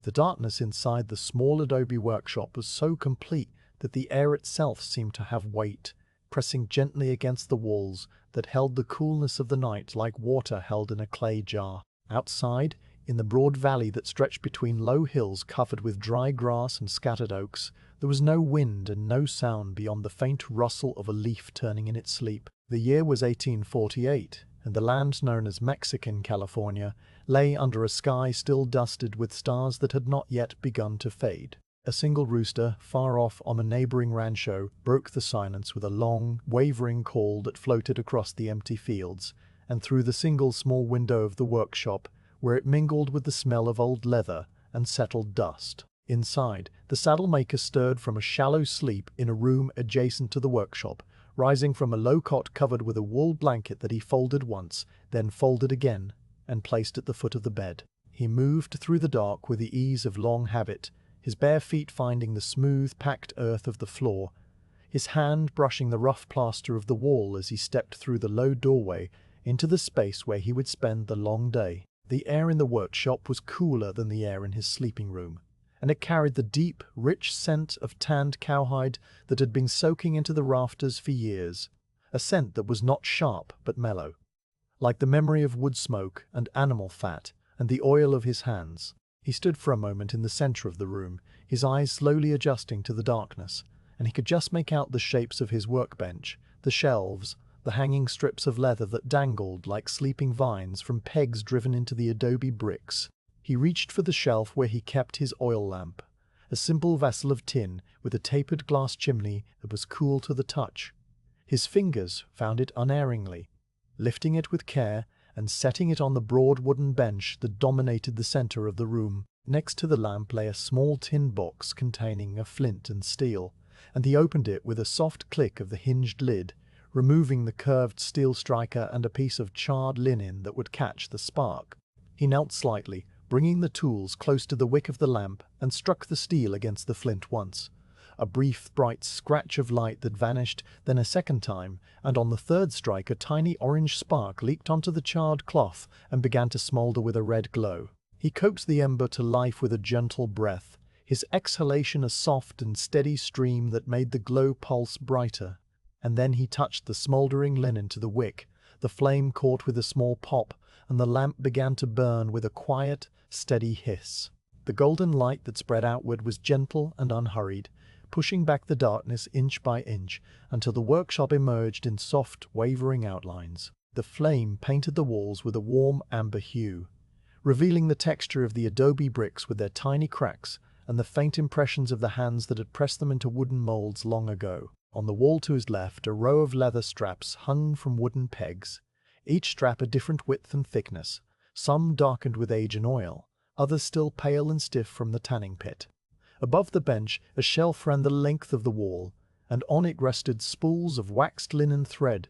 The darkness inside the small adobe workshop was so complete that the air itself seemed to have weight, pressing gently against the walls that held the coolness of the night like water held in a clay jar. Outside, in the broad valley that stretched between low hills covered with dry grass and scattered oaks, there was no wind and no sound beyond the faint rustle of a leaf turning in its sleep. The year was 1848, and the land known as Mexican California lay under a sky still dusted with stars that had not yet begun to fade. A single rooster, far off on a neighboring rancho, broke the silence with a long, wavering call that floated across the empty fields, and through the single small window of the workshop, where it mingled with the smell of old leather and settled dust. Inside, the saddle-maker stirred from a shallow sleep in a room adjacent to the workshop, rising from a low cot covered with a wool blanket that he folded once, then folded again, and placed at the foot of the bed. He moved through the dark with the ease of long habit, his bare feet finding the smooth, packed earth of the floor, his hand brushing the rough plaster of the wall as he stepped through the low doorway into the space where he would spend the long day. The air in the workshop was cooler than the air in his sleeping room, and it carried the deep, rich scent of tanned cowhide that had been soaking into the rafters for years, a scent that was not sharp but mellow, like the memory of wood smoke and animal fat and the oil of his hands. He stood for a moment in the center of the room, his eyes slowly adjusting to the darkness, and he could just make out the shapes of his workbench, the shelves, the hanging strips of leather that dangled like sleeping vines from pegs driven into the adobe bricks. He reached for the shelf where he kept his oil lamp, a simple vessel of tin with a tapered glass chimney that was cool to the touch. His fingers found it unerringly, lifting it with care and setting it on the broad wooden bench that dominated the center of the room. Next to the lamp lay a small tin box containing a flint and steel, and he opened it with a soft click of the hinged lid, removing the curved steel striker and a piece of charred linen that would catch the spark. He knelt slightly, bringing the tools close to the wick of the lamp, and struck the steel against the flint once. A brief, bright scratch of light that vanished, then a second time, and on the third strike a tiny orange spark leaped onto the charred cloth and began to smolder with a red glow. He coaxed the ember to life with a gentle breath, his exhalation a soft and steady stream that made the glow pulse brighter. And then he touched the smoldering linen to the wick. The flame caught with a small pop, and the lamp began to burn with a quiet, steady hiss. The golden light that spread outward was gentle and unhurried, pushing back the darkness inch by inch until the workshop emerged in soft, wavering outlines. The flame painted the walls with a warm amber hue, revealing the texture of the adobe bricks with their tiny cracks and the faint impressions of the hands that had pressed them into wooden molds long ago. On the wall to his left, a row of leather straps hung from wooden pegs, each strap a different width and thickness, some darkened with age and oil, others still pale and stiff from the tanning pit. Above the bench, a shelf ran the length of the wall, and on it rested spools of waxed linen thread,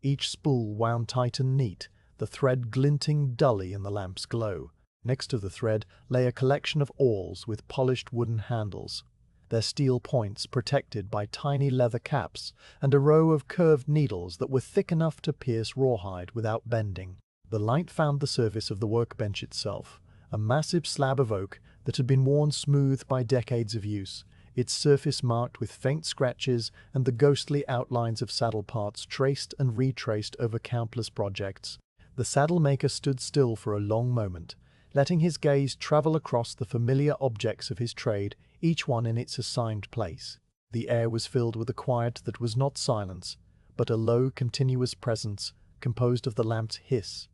each spool wound tight and neat, the thread glinting dully in the lamp's glow. Next to the thread lay a collection of awls with polished wooden handles, their steel points protected by tiny leather caps, and a row of curved needles that were thick enough to pierce rawhide without bending. The light found the surface of the workbench itself, a massive slab of oak that had been worn smooth by decades of use, its surface marked with faint scratches and the ghostly outlines of saddle parts traced and retraced over countless projects. The saddle-maker stood still for a long moment, letting his gaze travel across the familiar objects of his trade, each one in its assigned place. The air was filled with a quiet that was not silence, but a low, continuous presence composed of the lamp's hiss,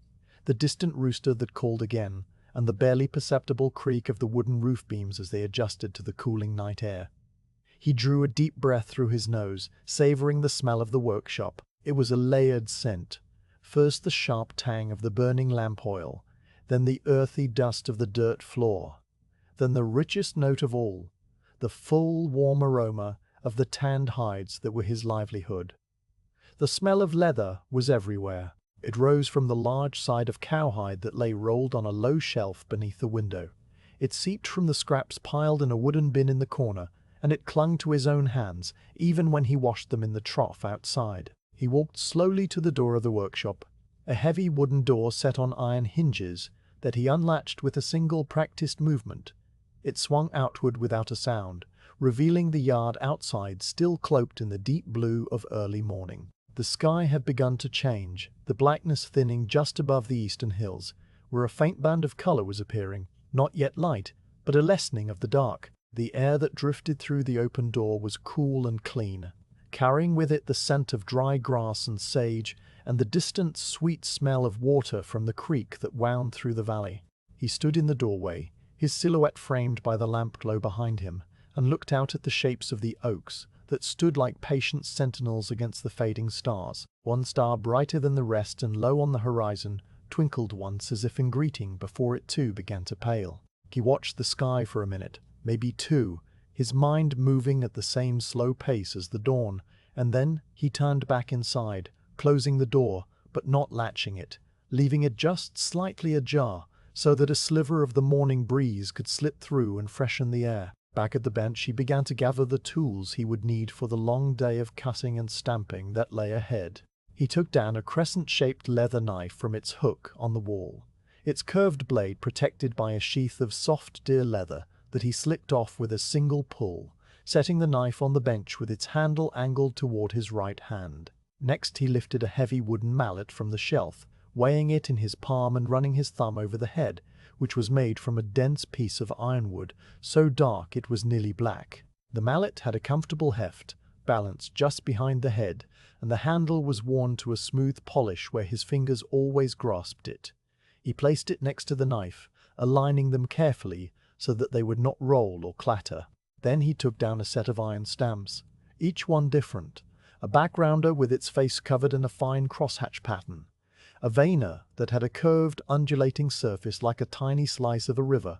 the distant rooster that called again, and the barely perceptible creak of the wooden roof beams as they adjusted to the cooling night air. He drew a deep breath through his nose, savoring the smell of the workshop. It was a layered scent. First the sharp tang of the burning lamp oil, then the earthy dust of the dirt floor, then the richest note of all, the full, warm aroma of the tanned hides that were his livelihood. The smell of leather was everywhere. It rose from the large side of cowhide that lay rolled on a low shelf beneath the window. It seeped from the scraps piled in a wooden bin in the corner, and it clung to his own hands, even when he washed them in the trough outside. He walked slowly to the door of the workshop, a heavy wooden door set on iron hinges that he unlatched with a single practiced movement. It swung outward without a sound, revealing the yard outside still cloaked in the deep blue of early morning. The sky had begun to change, the blackness thinning just above the eastern hills, where a faint band of color was appearing, not yet light, but a lessening of the dark. The air that drifted through the open door was cool and clean, carrying with it the scent of dry grass and sage and the distant sweet smell of water from the creek that wound through the valley. He stood in the doorway, his silhouette framed by the lamp glow behind him, and looked out at the shapes of the oaks that stood like patient sentinels against the fading stars. One star, brighter than the rest and low on the horizon, twinkled once as if in greeting before it too began to pale. He watched the sky for a minute, maybe two, his mind moving at the same slow pace as the dawn, and then he turned back inside, closing the door, but not latching it, leaving it just slightly ajar, so that a sliver of the morning breeze could slip through and freshen the air. Back at the bench, he began to gather the tools he would need for the long day of cutting and stamping that lay ahead. He took down a crescent-shaped leather knife from its hook on the wall, its curved blade protected by a sheath of soft deer leather that he slipped off with a single pull, setting the knife on the bench with its handle angled toward his right hand. Next, he lifted a heavy wooden mallet from the shelf, weighing it in his palm and running his thumb over the head, which was made from a dense piece of ironwood, so dark it was nearly black. The mallet had a comfortable heft, balanced just behind the head, and the handle was worn to a smooth polish where his fingers always grasped it. He placed it next to the knife, aligning them carefully so that they would not roll or clatter. Then he took down a set of iron stamps, each one different, a backgrounder with its face covered in a fine crosshatch pattern, a veiner that had a curved, undulating surface like a tiny slice of a river,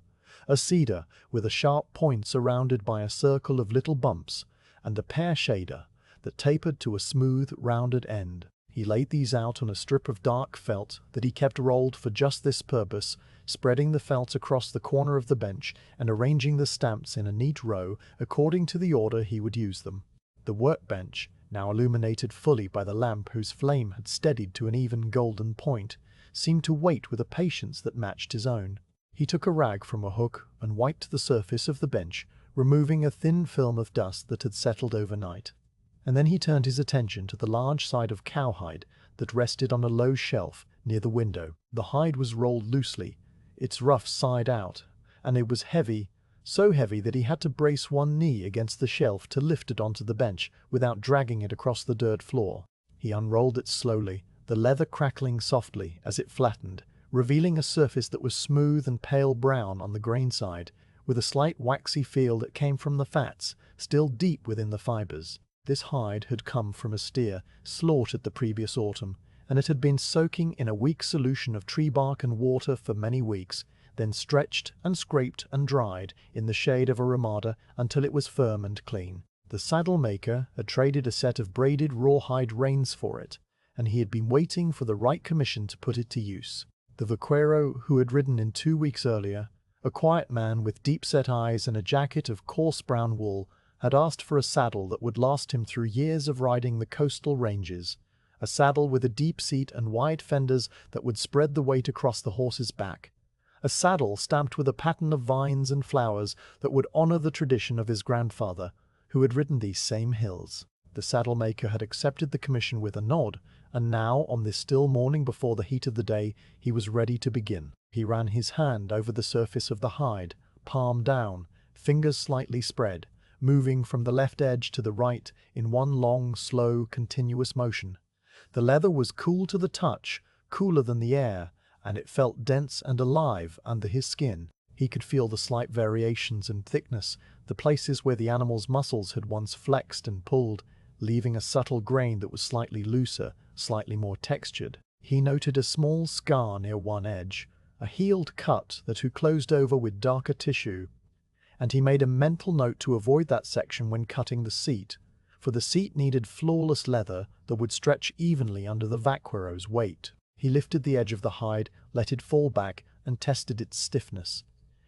a cedar with a sharp point surrounded by a circle of little bumps, and a pear shader that tapered to a smooth, rounded end. He laid these out on a strip of dark felt that he kept rolled for just this purpose, spreading the felt across the corner of the bench and arranging the stamps in a neat row according to the order he would use them. The workbench, now illuminated fully by the lamp whose flame had steadied to an even golden point, seemed to wait with a patience that matched his own. He took a rag from a hook and wiped the surface of the bench, removing a thin film of dust that had settled overnight. And then he turned his attention to the large side of cowhide that rested on a low shelf near the window. The hide was rolled loosely, its rough side out, and it was heavy, so heavy that he had to brace one knee against the shelf to lift it onto the bench without dragging it across the dirt floor. He unrolled it slowly, the leather crackling softly as it flattened, revealing a surface that was smooth and pale brown on the grain side, with a slight waxy feel that came from the fats, still deep within the fibers. This hide had come from a steer slaughtered the previous autumn, and it had been soaking in a weak solution of tree bark and water for many weeks, then stretched and scraped and dried in the shade of a ramada until it was firm and clean. The saddle maker had traded a set of braided rawhide reins for it, and he had been waiting for the right commission to put it to use. The vaquero who had ridden in 2 weeks earlier, a quiet man with deep-set eyes and a jacket of coarse brown wool, had asked for a saddle that would last him through years of riding the coastal ranges, a saddle with a deep seat and wide fenders that would spread the weight across the horse's back, a saddle stamped with a pattern of vines and flowers that would honor the tradition of his grandfather, who had ridden these same hills. The saddle maker had accepted the commission with a nod, and now, on this still morning before the heat of the day, he was ready to begin. He ran his hand over the surface of the hide, palm down, fingers slightly spread, moving from the left edge to the right in one long, slow, continuous motion. The leather was cool to the touch, cooler than the air, and it felt dense and alive under his skin. He could feel the slight variations in thickness, the places where the animal's muscles had once flexed and pulled, leaving a subtle grain that was slightly looser, slightly more textured. He noted a small scar near one edge, a healed cut that had closed over with darker tissue, and he made a mental note to avoid that section when cutting the seat, for the seat needed flawless leather that would stretch evenly under the vaquero's weight. He lifted the edge of the hide, let it fall back, and tested its stiffness.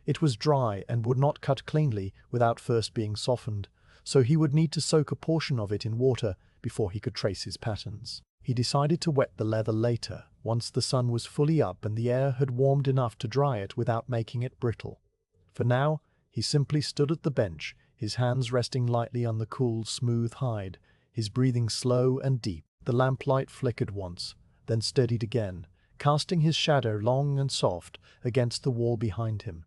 It was dry and would not cut cleanly without first being softened, so he would need to soak a portion of it in water before he could trace his patterns. He decided to wet the leather later, once the sun was fully up and the air had warmed enough to dry it without making it brittle. For now, He simply stood at the bench, his hands resting lightly on the cool, smooth hide, his breathing slow and deep. The lamplight flickered once, then steadied again, casting his shadow long and soft against the wall behind him.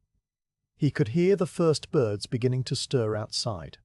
He could hear the first birds beginning to stir outside.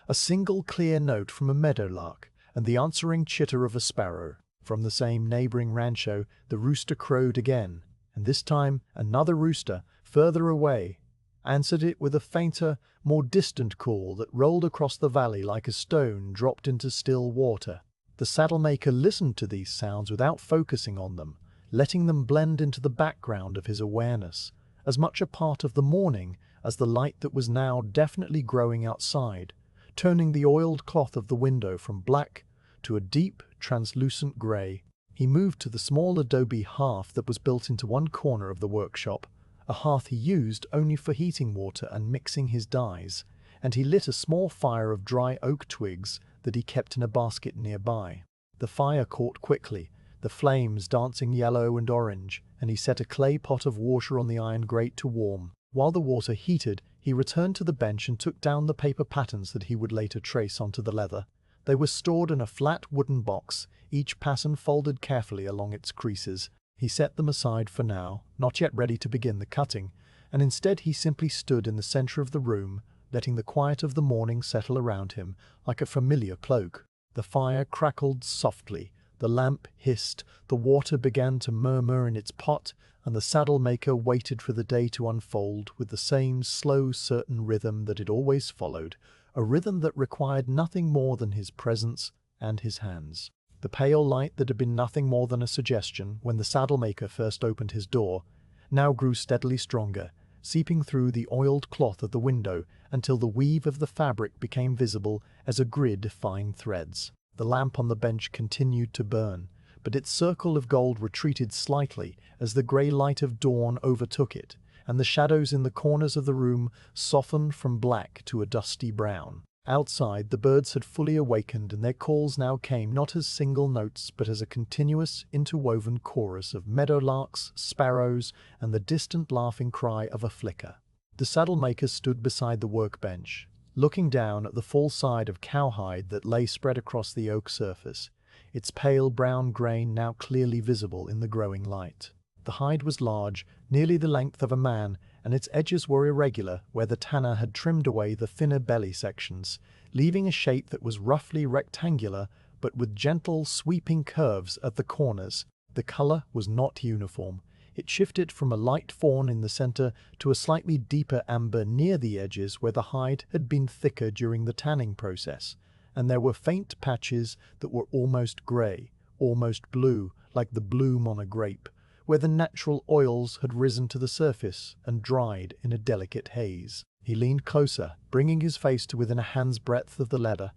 A single clear note from a meadowlark and the answering chitter of a sparrow. From the same neighboring rancho, the rooster crowed again, and this time another rooster, further away, answered it with a fainter, more distant call that rolled across the valley like a stone dropped into still water. The saddlemaker listened to these sounds without focusing on them, letting them blend into the background of his awareness, as much a part of the morning as the light that was now definitely growing outside, turning the oiled cloth of the window from black to a deep, translucent grey. He moved to the small adobe hearth that was built into one corner of the workshop, a hearth he used only for heating water and mixing his dyes, and he lit a small fire of dry oak twigs that he kept in a basket nearby. The fire caught quickly, the flames dancing yellow and orange, and he set a clay pot of water on the iron grate to warm. While the water heated, he returned to the bench and took down the paper patterns that he would later trace onto the leather. They were stored in a flat wooden box, each pattern folded carefully along its creases. He set them aside for now, not yet ready to begin the cutting, and instead he simply stood in the center of the room, letting the quiet of the morning settle around him like a familiar cloak. The fire crackled softly, the lamp hissed, the water began to murmur in its pot, and the saddle-maker waited for the day to unfold with the same slow, certain rhythm that it always followed, a rhythm that required nothing more than his presence and his hands. The pale light that had been nothing more than a suggestion when the saddle-maker first opened his door now grew steadily stronger, seeping through the oiled cloth of the window until the weave of the fabric became visible as a grid of fine threads. The lamp on the bench continued to burn, but its circle of gold retreated slightly as the grey light of dawn overtook it, and the shadows in the corners of the room softened from black to a dusty brown. Outside, the birds had fully awakened, and their calls now came not as single notes but as a continuous, interwoven chorus of meadowlarks, sparrows, and the distant laughing cry of a flicker. The saddle-maker stood beside the workbench, looking down at the full side of cowhide that lay spread across the oak surface, its pale brown grain now clearly visible in the growing light. The hide was large, nearly the length of a man, and its edges were irregular where the tanner had trimmed away the thinner belly sections, leaving a shape that was roughly rectangular but with gentle, sweeping curves at the corners. The color was not uniform. It shifted from a light fawn in the center to a slightly deeper amber near the edges where the hide had been thicker during the tanning process, and there were faint patches that were almost gray, almost blue, like the bloom on a grape, where the natural oils had risen to the surface and dried in a delicate haze. He leaned closer, bringing his face to within a hand's breadth of the leather,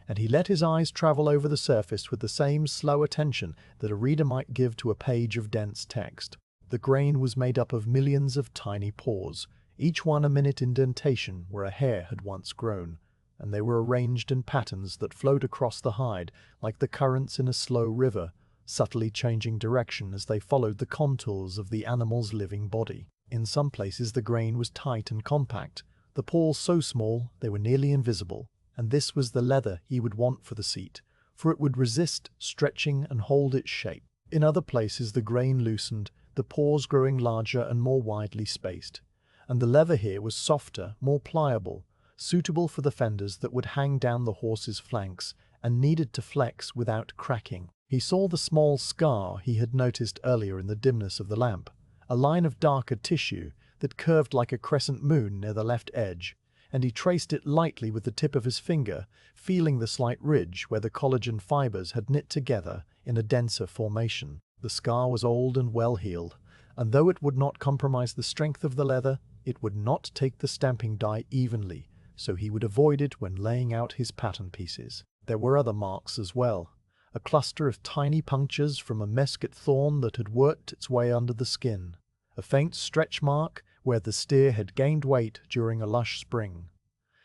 and he let his eyes travel over the surface with the same slow attention that a reader might give to a page of dense text. The grain was made up of millions of tiny pores, each one a minute indentation where a hair had once grown, and they were arranged in patterns that flowed across the hide like the currents in a slow river, subtly changing direction as they followed the contours of the animal's living body. In some places the grain was tight and compact, the pores so small they were nearly invisible, and this was the leather he would want for the seat, for it would resist stretching and hold its shape. In other places the grain loosened, the pores growing larger and more widely spaced, and the leather here was softer, more pliable, suitable for the fenders that would hang down the horse's flanks and needed to flex without cracking. He saw the small scar he had noticed earlier in the dimness of the lamp, a line of darker tissue that curved like a crescent moon near the left edge, and he traced it lightly with the tip of his finger, feeling the slight ridge where the collagen fibers had knit together in a denser formation. The scar was old and well healed, and though it would not compromise the strength of the leather, it would not take the stamping die evenly, so he would avoid it when laying out his pattern pieces. There were other marks as well, a cluster of tiny punctures from a mesquite thorn that had worked its way under the skin, a faint stretch mark where the steer had gained weight during a lush spring,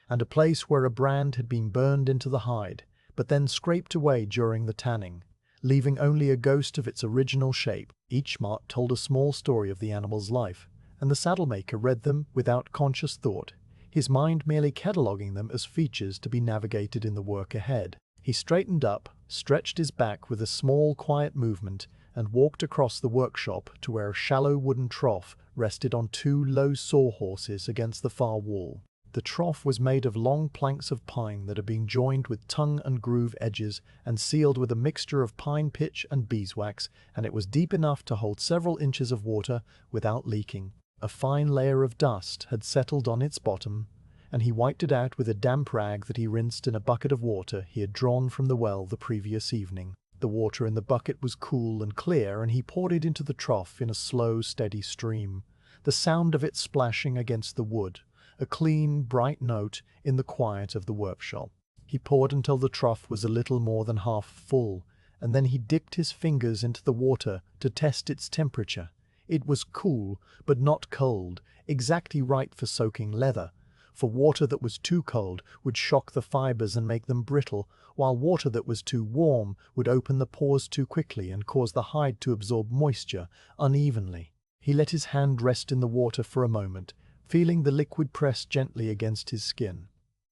and a place where a brand had been burned into the hide, but then scraped away during the tanning, leaving only a ghost of its original shape. Each mark told a small story of the animal's life, and the saddle-maker read them without conscious thought. his mind merely cataloguing them as features to be navigated in the work ahead. He straightened up, stretched his back with a small, quiet movement, and walked across the workshop to where a shallow wooden trough rested on two low sawhorses against the far wall. The trough was made of long planks of pine that had been joined with tongue and groove edges and sealed with a mixture of pine pitch and beeswax, and it was deep enough to hold several inches of water without leaking. A fine layer of dust had settled on its bottom, and he wiped it out with a damp rag that he rinsed in a bucket of water he had drawn from the well the previous evening. The water in the bucket was cool and clear, and he poured it into the trough in a slow, steady stream, the sound of it splashing against the wood, a clean, bright note in the quiet of the workshop. He poured until the trough was a little more than half full, and then he dipped his fingers into the water to test its temperature. It was cool, but not cold, exactly right for soaking leather, for water that was too cold would shock the fibers and make them brittle, while water that was too warm would open the pores too quickly and cause the hide to absorb moisture unevenly. He let his hand rest in the water for a moment, feeling the liquid press gently against his skin,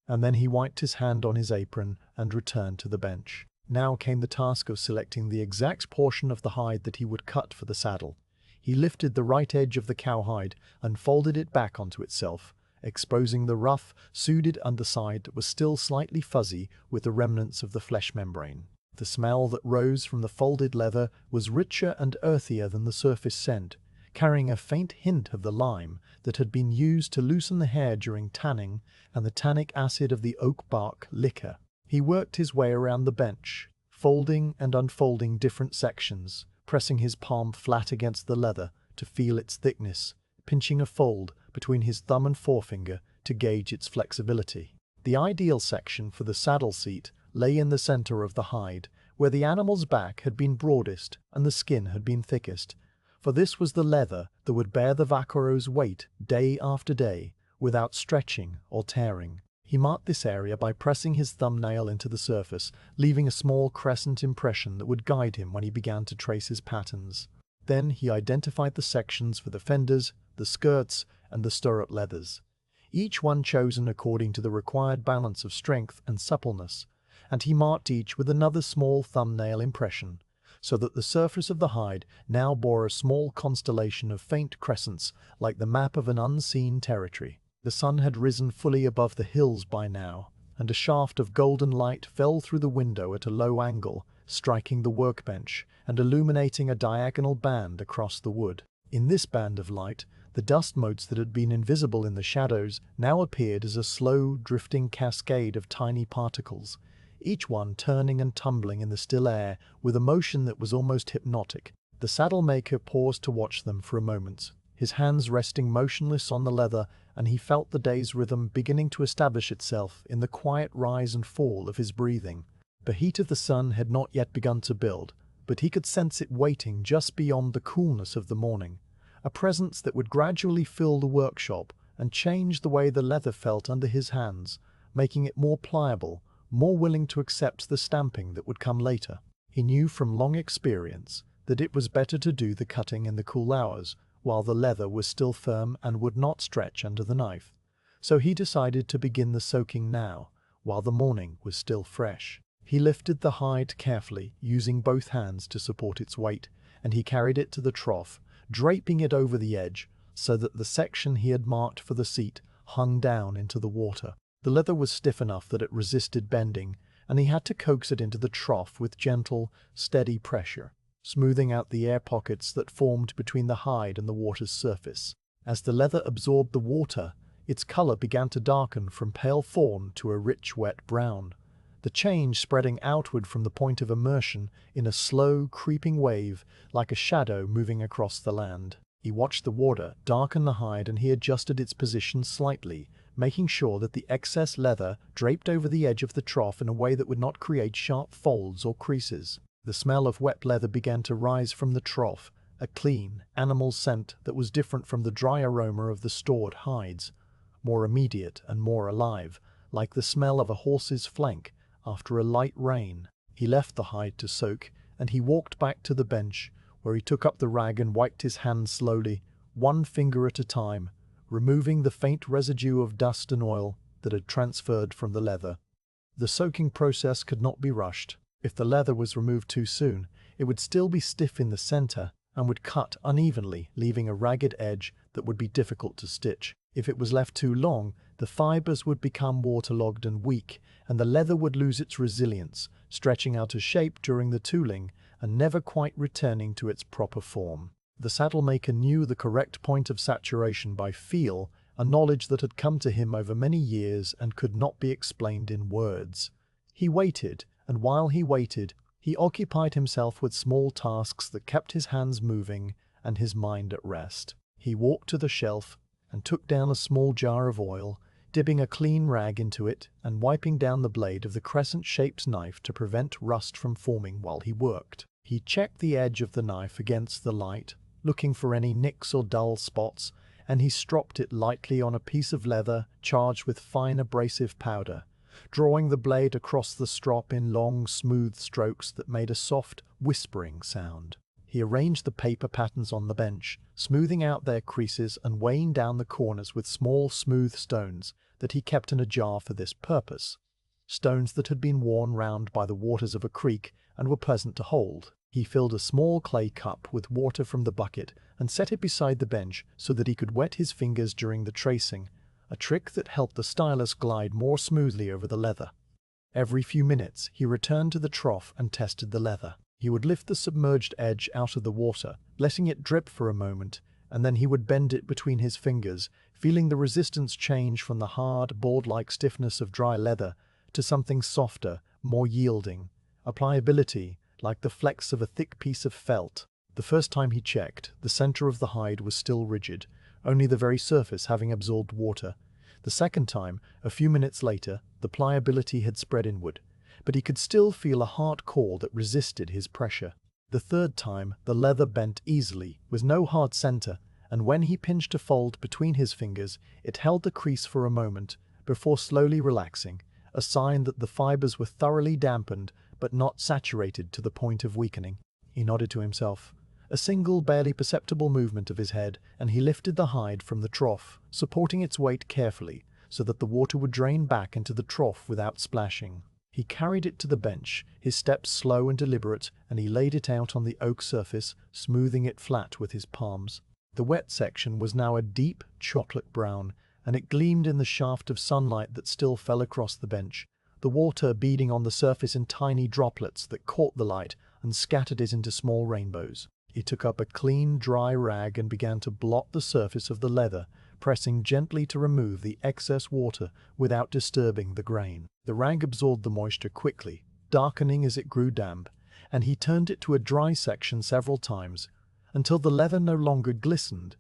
and then he wiped his hand on his apron and returned to the bench. Now came the task of selecting the exact portion of the hide that he would cut for the saddle. He lifted the right edge of the cowhide and folded it back onto itself, exposing the rough, suited underside that was still slightly fuzzy with the remnants of the flesh membrane. The smell that rose from the folded leather was richer and earthier than the surface scent, carrying a faint hint of the lime that had been used to loosen the hair during tanning and the tannic acid of the oak bark liquor. He worked his way around the bench, folding and unfolding different sections, pressing his palm flat against the leather to feel its thickness, pinching a fold between his thumb and forefinger to gauge its flexibility. The ideal section for the saddle seat lay in the center of the hide, where the animal's back had been broadest and the skin had been thickest, for this was the leather that would bear the vaquero's weight day after day without stretching or tearing. He marked this area by pressing his thumbnail into the surface, leaving a small crescent impression that would guide him when he began to trace his patterns. Then he identified the sections for the fenders, the skirts, and the stirrup leathers, each one chosen according to the required balance of strength and suppleness, and he marked each with another small thumbnail impression, so that the surface of the hide now bore a small constellation of faint crescents like the map of an unseen territory. The sun had risen fully above the hills by now, and a shaft of golden light fell through the window at a low angle, striking the workbench and illuminating a diagonal band across the wood. In this band of light, the dust motes that had been invisible in the shadows now appeared as a slow, drifting cascade of tiny particles, each one turning and tumbling in the still air with a motion that was almost hypnotic. The saddle maker paused to watch them for a moment, his hands resting motionless on the leather, and he felt the day's rhythm beginning to establish itself in the quiet rise and fall of his breathing. The heat of the sun had not yet begun to build, but he could sense it waiting just beyond the coolness of the morning, a presence that would gradually fill the workshop and change the way the leather felt under his hands, making it more pliable, more willing to accept the stamping that would come later. He knew from long experience that it was better to do the cutting in the cool hours, while the leather was still firm and would not stretch under the knife. So he decided to begin the soaking now, while the morning was still fresh. He lifted the hide carefully, using both hands to support its weight, and he carried it to the trough, draping it over the edge, so that the section he had marked for the seat hung down into the water. The leather was stiff enough that it resisted bending, and he had to coax it into the trough with gentle, steady pressure, smoothing out the air pockets that formed between the hide and the water's surface. As the leather absorbed the water, its color began to darken from pale fawn to a rich, wet brown, the change spreading outward from the point of immersion in a slow, creeping wave like a shadow moving across the land. He watched the water darken the hide, and he adjusted its position slightly, making sure that the excess leather draped over the edge of the trough in a way that would not create sharp folds or creases. The smell of wet leather began to rise from the trough, a clean, animal scent that was different from the dry aroma of the stored hides, more immediate and more alive, like the smell of a horse's flank after a light rain. He left the hide to soak, and he walked back to the bench, where he took up the rag and wiped his hands slowly, one finger at a time, removing the faint residue of dust and oil that had transferred from the leather. The soaking process could not be rushed. If the leather was removed too soon, it would still be stiff in the center and would cut unevenly, leaving a ragged edge that would be difficult to stitch. If it was left too long, the fibers would become waterlogged and weak, and the leather would lose its resilience, stretching out of shape during the tooling and never quite returning to its proper form. The saddle maker knew the correct point of saturation by feel, a knowledge that had come to him over many years and could not be explained in words. He waited, and while he waited, he occupied himself with small tasks that kept his hands moving and his mind at rest. He walked to the shelf and took down a small jar of oil, dipping a clean rag into it and wiping down the blade of the crescent-shaped knife to prevent rust from forming while he worked. He checked the edge of the knife against the light, looking for any nicks or dull spots, and he stropped it lightly on a piece of leather charged with fine abrasive powder, drawing the blade across the strop in long, smooth strokes that made a soft, whispering sound. He arranged the paper patterns on the bench, smoothing out their creases and weighing down the corners with small, smooth stones that he kept in a jar for this purpose. Stones that had been worn round by the waters of a creek and were pleasant to hold. He filled a small clay cup with water from the bucket and set it beside the bench so that he could wet his fingers during the tracing, a trick that helped the stylus glide more smoothly over the leather. Every few minutes, he returned to the trough and tested the leather. He would lift the submerged edge out of the water, letting it drip for a moment, and then he would bend it between his fingers, feeling the resistance change from the hard, board-like stiffness of dry leather to something softer, more yielding, a pliability like the flex of a thick piece of felt. The first time he checked, the center of the hide was still rigid, only the very surface having absorbed water. The second time, a few minutes later, the pliability had spread inward, but he could still feel a hard core that resisted his pressure. The third time, the leather bent easily, with no hard center, and when he pinched a fold between his fingers, it held the crease for a moment, before slowly relaxing, a sign that the fibers were thoroughly dampened but not saturated to the point of weakening. He nodded to himself. A single, barely perceptible movement of his head, and he lifted the hide from the trough, supporting its weight carefully, so that the water would drain back into the trough without splashing. He carried it to the bench, his steps slow and deliberate, and he laid it out on the oak surface, smoothing it flat with his palms. The wet section was now a deep chocolate brown, and it gleamed in the shaft of sunlight that still fell across the bench, the water beading on the surface in tiny droplets that caught the light and scattered it into small rainbows. He took up a clean, dry rag and began to blot the surface of the leather, pressing gently to remove the excess water without disturbing the grain. The rag absorbed the moisture quickly, darkening as it grew damp, and he turned it to a dry section several times, until the leather no longer glistened,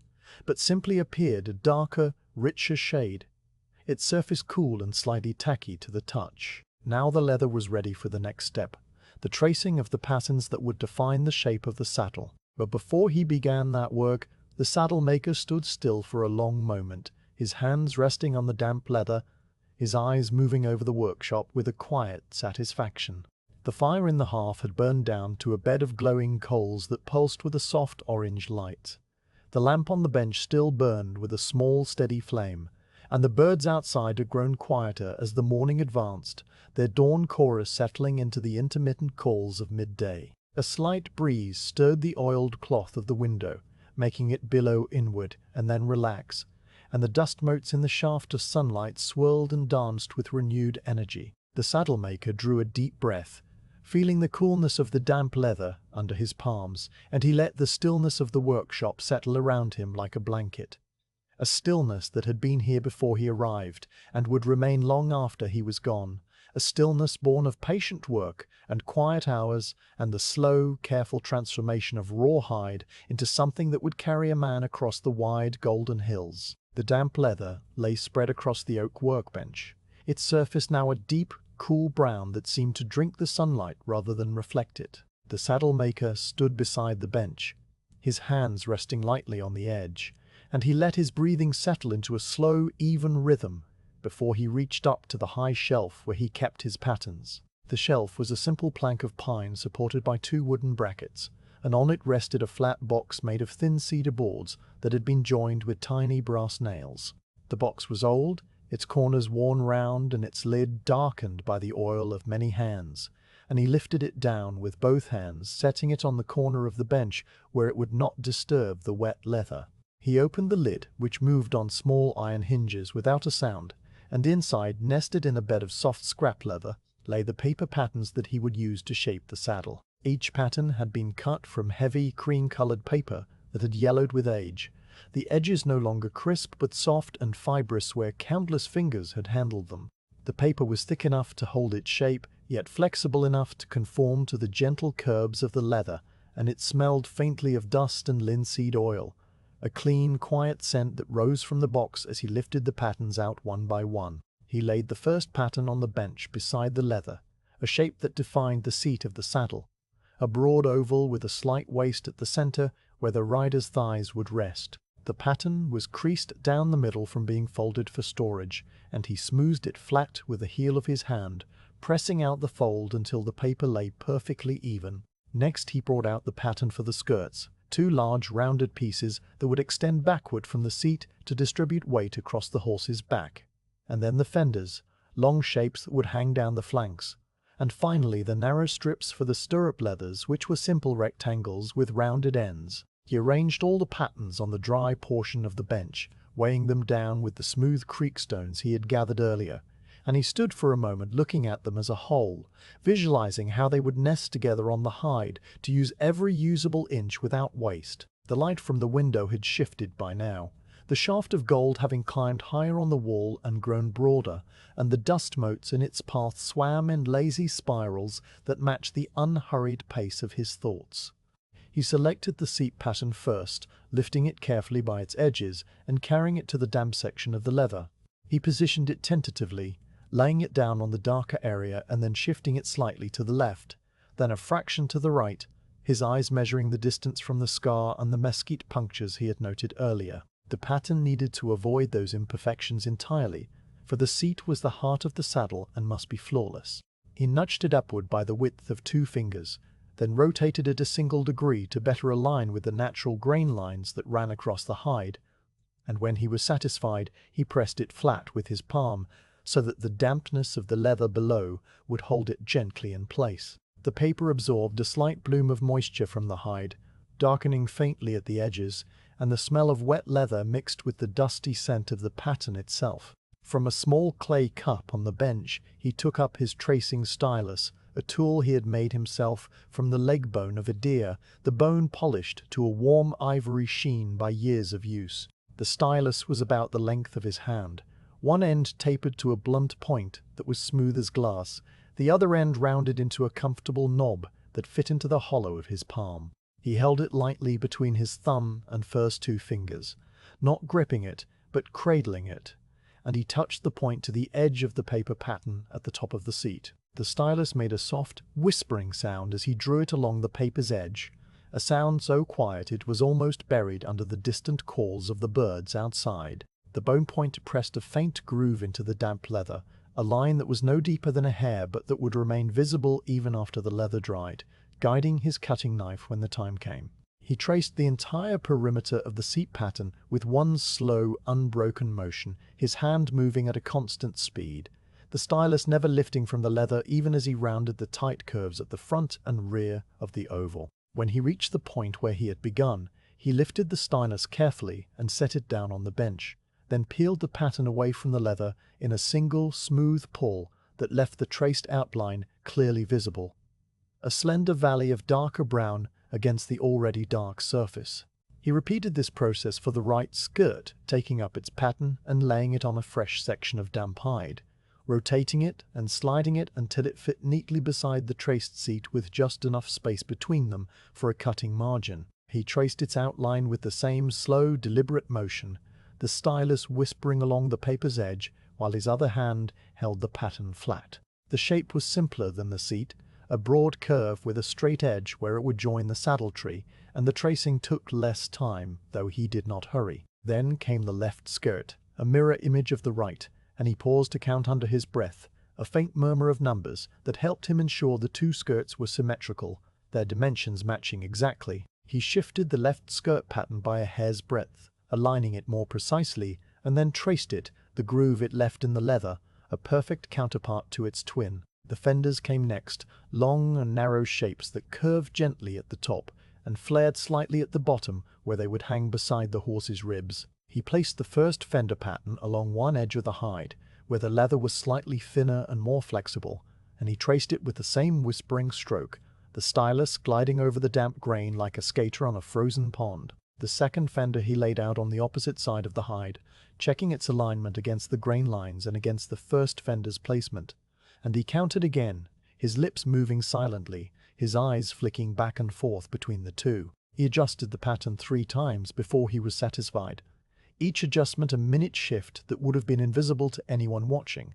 but simply appeared a darker, richer shade, its surface cool and slightly tacky to the touch. Now the leather was ready for the next step, the tracing of the patterns that would define the shape of the saddle. But before he began that work, the saddle maker stood still for a long moment, his hands resting on the damp leather, his eyes moving over the workshop with a quiet satisfaction. The fire in the hearth had burned down to a bed of glowing coals that pulsed with a soft orange light. The lamp on the bench still burned with a small, steady flame, and the birds outside had grown quieter as the morning advanced, their dawn chorus settling into the intermittent calls of midday. A slight breeze stirred the oiled cloth of the window, making it billow inward and then relax, and the dust motes in the shaft of sunlight swirled and danced with renewed energy. The saddle maker drew a deep breath, feeling the coolness of the damp leather under his palms, and he let the stillness of the workshop settle around him like a blanket. A stillness that had been here before he arrived and would remain long after he was gone, a stillness born of patient work and quiet hours and the slow, careful transformation of raw hide into something that would carry a man across the wide golden hills. The damp leather lay spread across the oak workbench, its surface now a deep, cool brown that seemed to drink the sunlight rather than reflect it. The saddle maker stood beside the bench, his hands resting lightly on the edge, and he let his breathing settle into a slow, even rhythm before he reached up to the high shelf where he kept his patterns. The shelf was a simple plank of pine supported by two wooden brackets, and on it rested a flat box made of thin cedar boards that had been joined with tiny brass nails. The box was old, its corners worn round and its lid darkened by the oil of many hands, and he lifted it down with both hands, setting it on the corner of the bench where it would not disturb the wet leather. He opened the lid, which moved on small iron hinges without a sound, and inside, nested in a bed of soft scrap leather, lay the paper patterns that he would use to shape the saddle. Each pattern had been cut from heavy, cream-colored paper that had yellowed with age, the edges no longer crisp but soft and fibrous where countless fingers had handled them. The paper was thick enough to hold its shape, yet flexible enough to conform to the gentle curves of the leather, and it smelled faintly of dust and linseed oil, a clean, quiet scent that rose from the box as he lifted the patterns out one by one. He laid the first pattern on the bench beside the leather, a shape that defined the seat of the saddle, a broad oval with a slight waist at the center where the rider's thighs would rest. The pattern was creased down the middle from being folded for storage, and he smoothed it flat with the heel of his hand, pressing out the fold until the paper lay perfectly even. Next he brought out the pattern for the skirts, two large rounded pieces that would extend backward from the seat to distribute weight across the horse's back, and then the fenders, long shapes that would hang down the flanks, and finally the narrow strips for the stirrup leathers, which were simple rectangles with rounded ends. He arranged all the patterns on the dry portion of the bench, weighing them down with the smooth creek stones he had gathered earlier, and he stood for a moment looking at them as a whole, visualizing how they would nest together on the hide to use every usable inch without waste. The light from the window had shifted by now, the shaft of gold having climbed higher on the wall and grown broader, and the dust motes in its path swam in lazy spirals that matched the unhurried pace of his thoughts. He selected the seat pattern first, lifting it carefully by its edges and carrying it to the damp section of the leather. He positioned it tentatively, laying it down on the darker area and then shifting it slightly to the left, then a fraction to the right, his eyes measuring the distance from the scar and the mesquite punctures he had noted earlier. The pattern needed to avoid those imperfections entirely, for the seat was the heart of the saddle and must be flawless. He nudged it upward by the width of 2 fingers, then rotated it a single degree to better align with the natural grain lines that ran across the hide, and when he was satisfied, he pressed it flat with his palm so that the dampness of the leather below would hold it gently in place. The paper absorbed a slight bloom of moisture from the hide, darkening faintly at the edges, and the smell of wet leather mixed with the dusty scent of the pattern itself. From a small clay cup on the bench, he took up his tracing stylus, a tool he had made himself from the leg bone of a deer, the bone polished to a warm ivory sheen by years of use. The stylus was about the length of his hand, one end tapered to a blunt point that was smooth as glass, the other end rounded into a comfortable knob that fit into the hollow of his palm. He held it lightly between his thumb and first 2 fingers, not gripping it, but cradling it, and he touched the point to the edge of the paper pattern at the top of the seat. The stylus made a soft, whispering sound as he drew it along the paper's edge, a sound so quiet it was almost buried under the distant calls of the birds outside. The bone point pressed a faint groove into the damp leather, a line that was no deeper than a hair but that would remain visible even after the leather dried, guiding his cutting knife when the time came. He traced the entire perimeter of the seat pattern with one slow, unbroken motion, his hand moving at a constant speed, the stylus never lifting from the leather even as he rounded the tight curves at the front and rear of the oval. When he reached the point where he had begun, he lifted the stylus carefully and set it down on the bench, then peeled the pattern away from the leather in a single, smooth pull that left the traced outline clearly visible, a slender valley of darker brown against the already dark surface. He repeated this process for the right skirt, taking up its pattern and laying it on a fresh section of damp hide, rotating it and sliding it until it fit neatly beside the traced seat with just enough space between them for a cutting margin. He traced its outline with the same slow, deliberate motion, the stylus whispering along the paper's edge while his other hand held the pattern flat. The shape was simpler than the seat, a broad curve with a straight edge where it would join the saddle tree, and the tracing took less time, though he did not hurry. Then came the left skirt, a mirror image of the right, and he paused to count under his breath, a faint murmur of numbers that helped him ensure the 2 skirts were symmetrical, their dimensions matching exactly. He shifted the left skirt pattern by a hair's breadth, aligning it more precisely, and then traced it, the groove it left in the leather, a perfect counterpart to its twin. The fenders came next, long and narrow shapes that curved gently at the top and flared slightly at the bottom where they would hang beside the horse's ribs. He placed the first fender pattern along one edge of the hide, where the leather was slightly thinner and more flexible, and he traced it with the same whispering stroke, the stylus gliding over the damp grain like a skater on a frozen pond. The second fender he laid out on the opposite side of the hide, checking its alignment against the grain lines and against the first fender's placement. And he counted again, his lips moving silently, his eyes flicking back and forth between the two. He adjusted the pattern 3 times before he was satisfied, each adjustment a minute shift that would have been invisible to anyone watching.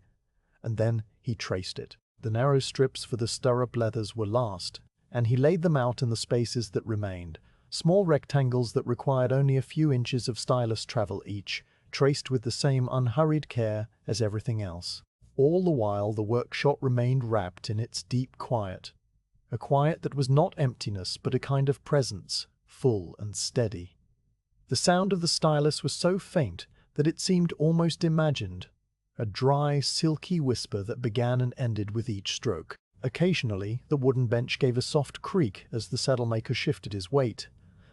And then he traced it. The narrow strips for the stirrup leathers were last, and he laid them out in the spaces that remained, small rectangles that required only a few inches of stylus travel each, traced with the same unhurried care as everything else. All the while the workshop remained wrapped in its deep quiet, a quiet that was not emptiness but a kind of presence, full and steady. The sound of the stylus was so faint that it seemed almost imagined, a dry, silky whisper that began and ended with each stroke. Occasionally, the wooden bench gave a soft creak as the saddlemaker shifted his weight,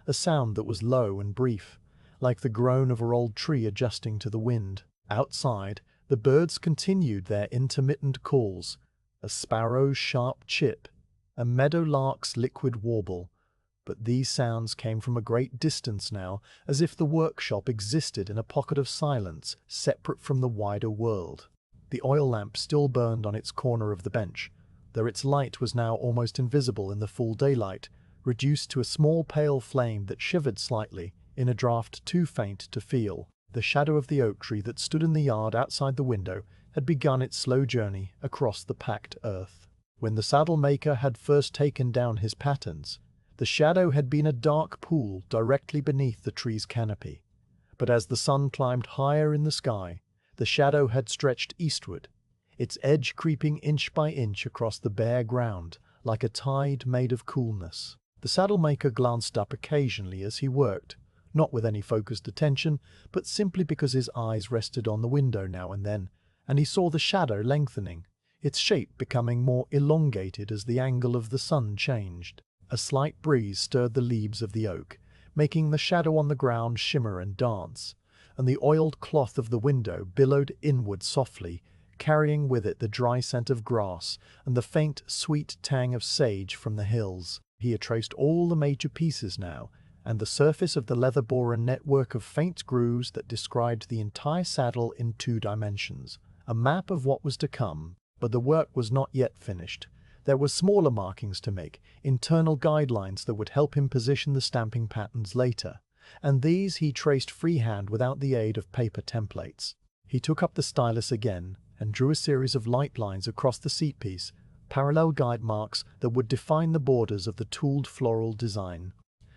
a sound that was low and brief, like the groan of an old tree adjusting to the wind. Outside, the birds continued their intermittent calls, a sparrow's sharp chip, a meadowlark's liquid warble, but these sounds came from a great distance now, as if the workshop existed in a pocket of silence separate from the wider world. The oil lamp still burned on its corner of the bench, though its light was now almost invisible in the full daylight, reduced to a small pale flame that shivered slightly in a draught too faint to feel. The shadow of the oak tree that stood in the yard outside the window had begun its slow journey across the packed earth. When the saddle-maker had first taken down his patterns, the shadow had been a dark pool directly beneath the tree's canopy. But as the sun climbed higher in the sky, the shadow had stretched eastward, its edge creeping inch by inch across the bare ground, like a tide made of coolness. The saddle-maker glanced up occasionally as he worked, not with any focused attention, but simply because his eyes rested on the window now and then, and he saw the shadow lengthening, its shape becoming more elongated as the angle of the sun changed. A slight breeze stirred the leaves of the oak, making the shadow on the ground shimmer and dance, and the oiled cloth of the window billowed inward softly, carrying with it the dry scent of grass and the faint, sweet tang of sage from the hills. He had traced all the major pieces now, and the surface of the leather bore a network of faint grooves that described the entire saddle in 2 dimensions, a map of what was to come. But the work was not yet finished. There were smaller markings to make, internal guidelines that would help him position the stamping patterns later, and these he traced freehand without the aid of paper templates. He took up the stylus again and drew a series of light lines across the seat piece, parallel guide marks that would define the borders of the tooled floral design.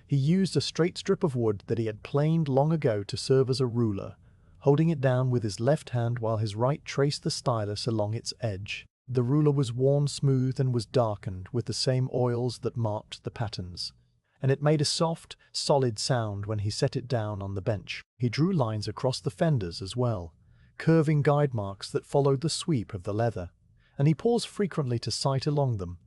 He used a straight strip of wood that he had planed long ago to serve as a ruler, holding it down with his left hand while his right traced the stylus along its edge. The ruler was worn smooth and was darkened with the same oils that marked the patterns, and it made a soft, solid sound when he set it down on the bench. He drew lines across the fenders as well, curving guide marks that followed the sweep of the leather, and he paused frequently to sight along them,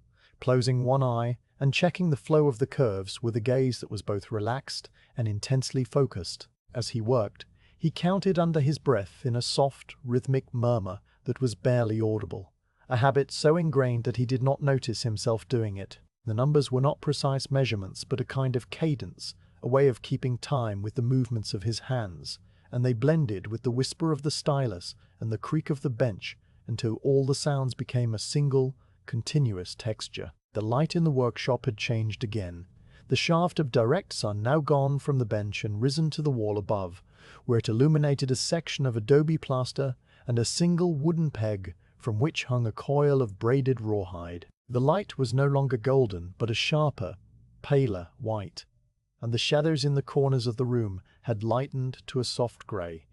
closing one eye and checking the flow of the curves with a gaze that was both relaxed and intensely focused. As he worked, he counted under his breath in a soft, rhythmic murmur that was barely audible, a habit so ingrained that he did not notice himself doing it. The numbers were not precise measurements but a kind of cadence, a way of keeping time with the movements of his hands, and they blended with the whisper of the stylus and the creak of the bench until all the sounds became a single, continuous texture. The light in the workshop had changed again, the shaft of direct sun now gone from the bench and risen to the wall above, where it illuminated a section of adobe plaster and a single wooden peg from which hung a coil of braided rawhide. The light was no longer golden, but a sharper, paler white, and the shadows in the corners of the room had lightened to a soft grey.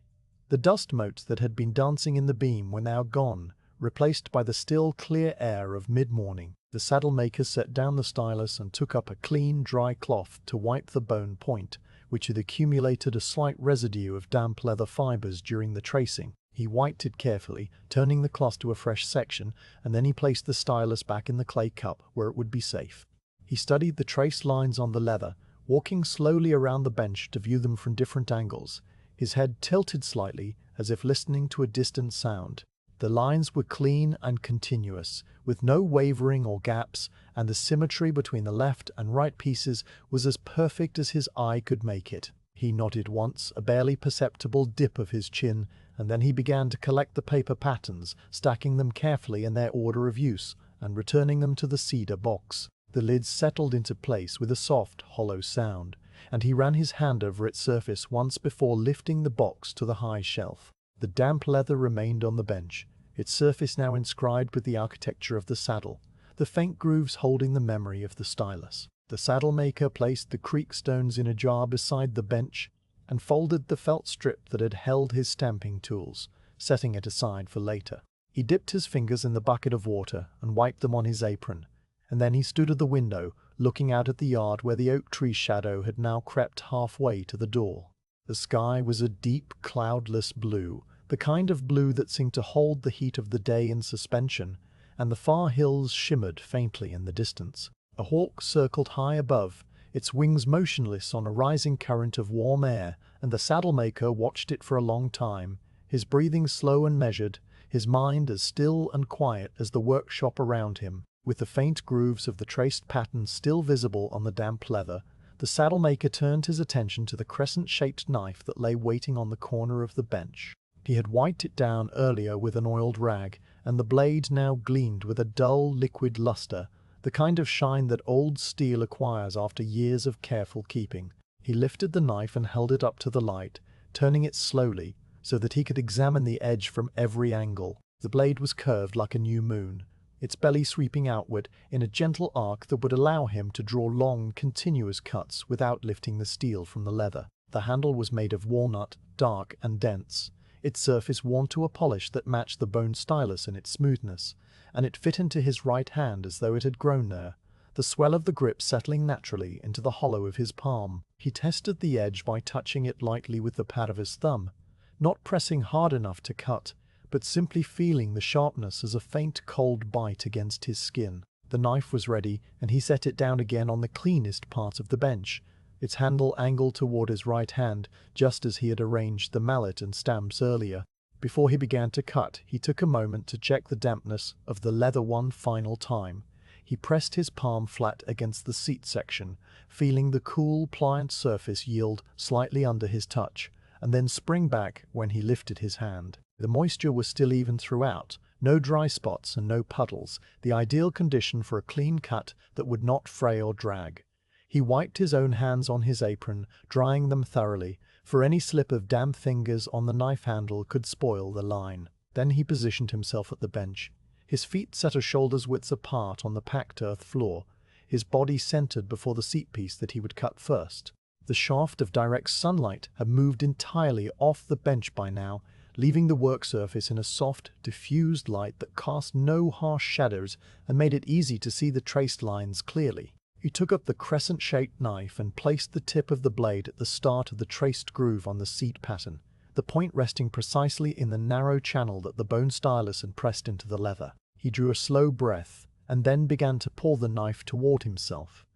The dust motes that had been dancing in the beam were now gone, replaced by the still clear air of mid-morning. The saddle maker set down the stylus and took up a clean, dry cloth to wipe the bone point, which had accumulated a slight residue of damp leather fibers during the tracing. He wiped it carefully, turning the cloth to a fresh section, and then he placed the stylus back in the clay cup where it would be safe. He studied the traced lines on the leather, walking slowly around the bench to view them from different angles, his head tilted slightly as if listening to a distant sound. The lines were clean and continuous, with no wavering or gaps, and the symmetry between the left and right pieces was as perfect as his eye could make it. He nodded once, a barely perceptible dip of his chin, and then he began to collect the paper patterns, stacking them carefully in their order of use, and returning them to the cedar box. The lids settled into place with a soft, hollow sound, and he ran his hand over its surface once before lifting the box to the high shelf. The damp leather remained on the bench, its surface now inscribed with the architecture of the saddle, the faint grooves holding the memory of the stylus. The saddle maker placed the creak stones in a jar beside the bench and folded the felt strip that had held his stamping tools, setting it aside for later. He dipped his fingers in the bucket of water and wiped them on his apron, and then he stood at the window, looking out at the yard where the oak tree's shadow had now crept halfway to the door. The sky was a deep, cloudless blue, the kind of blue that seemed to hold the heat of the day in suspension, and the far hills shimmered faintly in the distance. A hawk circled high above, its wings motionless on a rising current of warm air, and the saddle-maker watched it for a long time, his breathing slow and measured, his mind as still and quiet as the workshop around him. With the faint grooves of the traced pattern still visible on the damp leather, the saddle-maker turned his attention to the crescent-shaped knife that lay waiting on the corner of the bench. He had wiped it down earlier with an oiled rag, and the blade now gleamed with a dull, liquid luster, the kind of shine that old steel acquires after years of careful keeping. He lifted the knife and held it up to the light, turning it slowly, so that he could examine the edge from every angle. The blade was curved like a new moon, its belly sweeping outward in a gentle arc that would allow him to draw long, continuous cuts without lifting the steel from the leather. The handle was made of walnut, dark and dense, its surface worn to a polish that matched the bone stylus in its smoothness, and it fit into his right hand as though it had grown there, the swell of the grip settling naturally into the hollow of his palm. He tested the edge by touching it lightly with the pad of his thumb, not pressing hard enough to cut, but simply feeling the sharpness as a faint cold bite against his skin. The knife was ready, and he set it down again on the cleanest part of the bench, its handle angled toward his right hand, just as he had arranged the mallet and stamps earlier. Before he began to cut, he took a moment to check the dampness of the leather one final time. He pressed his palm flat against the seat section, feeling the cool, pliant surface yield slightly under his touch, and then spring back when he lifted his hand. The moisture was still even throughout, no dry spots and no puddles, the ideal condition for a clean cut that would not fray or drag. He wiped his own hands on his apron, drying them thoroughly, for any slip of damp fingers on the knife handle could spoil the line. Then he positioned himself at the bench, his feet set a shoulder's width apart on the packed earth floor, his body centered before the seat piece that he would cut first. The shaft of direct sunlight had moved entirely off the bench by now, leaving the work surface in a soft, diffused light that cast no harsh shadows and made it easy to see the traced lines clearly. He took up the crescent-shaped knife and placed the tip of the blade at the start of the traced groove on the seat pattern, the point resting precisely in the narrow channel that the bone stylus had pressed into the leather. He drew a slow breath, and then began to pull the knife toward himself,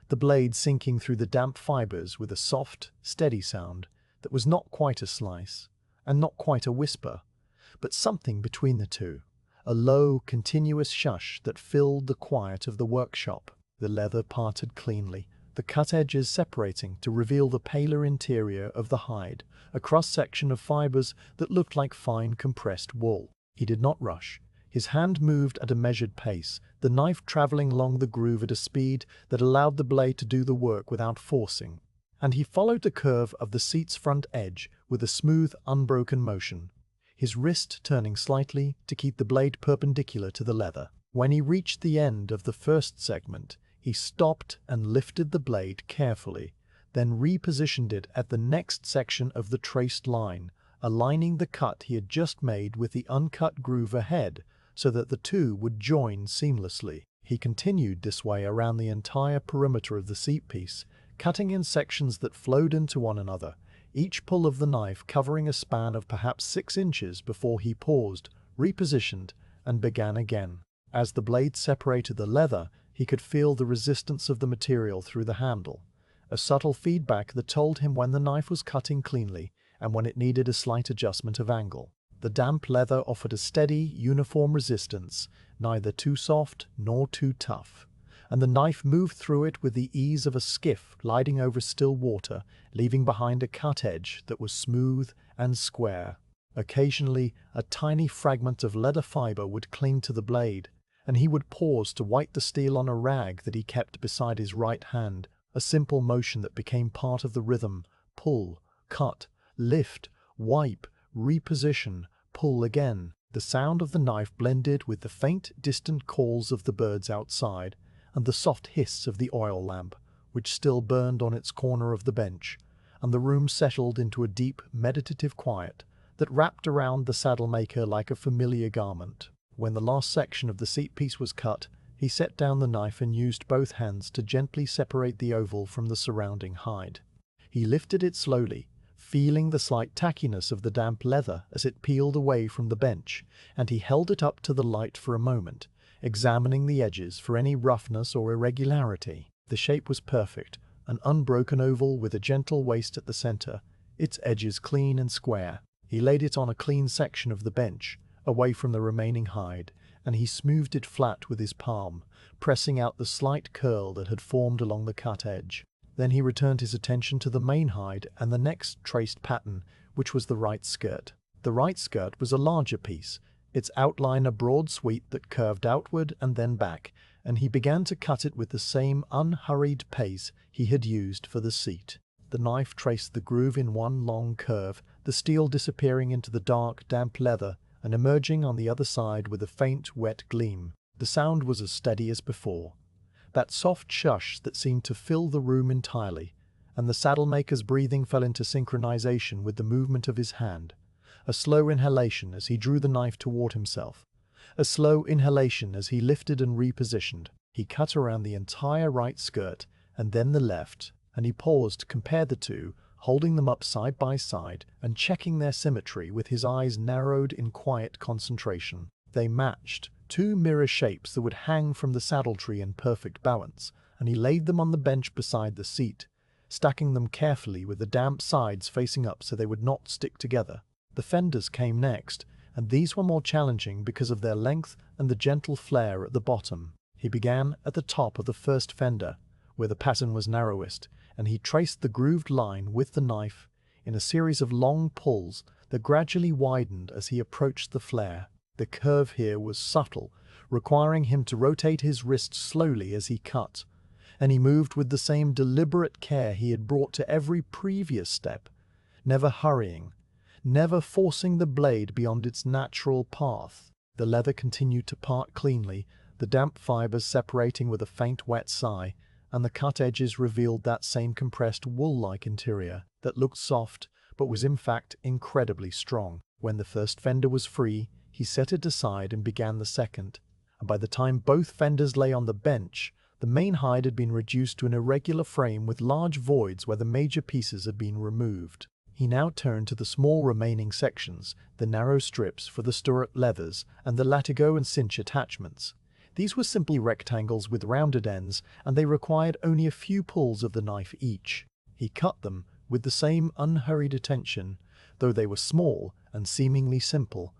the blade sinking through the damp fibers with a soft, steady sound that was not quite a slice, and not quite a whisper, but something between the two, a low, continuous shush that filled the quiet of the workshop. The leather parted cleanly, the cut edges separating to reveal the paler interior of the hide, a cross-section of fibers that looked like fine compressed wool. He did not rush. His hand moved at a measured pace, the knife traveling along the groove at a speed that allowed the blade to do the work without forcing, and he followed the curve of the seat's front edge with a smooth, unbroken motion, his wrist turning slightly to keep the blade perpendicular to the leather. When he reached the end of the first segment, he stopped and lifted the blade carefully, then repositioned it at the next section of the traced line, aligning the cut he had just made with the uncut groove ahead so that the two would join seamlessly. He continued this way around the entire perimeter of the seat piece, cutting in sections that flowed into one another, each pull of the knife covering a span of perhaps 6 inches before he paused, repositioned, and began again. As the blade separated the leather, he could feel the resistance of the material through the handle, a subtle feedback that told him when the knife was cutting cleanly and when it needed a slight adjustment of angle. The damp leather offered a steady, uniform resistance, neither too soft nor too tough, and the knife moved through it with the ease of a skiff gliding over still water, leaving behind a cut edge that was smooth and square. Occasionally, a tiny fragment of leather fiber would cling to the blade, and he would pause to wipe the steel on a rag that he kept beside his right hand, a simple motion that became part of the rhythm: pull, cut, lift, wipe, reposition, pull again. The sound of the knife blended with the faint, distant calls of the birds outside and the soft hiss of the oil lamp, which still burned on its corner of the bench, and the room settled into a deep, meditative quiet that wrapped around the saddle-maker like a familiar garment. When the last section of the seat piece was cut, he set down the knife and used both hands to gently separate the oval from the surrounding hide. He lifted it slowly, feeling the slight tackiness of the damp leather as it peeled away from the bench, and he held it up to the light for a moment, examining the edges for any roughness or irregularity. The shape was perfect, an unbroken oval with a gentle waist at the center, its edges clean and square. He laid it on a clean section of the bench, away from the remaining hide, and he smoothed it flat with his palm, pressing out the slight curl that had formed along the cut edge. Then he returned his attention to the main hide and the next traced pattern, which was the right skirt. The right skirt was a larger piece, its outline a broad sweep that curved outward and then back, and he began to cut it with the same unhurried pace he had used for the seat. The knife traced the groove in one long curve, the steel disappearing into the dark, damp leather and emerging on the other side with a faint, wet gleam. The sound was as steady as before, that soft shush that seemed to fill the room entirely, and the saddle-maker's breathing fell into synchronization with the movement of his hand. A slow inhalation as he drew the knife toward himself, a slow inhalation as he lifted and repositioned. He cut around the entire right skirt and then the left, and he paused to compare the two, holding them up side by side and checking their symmetry with his eyes narrowed in quiet concentration. They matched, two mirror shapes that would hang from the saddle tree in perfect balance, and he laid them on the bench beside the seat, stacking them carefully with the damp sides facing up so they would not stick together. The fenders came next, and these were more challenging because of their length and the gentle flare at the bottom. He began at the top of the first fender, where the pattern was narrowest, and he traced the grooved line with the knife in a series of long pulls that gradually widened as he approached the flare. The curve here was subtle, requiring him to rotate his wrist slowly as he cut, and he moved with the same deliberate care he had brought to every previous step, never hurrying, never forcing the blade beyond its natural path. The leather continued to part cleanly, the damp fibers separating with a faint wet sigh, and the cut edges revealed that same compressed wool-like interior that looked soft but was in fact incredibly strong. When the first fender was free, he set it aside and began the second, and by the time both fenders lay on the bench, the main hide had been reduced to an irregular frame with large voids where the major pieces had been removed. He now turned to the small remaining sections, the narrow strips for the stirrup leathers and the latigo and cinch attachments. These were simply rectangles with rounded ends, and they required only a few pulls of the knife each. He cut them with the same unhurried attention, though they were small and seemingly simple,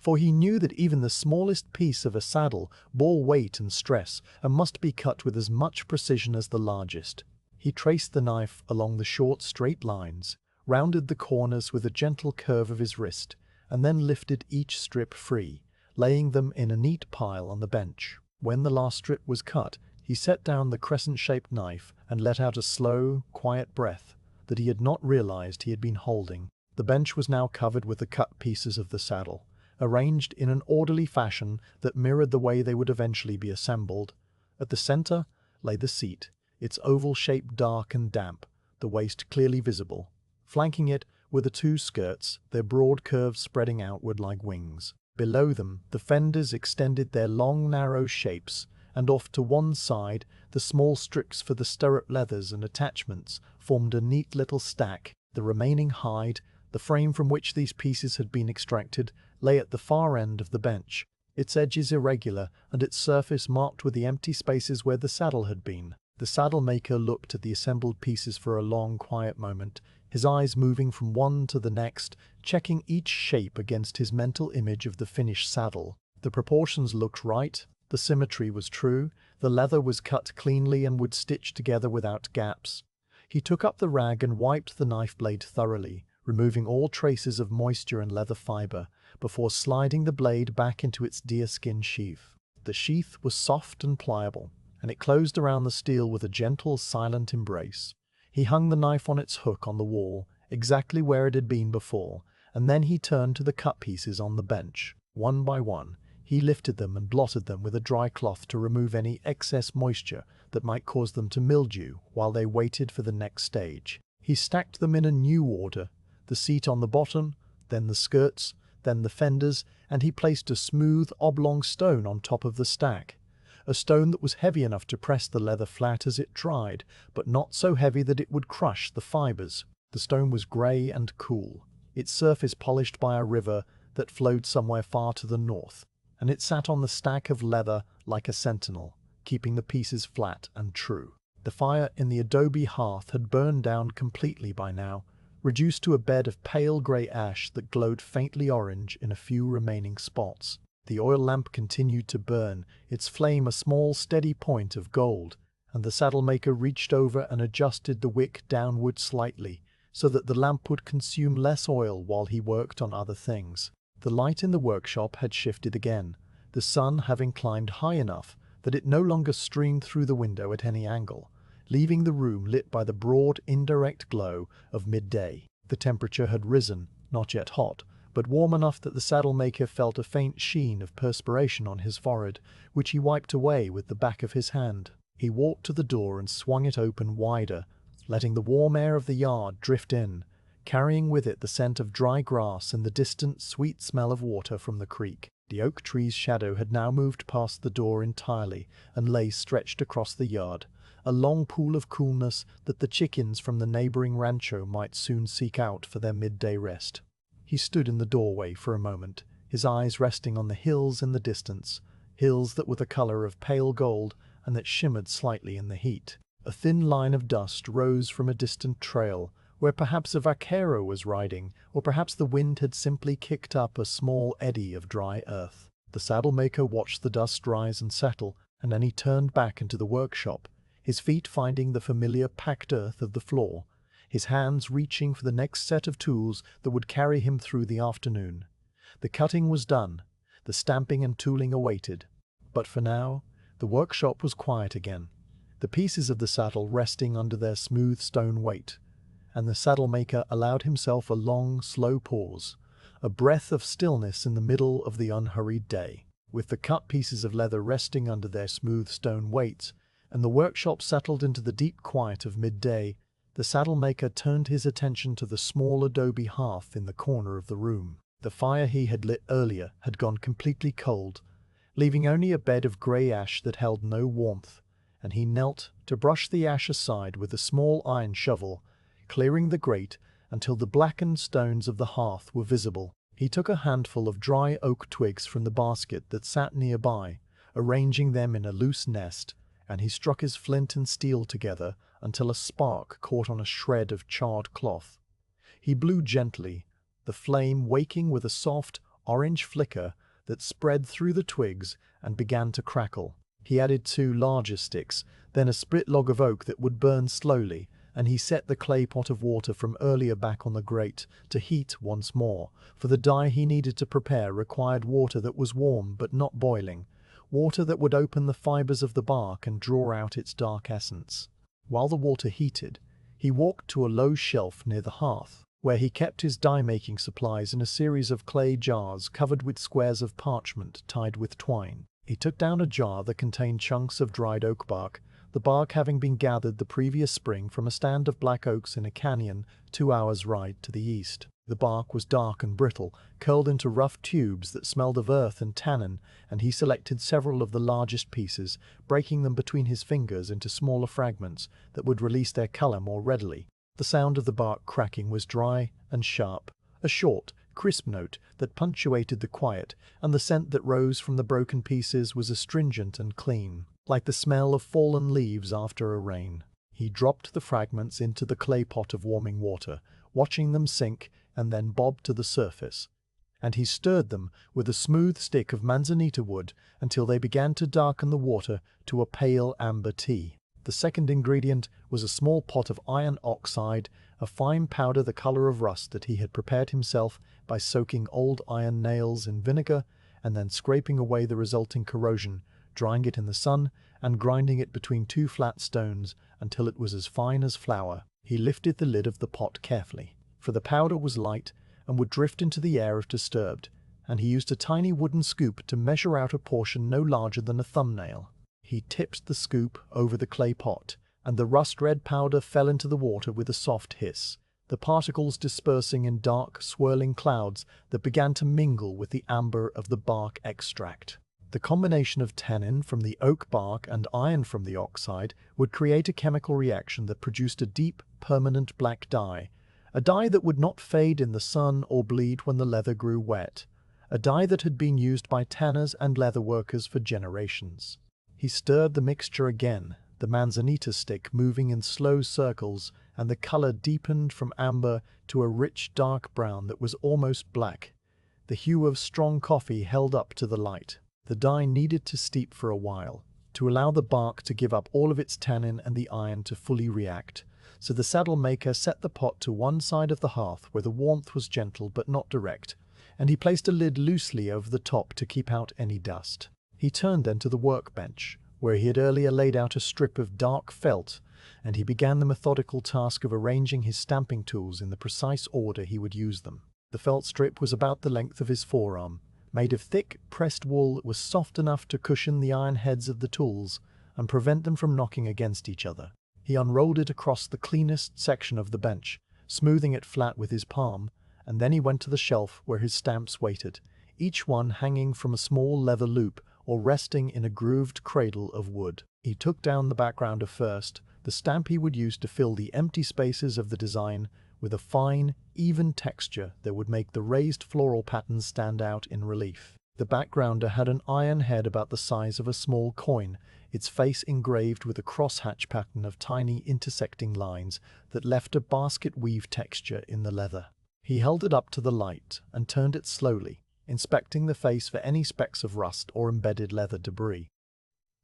for he knew that even the smallest piece of a saddle bore weight and stress and must be cut with as much precision as the largest. He traced the knife along the short, straight lines, rounded the corners with a gentle curve of his wrist, and then lifted each strip free, laying them in a neat pile on the bench. When the last strip was cut, he set down the crescent-shaped knife and let out a slow, quiet breath that he had not realized he had been holding. The bench was now covered with the cut pieces of the saddle, arranged in an orderly fashion that mirrored the way they would eventually be assembled. At the center lay the seat, its oval shape dark and damp, the waist clearly visible. Flanking it were the two skirts, their broad curves spreading outward like wings. Below them, the fenders extended their long, narrow shapes, and off to one side, the small strips for the stirrup leathers and attachments formed a neat little stack. The remaining hide, the frame from which these pieces had been extracted, lay at the far end of the bench, its edges irregular and its surface marked with the empty spaces where the saddle had been. The saddle maker looked at the assembled pieces for a long, quiet moment, his eyes moving from one to the next, checking each shape against his mental image of the finished saddle. The proportions looked right, the symmetry was true, the leather was cut cleanly and would stitch together without gaps. He took up the rag and wiped the knife blade thoroughly, removing all traces of moisture and leather fiber, before sliding the blade back into its deerskin sheath. The sheath was soft and pliable, and it closed around the steel with a gentle, silent embrace. He hung the knife on its hook on the wall, exactly where it had been before, and then he turned to the cut pieces on the bench. One by one, he lifted them and blotted them with a dry cloth to remove any excess moisture that might cause them to mildew while they waited for the next stage. He stacked them in a new order, the seat on the bottom, then the skirts, then the fenders, and he placed a smooth, oblong stone on top of the stack. A stone that was heavy enough to press the leather flat as it dried, but not so heavy that it would crush the fibers. The stone was grey and cool, its surface polished by a river that flowed somewhere far to the north, and it sat on the stack of leather like a sentinel, keeping the pieces flat and true. The fire in the adobe hearth had burned down completely by now, reduced to a bed of pale grey ash that glowed faintly orange in a few remaining spots. The oil lamp continued to burn, its flame a small steady point of gold, and the saddle-maker reached over and adjusted the wick downward slightly, so that the lamp would consume less oil while he worked on other things. The light in the workshop had shifted again, the sun having climbed high enough that it no longer streamed through the window at any angle, leaving the room lit by the broad, indirect glow of midday. The temperature had risen, not yet hot, but warm enough that the saddle-maker felt a faint sheen of perspiration on his forehead, which he wiped away with the back of his hand. He walked to the door and swung it open wider, letting the warm air of the yard drift in, carrying with it the scent of dry grass and the distant, sweet smell of water from the creek. The oak tree's shadow had now moved past the door entirely and lay stretched across the yard, a long pool of coolness that the chickens from the neighboring rancho might soon seek out for their midday rest. He stood in the doorway for a moment, his eyes resting on the hills in the distance, hills that were the color of pale gold and that shimmered slightly in the heat. A thin line of dust rose from a distant trail, where perhaps a vaquero was riding, or perhaps the wind had simply kicked up a small eddy of dry earth. The saddle-maker watched the dust rise and settle, and then he turned back into the workshop, his feet finding the familiar packed earth of the floor, his hands reaching for the next set of tools that would carry him through the afternoon. The cutting was done, the stamping and tooling awaited. But for now, the workshop was quiet again, the pieces of the saddle resting under their smooth stone weight, and the saddle-maker allowed himself a long, slow pause, a breath of stillness in the middle of the unhurried day. With the cut pieces of leather resting under their smooth stone weights, and the workshop settled into the deep quiet of midday, the saddle-maker turned his attention to the small adobe hearth in the corner of the room. The fire he had lit earlier had gone completely cold, leaving only a bed of grey ash that held no warmth, and he knelt to brush the ash aside with a small iron shovel, clearing the grate until the blackened stones of the hearth were visible. He took a handful of dry oak twigs from the basket that sat nearby, arranging them in a loose nest, and he struck his flint and steel together until a spark caught on a shred of charred cloth. He blew gently, the flame waking with a soft, orange flicker that spread through the twigs and began to crackle. He added 2 larger sticks, then a split log of oak that would burn slowly, and he set the clay pot of water from earlier back on the grate to heat once more, for the dye he needed to prepare required water that was warm but not boiling, water that would open the fibers of the bark and draw out its dark essence. While the water heated, he walked to a low shelf near the hearth, where he kept his dye-making supplies in a series of clay jars covered with squares of parchment tied with twine. He took down a jar that contained chunks of dried oak bark, the bark having been gathered the previous spring from a stand of black oaks in a canyon 2 hours' ride to the east. The bark was dark and brittle, curled into rough tubes that smelled of earth and tannin, and he selected several of the largest pieces, breaking them between his fingers into smaller fragments that would release their color more readily. The sound of the bark cracking was dry and sharp, a short, crisp note that punctuated the quiet, and the scent that rose from the broken pieces was astringent and clean, like the smell of fallen leaves after a rain. He dropped the fragments into the clay pot of warming water, watching them sink and then bob to the surface, and he stirred them with a smooth stick of manzanita wood until they began to darken the water to a pale amber tea. The second ingredient was a small pot of iron oxide, a fine powder the color of rust that he had prepared himself by soaking old iron nails in vinegar and then scraping away the resulting corrosion, drying it in the sun, and grinding it between two flat stones until it was as fine as flour. He lifted the lid of the pot carefully, for the powder was light and would drift into the air if disturbed, and he used a tiny wooden scoop to measure out a portion no larger than a thumbnail. He tipped the scoop over the clay pot, and the rust-red powder fell into the water with a soft hiss, the particles dispersing in dark, swirling clouds that began to mingle with the amber of the bark extract. The combination of tannin from the oak bark and iron from the oxide would create a chemical reaction that produced a deep, permanent black dye, a dye that would not fade in the sun or bleed when the leather grew wet, a dye that had been used by tanners and leather workers for generations. He stirred the mixture again, the manzanita stick moving in slow circles, and the color deepened from amber to a rich dark brown that was almost black, the hue of strong coffee held up to the light. The dye needed to steep for a while, to allow the bark to give up all of its tannin and the iron to fully react, so the saddle maker set the pot to one side of the hearth where the warmth was gentle but not direct, and he placed a lid loosely over the top to keep out any dust. He turned then to the workbench, where he had earlier laid out a strip of dark felt, and he began the methodical task of arranging his stamping tools in the precise order he would use them. The felt strip was about the length of his forearm, made of thick, pressed wool that was soft enough to cushion the iron heads of the tools and prevent them from knocking against each other. He unrolled it across the cleanest section of the bench, smoothing it flat with his palm, and then he went to the shelf where his stamps waited, each one hanging from a small leather loop or resting in a grooved cradle of wood. He took down the backgrounder first, the stamp he would use to fill the empty spaces of the design with a fine, even texture that would make the raised floral patterns stand out in relief. The backgrounder had an iron head about the size of a small coin, its face engraved with a crosshatch pattern of tiny intersecting lines that left a basket weave texture in the leather. He held it up to the light and turned it slowly, inspecting the face for any specks of rust or embedded leather debris.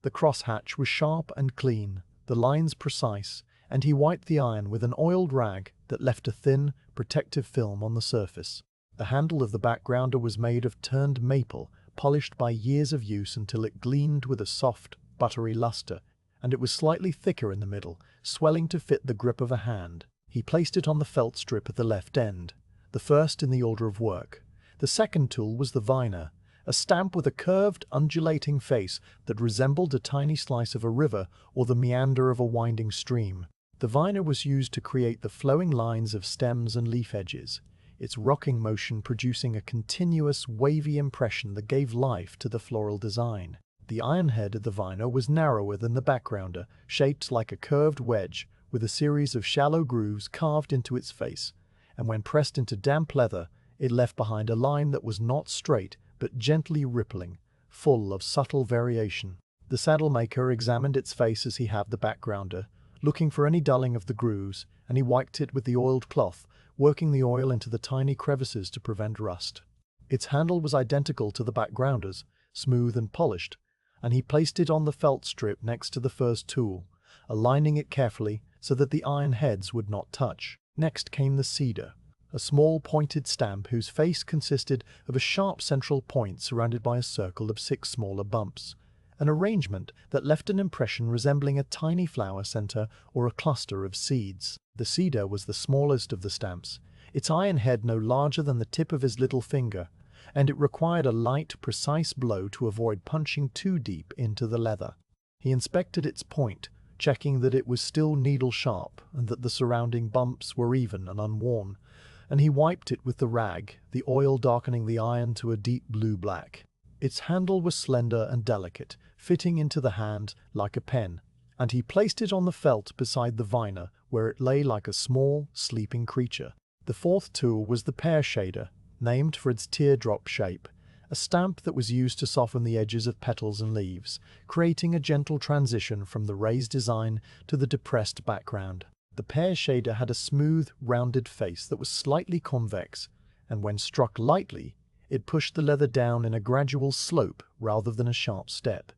The crosshatch was sharp and clean, the lines precise, and he wiped the iron with an oiled rag that left a thin, protective film on the surface. The handle of the backgrounder was made of turned maple, polished by years of use until it gleamed with a soft, buttery luster, and it was slightly thicker in the middle, swelling to fit the grip of a hand. He placed it on the felt strip at the left end, the first in the order of work. The second tool was the viner, a stamp with a curved, undulating face that resembled a tiny slice of a river or the meander of a winding stream. The viner was used to create the flowing lines of stems and leaf edges, its rocking motion producing a continuous, wavy impression that gave life to the floral design. The iron head of the viner was narrower than the backgrounder, shaped like a curved wedge, with a series of shallow grooves carved into its face, and when pressed into damp leather, it left behind a line that was not straight, but gently rippling, full of subtle variation. The saddle maker examined its face as he had the backgrounder, looking for any dulling of the grooves, and he wiped it with the oiled cloth, working the oil into the tiny crevices to prevent rust. Its handle was identical to the backgrounder's, smooth and polished, and he placed it on the felt strip next to the first tool, aligning it carefully so that the iron heads would not touch. Next came the cedar, a small pointed stamp whose face consisted of a sharp central point surrounded by a circle of 6 smaller bumps, an arrangement that left an impression resembling a tiny flower center or a cluster of seeds. The cedar was the smallest of the stamps, its iron head no larger than the tip of his little finger, and it required a light, precise blow to avoid punching too deep into the leather. He inspected its point, checking that it was still needle-sharp and that the surrounding bumps were even and unworn, and he wiped it with the rag, the oil darkening the iron to a deep blue-black. Its handle was slender and delicate, fitting into the hand like a pen, and he placed it on the felt beside the viner, where it lay like a small, sleeping creature. The fourth tool was the pear shader, named for its teardrop shape, a stamp that was used to soften the edges of petals and leaves, creating a gentle transition from the raised design to the depressed background. The pear shader had a smooth, rounded face that was slightly convex, and when struck lightly, it pushed the leather down in a gradual slope rather than a sharp step,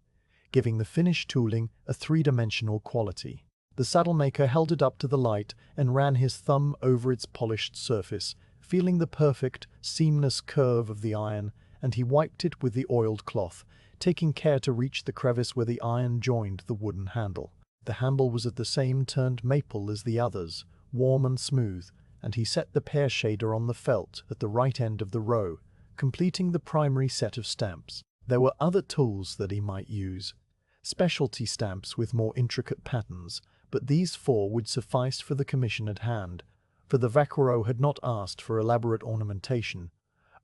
giving the finished tooling a three-dimensional quality. The saddlemaker held it up to the light and ran his thumb over its polished surface, feeling the perfect, seamless curve of the iron, and he wiped it with the oiled cloth, taking care to reach the crevice where the iron joined the wooden handle. The handle was of the same turned maple as the others, warm and smooth, and he set the pear shader on the felt at the right end of the row, completing the primary set of stamps. There were other tools that he might use, specialty stamps with more intricate patterns, but these four would suffice for the commission at hand, for the vaquero had not asked for elaborate ornamentation,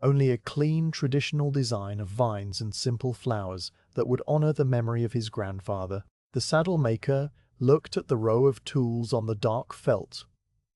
only a clean, traditional design of vines and simple flowers that would honor the memory of his grandfather. The saddle maker looked at the row of tools on the dark felt,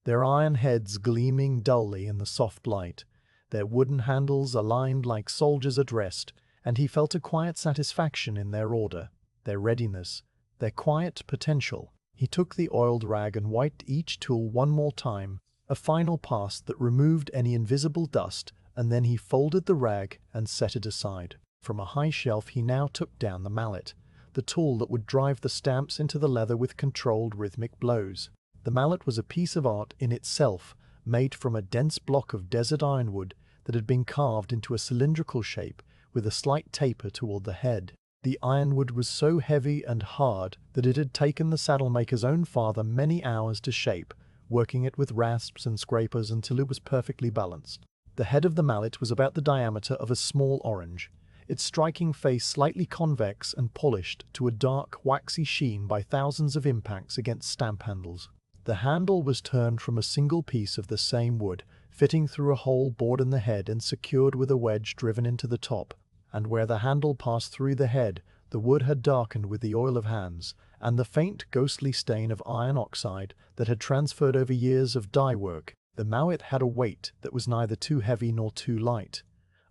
their iron heads gleaming dully in the soft light, their wooden handles aligned like soldiers at rest, and he felt a quiet satisfaction in their order, their readiness, their quiet potential. He took the oiled rag and wiped each tool one more time, a final pass that removed any invisible dust, and then he folded the rag and set it aside. From a high shelf he now took down the mallet, the tool that would drive the stamps into the leather with controlled rhythmic blows. The mallet was a piece of art in itself, made from a dense block of desert ironwood that had been carved into a cylindrical shape with a slight taper toward the head. The ironwood was so heavy and hard that it had taken the saddlemaker's own father many hours to shape, working it with rasps and scrapers until it was perfectly balanced. The head of the mallet was about the diameter of a small orange, its striking face slightly convex and polished to a dark, waxy sheen by thousands of impacts against stamp handles. The handle was turned from a single piece of the same wood, fitting through a hole bored in the head and secured with a wedge driven into the top, and where the handle passed through the head, the wood had darkened with the oil of hands, and the faint, ghostly stain of iron oxide that had transferred over years of dye work. The mallet had a weight that was neither too heavy nor too light,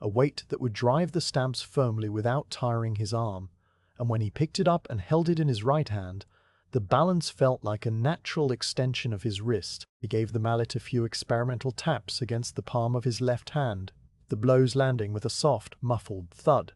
a weight that would drive the stamps firmly without tiring his arm, and when he picked it up and held it in his right hand, the balance felt like a natural extension of his wrist. He gave the mallet a few experimental taps against the palm of his left hand, the blows landing with a soft, muffled thud,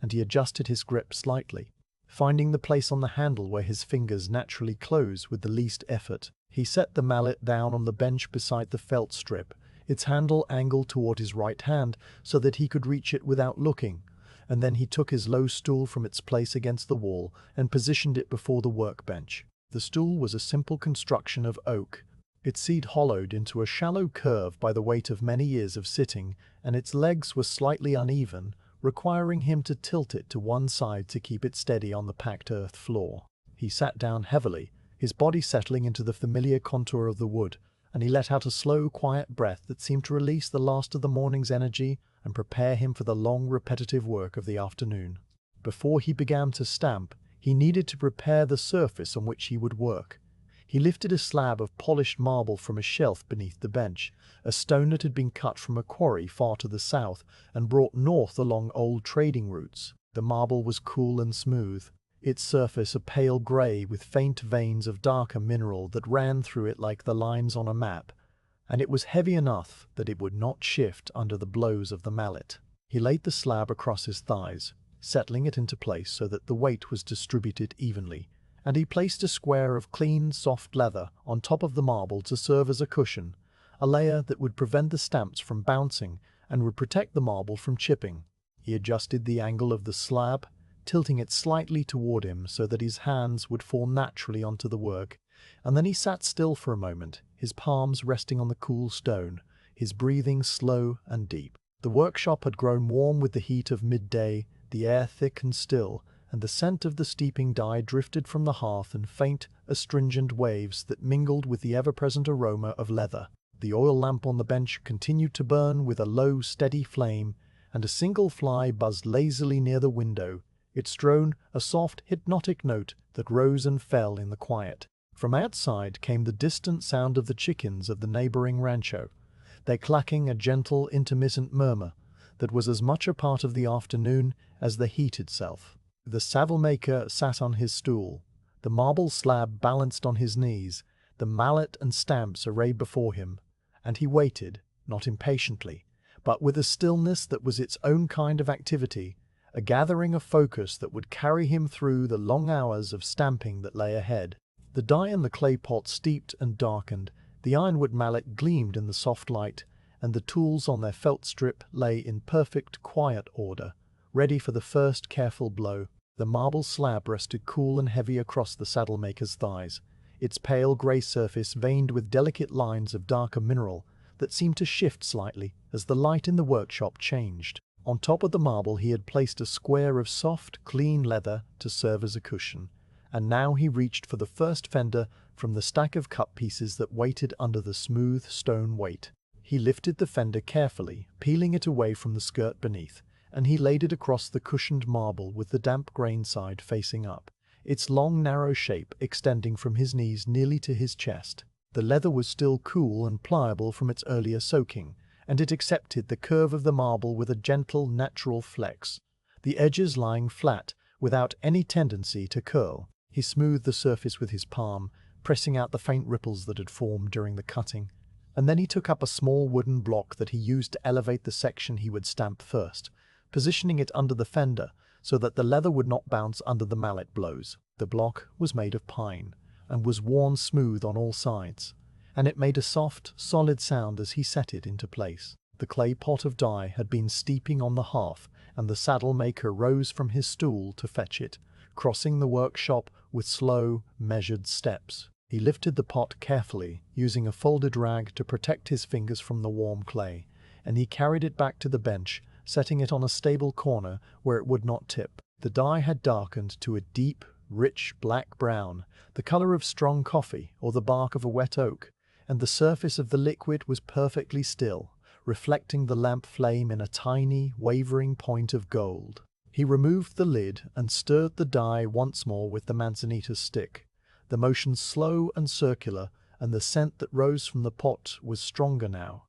and he adjusted his grip slightly, finding the place on the handle where his fingers naturally close with the least effort. He set the mallet down on the bench beside the felt strip, its handle angled toward his right hand so that he could reach it without looking, and then he took his low stool from its place against the wall and positioned it before the workbench. The stool was a simple construction of oak, its seat hollowed into a shallow curve by the weight of many years of sitting, and its legs were slightly uneven, requiring him to tilt it to one side to keep it steady on the packed earth floor. He sat down heavily, his body settling into the familiar contour of the wood, and he let out a slow, quiet breath that seemed to release the last of the morning's energy and prepare him for the long, repetitive work of the afternoon. Before he began to stamp, he needed to prepare the surface on which he would work. He lifted a slab of polished marble from a shelf beneath the bench, a stone that had been cut from a quarry far to the south and brought north along old trading routes. The marble was cool and smooth, its surface a pale grey with faint veins of darker mineral that ran through it like the lines on a map, and it was heavy enough that it would not shift under the blows of the mallet. He laid the slab across his thighs, settling it into place so that the weight was distributed evenly, and he placed a square of clean, soft leather on top of the marble to serve as a cushion, a layer that would prevent the stamps from bouncing and would protect the marble from chipping. He adjusted the angle of the slab, tilting it slightly toward him so that his hands would fall naturally onto the work, and then he sat still for a moment, his palms resting on the cool stone, his breathing slow and deep. The workshop had grown warm with the heat of midday, the air thick and still, and the scent of the steeping dye drifted from the hearth in faint, astringent waves that mingled with the ever-present aroma of leather. The oil lamp on the bench continued to burn with a low, steady flame, and a single fly buzzed lazily near the window, its drone a soft, hypnotic note that rose and fell in the quiet. From outside came the distant sound of the chickens of the neighboring rancho, their clacking a gentle, intermittent murmur that was as much a part of the afternoon as the heat itself. The saddle-maker sat on his stool, the marble slab balanced on his knees, the mallet and stamps arrayed before him, and he waited, not impatiently, but with a stillness that was its own kind of activity, a gathering of focus that would carry him through the long hours of stamping that lay ahead. The dye in the clay pot steeped and darkened, the ironwood mallet gleamed in the soft light, and the tools on their felt strip lay in perfect, quiet order, ready for the first careful blow. The marble slab rested cool and heavy across the saddle-maker's thighs, its pale grey surface veined with delicate lines of darker mineral that seemed to shift slightly as the light in the workshop changed. On top of the marble he had placed a square of soft, clean leather to serve as a cushion, and now he reached for the first fender from the stack of cut pieces that waited under the smooth stone weight. He lifted the fender carefully, peeling it away from the skirt beneath, and he laid it across the cushioned marble with the damp grain side facing up, its long narrow shape extending from his knees nearly to his chest. The leather was still cool and pliable from its earlier soaking, and it accepted the curve of the marble with a gentle, natural flex, the edges lying flat without any tendency to curl. He smoothed the surface with his palm, pressing out the faint ripples that had formed during the cutting, and then he took up a small wooden block that he used to elevate the section he would stamp first, positioning it under the fender so that the leather would not bounce under the mallet blows. The block was made of pine, and was worn smooth on all sides, and it made a soft, solid sound as he set it into place. The clay pot of dye had been steeping on the hearth, and the saddle-maker rose from his stool to fetch it, crossing the workshop with slow, measured steps. He lifted the pot carefully, using a folded rag to protect his fingers from the warm clay, and he carried it back to the bench, setting it on a stable corner where it would not tip. The dye had darkened to a deep, rich black brown, the color of strong coffee or the bark of a wet oak, and the surface of the liquid was perfectly still, reflecting the lamp flame in a tiny, wavering point of gold. He removed the lid and stirred the dye once more with the manzanita's stick, the motion slow and circular, and the scent that rose from the pot was stronger now,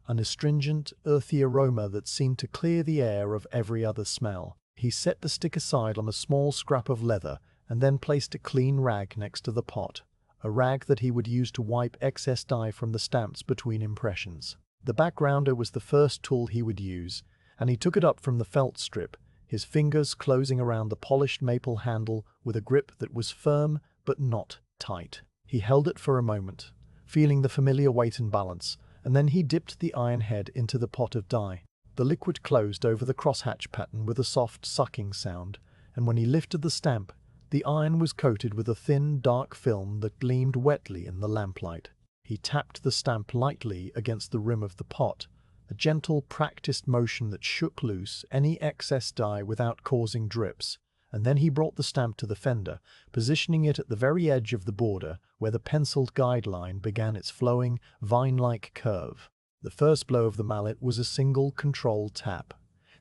an astringent, earthy aroma that seemed to clear the air of every other smell. He set the stick aside on a small scrap of leather and then placed a clean rag next to the pot, a rag that he would use to wipe excess dye from the stamps between impressions. The backgrounder was the first tool he would use, and he took it up from the felt strip, his fingers closing around the polished maple handle with a grip that was firm but not tight. He held it for a moment, feeling the familiar weight and balance, and then he dipped the iron head into the pot of dye. The liquid closed over the crosshatch pattern with a soft sucking sound, and when he lifted the stamp, the iron was coated with a thin, dark film that gleamed wetly in the lamplight. He tapped the stamp lightly against the rim of the pot, a gentle, practiced motion that shook loose any excess dye without causing drips, and then he brought the stamp to the fender, positioning it at the very edge of the border where the penciled guideline began its flowing, vine-like curve. The first blow of the mallet was a single, controlled tap,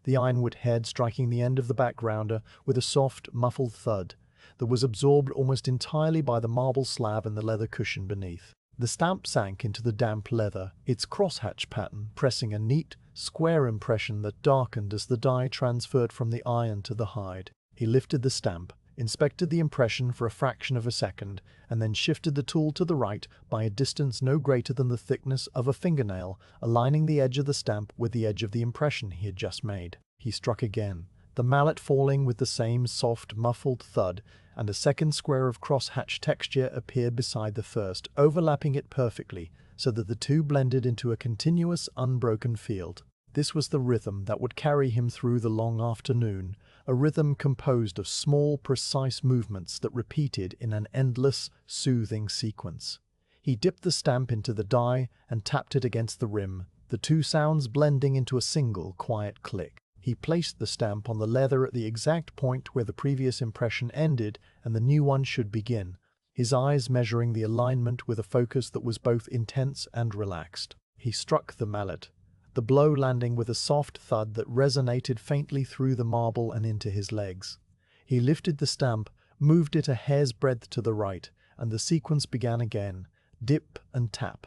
the ironwood head striking the end of the backgrounder with a soft, muffled thud that was absorbed almost entirely by the marble slab and the leather cushion beneath. The stamp sank into the damp leather, its crosshatch pattern pressing a neat, square impression that darkened as the dye transferred from the iron to the hide. He lifted the stamp, inspected the impression for a fraction of a second, and then shifted the tool to the right by a distance no greater than the thickness of a fingernail, aligning the edge of the stamp with the edge of the impression he had just made. He struck again, the mallet falling with the same soft, muffled thud, and a second square of crosshatch texture appeared beside the first, overlapping it perfectly, so that the two blended into a continuous, unbroken field. This was the rhythm that would carry him through the long afternoon, a rhythm composed of small, precise movements that repeated in an endless, soothing sequence. He dipped the stamp into the dye and tapped it against the rim, the two sounds blending into a single, quiet click. He placed the stamp on the leather at the exact point where the previous impression ended and the new one should begin, his eyes measuring the alignment with a focus that was both intense and relaxed. He struck the mallet, the blow landing with a soft thud that resonated faintly through the marble and into his legs. He lifted the stamp, moved it a hair's breadth to the right, and the sequence began again. Dip and tap,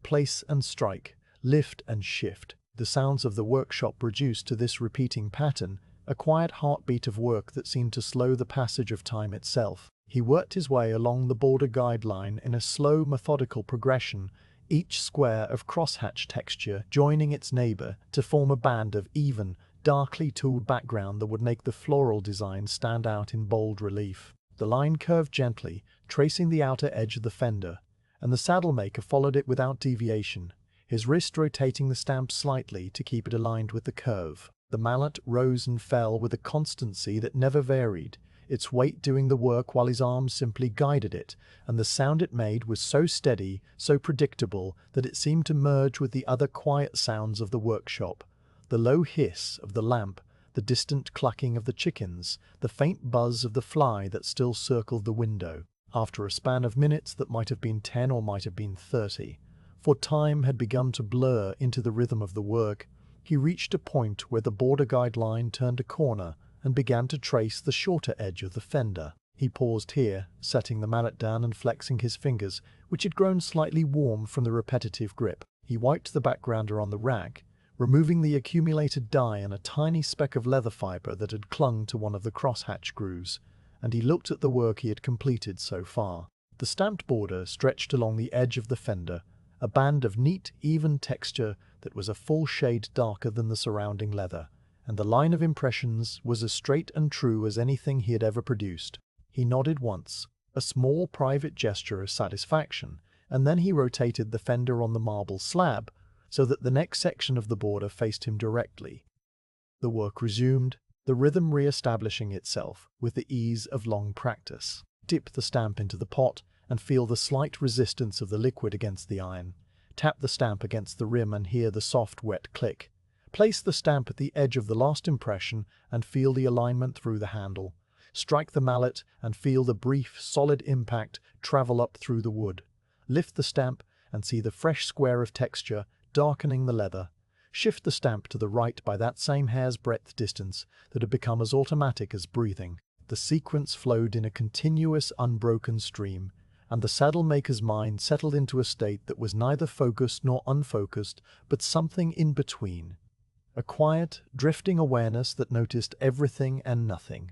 place and strike, lift and shift. The sounds of the workshop reduced to this repeating pattern, a quiet heartbeat of work that seemed to slow the passage of time itself. He worked his way along the border guideline in a slow, methodical progression, each square of crosshatch texture joining its neighbor to form a band of even, darkly tooled background that would make the floral design stand out in bold relief. The line curved gently, tracing the outer edge of the fender, and the saddle maker followed it without deviation, his wrist rotating the stamp slightly to keep it aligned with the curve. The mallet rose and fell with a constancy that never varied, its weight doing the work while his arms simply guided it, and the sound it made was so steady, so predictable, that it seemed to merge with the other quiet sounds of the workshop. The low hiss of the lamp, the distant clucking of the chickens, the faint buzz of the fly that still circled the window. After a span of minutes that might have been 10 or might have been 30, for time had begun to blur into the rhythm of the work, he reached a point where the border guideline turned a corner and began to trace the shorter edge of the fender. He paused here, setting the mallet down and flexing his fingers, which had grown slightly warm from the repetitive grip. He wiped the backgrounder on the rack, removing the accumulated dye and a tiny speck of leather fiber that had clung to one of the crosshatch grooves, and he looked at the work he had completed so far. The stamped border stretched along the edge of the fender, a band of neat, even texture that was a full shade darker than the surrounding leather, and the line of impressions was as straight and true as anything he had ever produced. He nodded once, a small private gesture of satisfaction, and then he rotated the fender on the marble slab so that the next section of the border faced him directly. The work resumed, the rhythm re-establishing itself with the ease of long practice. Dip the stamp into the pot and feel the slight resistance of the liquid against the iron. Tap the stamp against the rim and hear the soft, wet click. Place the stamp at the edge of the last impression and feel the alignment through the handle. Strike the mallet and feel the brief, solid impact travel up through the wood. Lift the stamp and see the fresh square of texture darkening the leather. Shift the stamp to the right by that same hair's breadth distance that had become as automatic as breathing. The sequence flowed in a continuous, unbroken stream, and the saddle maker's mind settled into a state that was neither focused nor unfocused, but something in between. A quiet, drifting awareness that noticed everything and nothing.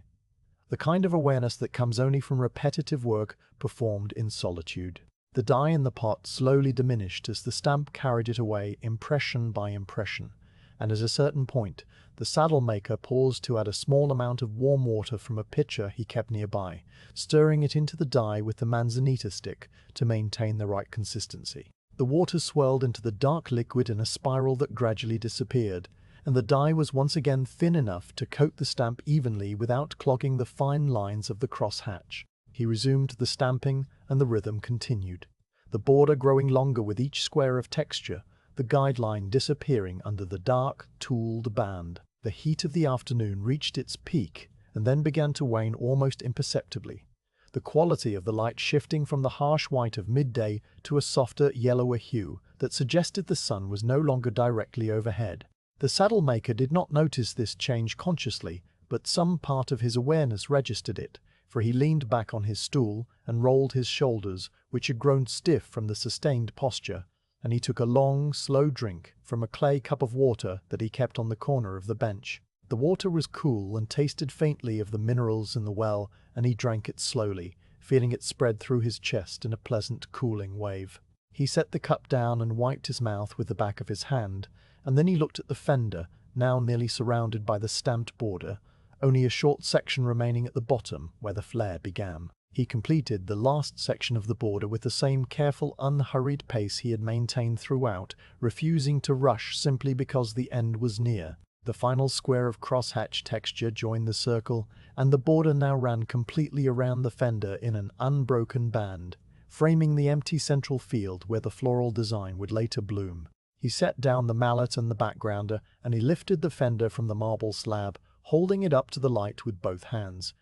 The kind of awareness that comes only from repetitive work performed in solitude. The dye in the pot slowly diminished as the stamp carried it away impression by impression, and at a certain point, the saddle maker paused to add a small amount of warm water from a pitcher he kept nearby, stirring it into the dye with the manzanita stick to maintain the right consistency. The water swirled into the dark liquid in a spiral that gradually disappeared, and the dye was once again thin enough to coat the stamp evenly without clogging the fine lines of the crosshatch. He resumed the stamping, and the rhythm continued, the border growing longer with each square of texture, the guideline disappearing under the dark, tooled band. The heat of the afternoon reached its peak, and then began to wane almost imperceptibly, the quality of the light shifting from the harsh white of midday to a softer, yellower hue that suggested the sun was no longer directly overhead. The saddle maker did not notice this change consciously, but some part of his awareness registered it, for he leaned back on his stool and rolled his shoulders, which had grown stiff from the sustained posture, and he took a long, slow drink from a clay cup of water that he kept on the corner of the bench. The water was cool and tasted faintly of the minerals in the well, and he drank it slowly, feeling it spread through his chest in a pleasant, cooling wave. He set the cup down and wiped his mouth with the back of his hand, and then he looked at the fender, now nearly surrounded by the stamped border, only a short section remaining at the bottom where the flare began. He completed the last section of the border with the same careful, unhurried pace he had maintained throughout, refusing to rush simply because the end was near. The final square of crosshatch texture joined the circle, and the border now ran completely around the fender in an unbroken band, framing the empty central field where the floral design would later bloom. He set down the mallet and the backgrounder, and he lifted the fender from the marble slab, holding it up to the light with both hands.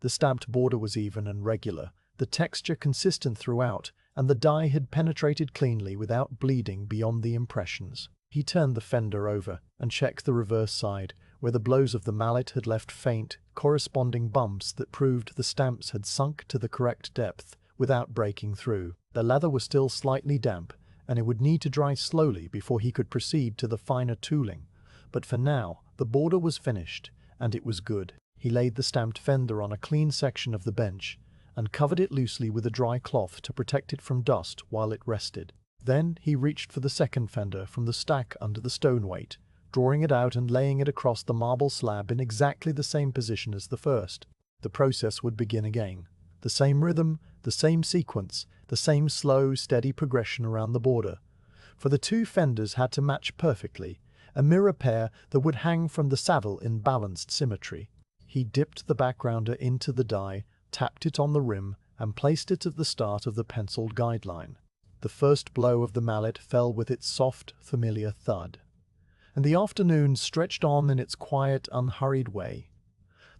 The stamped border was even and regular, the texture consistent throughout, and the dye had penetrated cleanly without bleeding beyond the impressions. He turned the fender over and checked the reverse side, where the blows of the mallet had left faint, corresponding bumps that proved the stamps had sunk to the correct depth without breaking through. The leather was still slightly damp, and it would need to dry slowly before he could proceed to the finer tooling. But for now, the border was finished, and it was good. He laid the stamped fender on a clean section of the bench, and covered it loosely with a dry cloth to protect it from dust while it rested. Then he reached for the second fender from the stack under the stone weight, drawing it out and laying it across the marble slab in exactly the same position as the first. The process would begin again. The same rhythm, the same sequence, the same slow, steady progression around the border. For the two fenders had to match perfectly, a mirror pair that would hang from the saddle in balanced symmetry. He dipped the backgrounder into the dye, tapped it on the rim, and placed it at the start of the penciled guideline. The first blow of the mallet fell with its soft, familiar thud. And the afternoon stretched on in its quiet, unhurried way.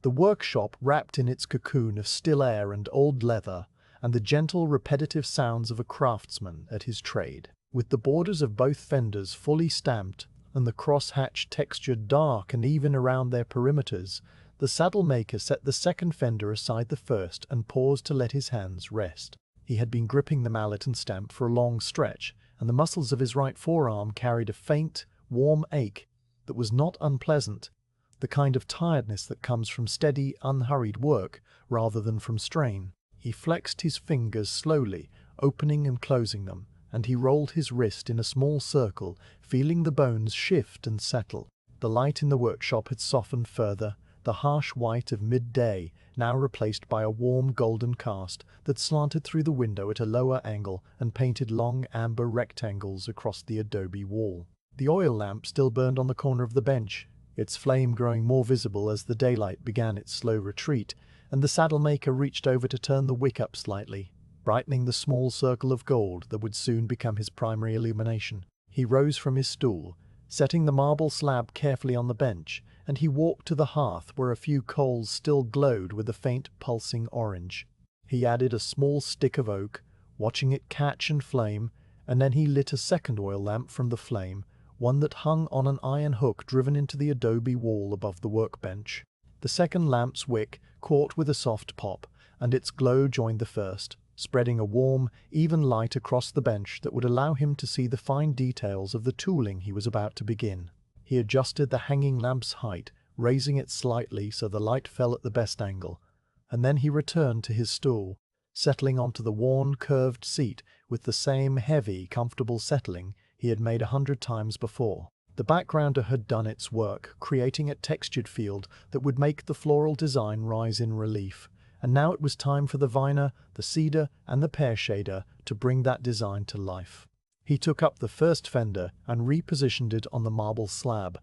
The workshop wrapped in its cocoon of still air and old leather, and the gentle, repetitive sounds of a craftsman at his trade. With the borders of both fenders fully stamped, and the crosshatch textured dark and even around their perimeters, the saddle maker set the second fender aside the first and paused to let his hands rest. He had been gripping the mallet and stamp for a long stretch, and the muscles of his right forearm carried a faint, warm ache that was not unpleasant, the kind of tiredness that comes from steady, unhurried work rather than from strain. He flexed his fingers slowly, opening and closing them, and he rolled his wrist in a small circle, feeling the bones shift and settle. The light in the workshop had softened further, the harsh white of midday now replaced by a warm golden cast that slanted through the window at a lower angle and painted long amber rectangles across the adobe wall. The oil lamp still burned on the corner of the bench, its flame growing more visible as the daylight began its slow retreat, and the saddle maker reached over to turn the wick up slightly, brightening the small circle of gold that would soon become his primary illumination. He rose from his stool, setting the marble slab carefully on the bench, and he walked to the hearth where a few coals still glowed with a faint pulsing orange. He added a small stick of oak, watching it catch and flame, and then he lit a second oil lamp from the flame, one that hung on an iron hook driven into the adobe wall above the workbench. The second lamp's wick caught with a soft pop, and its glow joined the first, spreading a warm, even light across the bench that would allow him to see the fine details of the tooling he was about to begin. He adjusted the hanging lamp's height, raising it slightly so the light fell at the best angle, and then he returned to his stool, settling onto the worn, curved seat with the same heavy, comfortable settling he had made 100 times before. The backgrounder had done its work, creating a textured field that would make the floral design rise in relief, and now it was time for the viner, the cedar, and the pear shader to bring that design to life. He took up the first fender and repositioned it on the marble slab,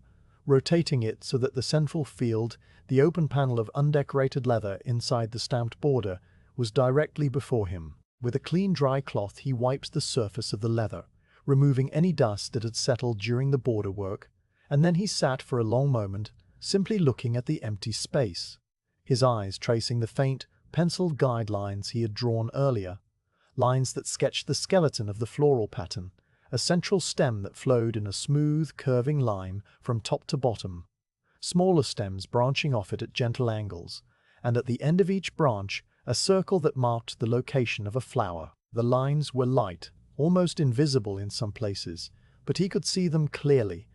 rotating it so that the central field, the open panel of undecorated leather inside the stamped border, was directly before him. With a clean dry cloth he wiped the surface of the leather, removing any dust that had settled during the border work, and then he sat for a long moment, simply looking at the empty space, his eyes tracing the faint, penciled guidelines he had drawn earlier, lines that sketched the skeleton of the floral pattern, a central stem that flowed in a smooth, curving line from top to bottom, smaller stems branching off it at gentle angles, and at the end of each branch, a circle that marked the location of a flower. The lines were light, almost invisible in some places, but he could see them clearly,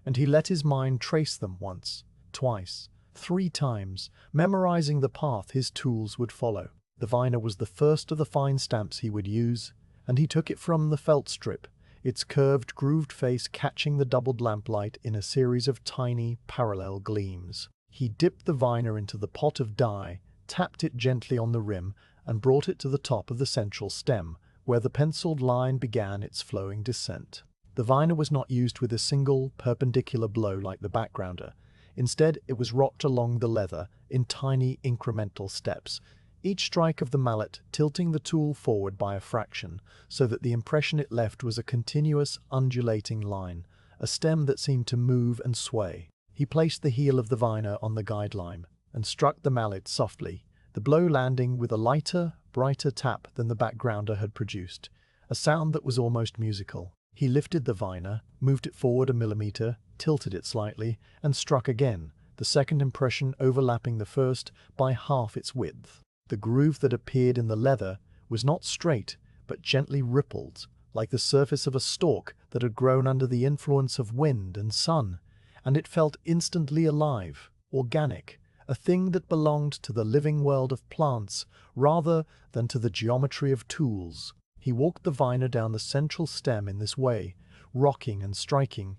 and he let his mind trace them once, twice, 3 times, memorizing the path his tools would follow. The viner was the first of the fine stamps he would use, and he took it from the felt strip, its curved, grooved face catching the doubled lamplight in a series of tiny, parallel gleams. He dipped the viner into the pot of dye, tapped it gently on the rim, and brought it to the top of the central stem, where the penciled line began its flowing descent. The viner was not used with a single, perpendicular blow like the backgrounder. Instead, it was rocked along the leather in tiny, incremental steps, each strike of the mallet tilting the tool forward by a fraction, so that the impression it left was a continuous, undulating line, a stem that seemed to move and sway. He placed the heel of the viner on the guideline, and struck the mallet softly, the blow landing with a lighter, brighter tap than the backgrounder had produced, a sound that was almost musical. He lifted the viner, moved it forward a millimeter, tilted it slightly, and struck again, the second impression overlapping the first by half its width. The groove that appeared in the leather was not straight, but gently rippled, like the surface of a stalk that had grown under the influence of wind and sun, and it felt instantly alive, organic, a thing that belonged to the living world of plants rather than to the geometry of tools. He walked the viner down the central stem in this way, rocking and striking,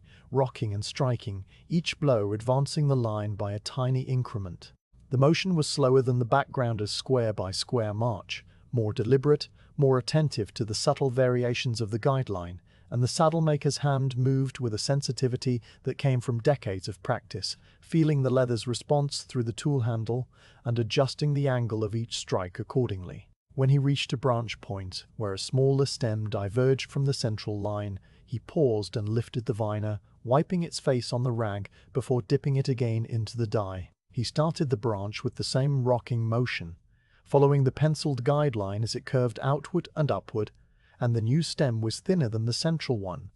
each blow advancing the line by a tiny increment. The motion was slower than the backgrounder's square-by-square march, more deliberate, more attentive to the subtle variations of the guideline, and the saddlemaker's hand moved with a sensitivity that came from decades of practice, feeling the leather's response through the tool handle and adjusting the angle of each strike accordingly. When he reached a branch point, where a smaller stem diverged from the central line, he paused and lifted the viner, wiping its face on the rag before dipping it again into the dye. He started the branch with the same rocking motion, following the penciled guideline as it curved outward and upward, and the new stem was thinner than the central one,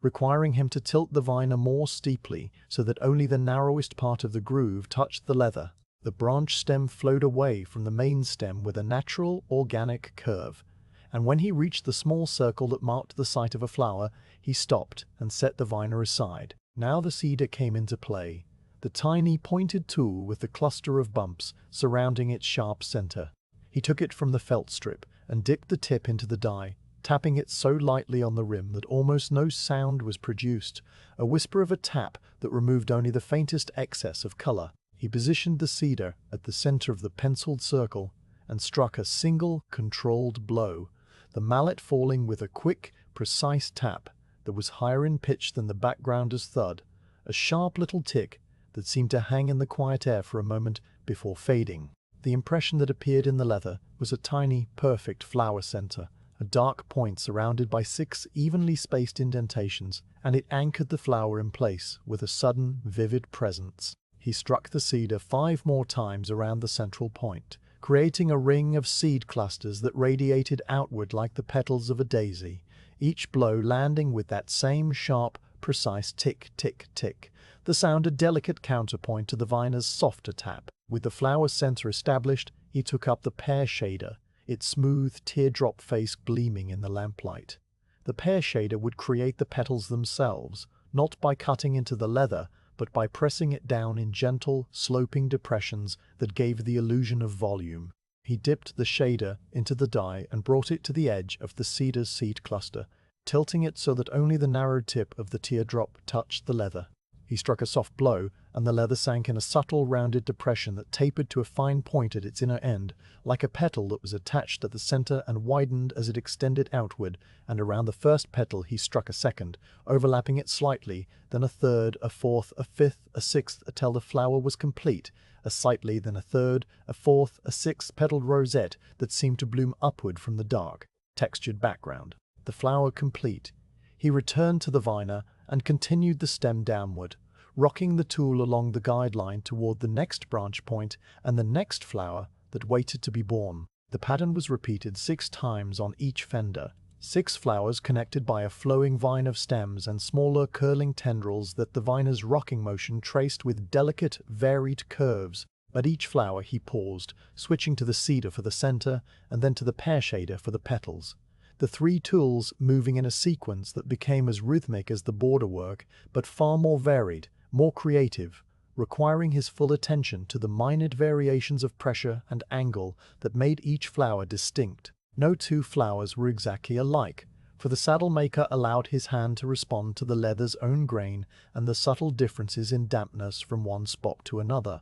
requiring him to tilt the viner more steeply so that only the narrowest part of the groove touched the leather. The branch stem flowed away from the main stem with a natural, organic curve, and when he reached the small circle that marked the site of a flower, he stopped and set the viner aside. Now the cedar came into play, the tiny pointed tool with the cluster of bumps surrounding its sharp center. He took it from the felt strip and dipped the tip into the dye, tapping it so lightly on the rim that almost no sound was produced, a whisper of a tap that removed only the faintest excess of color. He positioned the cedar at the center of the penciled circle and struck a single, controlled blow, the mallet falling with a quick, precise tap that was higher in pitch than the backgrounder's thud, a sharp little tick that seemed to hang in the quiet air for a moment before fading. The impression that appeared in the leather was a tiny, perfect flower center, a dark point surrounded by 6 evenly spaced indentations, and it anchored the flower in place with a sudden, vivid presence. He struck the cedar 5 more times around the central point, creating a ring of seed clusters that radiated outward like the petals of a daisy, each blow landing with that same sharp, precise tick, tick, tick, the sound a delicate counterpoint to the viner's softer tap. With the flower center established, he took up the pear shader, its smooth teardrop face gleaming in the lamplight. The pear shader would create the petals themselves, not by cutting into the leather, but by pressing it down in gentle, sloping depressions that gave the illusion of volume. He dipped the shader into the dye and brought it to the edge of the cedar's seed cluster, tilting it so that only the narrow tip of the teardrop touched the leather. He struck a soft blow, and the leather sank in a subtle, rounded depression that tapered to a fine point at its inner end, like a petal that was attached at the center and widened as it extended outward, and around the first petal he struck a second, overlapping it slightly, then a third, a fourth, a fifth, a sixth, until the flower was complete, a slightly, then a third, a fourth, a sixth petaled rosette that seemed to bloom upward from the dark, textured background. The flower complete, he returned to the viner and continued the stem downward, rocking the tool along the guideline toward the next branch point and the next flower that waited to be born. The pattern was repeated 6 times on each fender, 6 flowers connected by a flowing vine of stems and smaller curling tendrils that the viner's rocking motion traced with delicate, varied curves. At each flower he paused, switching to the cedar for the center and then to the pear shader for the petals, the 3 tools moving in a sequence that became as rhythmic as the border work, but far more varied, more creative, requiring his full attention to the minute variations of pressure and angle that made each flower distinct. No 2 flowers were exactly alike, for the saddle maker allowed his hand to respond to the leather's own grain and the subtle differences in dampness from one spot to another,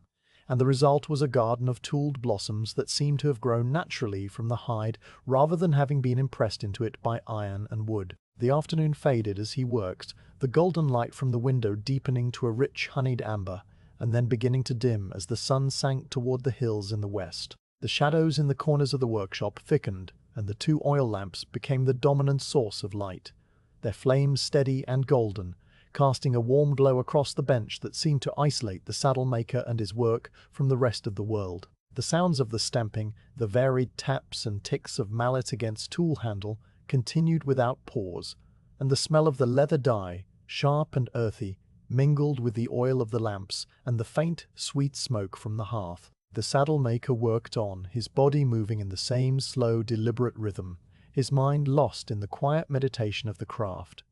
and the result was a garden of tooled blossoms that seemed to have grown naturally from the hide rather than having been impressed into it by iron and wood. The afternoon faded as he worked, the golden light from the window deepening to a rich honeyed amber, and then beginning to dim as the sun sank toward the hills in the west. The shadows in the corners of the workshop thickened, and the 2 oil lamps became the dominant source of light, their flames steady and golden, casting a warm glow across the bench that seemed to isolate the saddle maker and his work from the rest of the world. The sounds of the stamping, the varied taps and ticks of mallet against tool handle continued without pause, and the smell of the leather dye, sharp and earthy, mingled with the oil of the lamps and the faint, sweet smoke from the hearth. The saddle maker worked on, his body moving in the same slow, deliberate rhythm, his mind lost in the quiet meditation of the craft.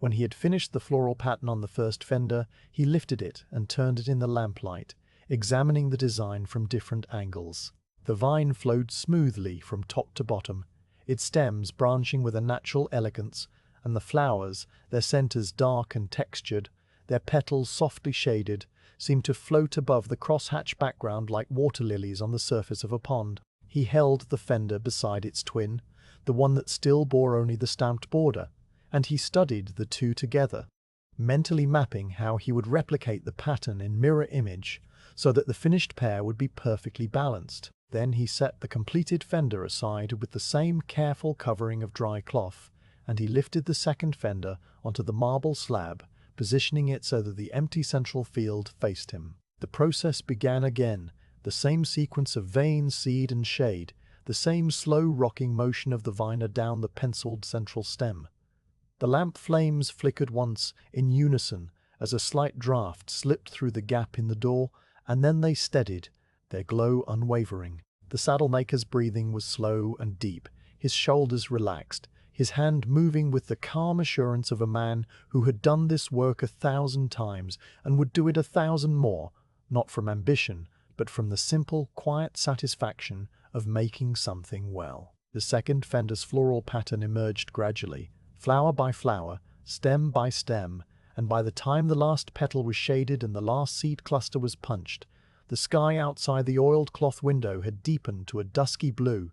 When he had finished the floral pattern on the first fender, he lifted it and turned it in the lamplight, examining the design from different angles. The vine flowed smoothly from top to bottom, its stems branching with a natural elegance, and the flowers, their centers dark and textured, their petals softly shaded, seemed to float above the crosshatch background like water lilies on the surface of a pond. He held the fender beside its twin, the one that still bore only the stamped border, and he studied the two together, mentally mapping how he would replicate the pattern in mirror image so that the finished pair would be perfectly balanced. Then he set the completed fender aside with the same careful covering of dry cloth, and he lifted the second fender onto the marble slab, positioning it so that the empty central field faced him. The process began again, the same sequence of vein, seed, and shade, the same slow rocking motion of the viner down the penciled central stem. The lamp flames flickered once in unison as a slight draft slipped through the gap in the door, and then they steadied, their glow unwavering. The saddle maker's breathing was slow and deep, his shoulders relaxed, his hand moving with the calm assurance of a man who had done this work 1,000 times and would do it 1,000 more, not from ambition, but from the simple, quiet satisfaction of making something well. The second fender's floral pattern emerged gradually, flower by flower, stem by stem, and by the time the last petal was shaded and the last seed cluster was punched, the sky outside the oiled cloth window had deepened to a dusky blue,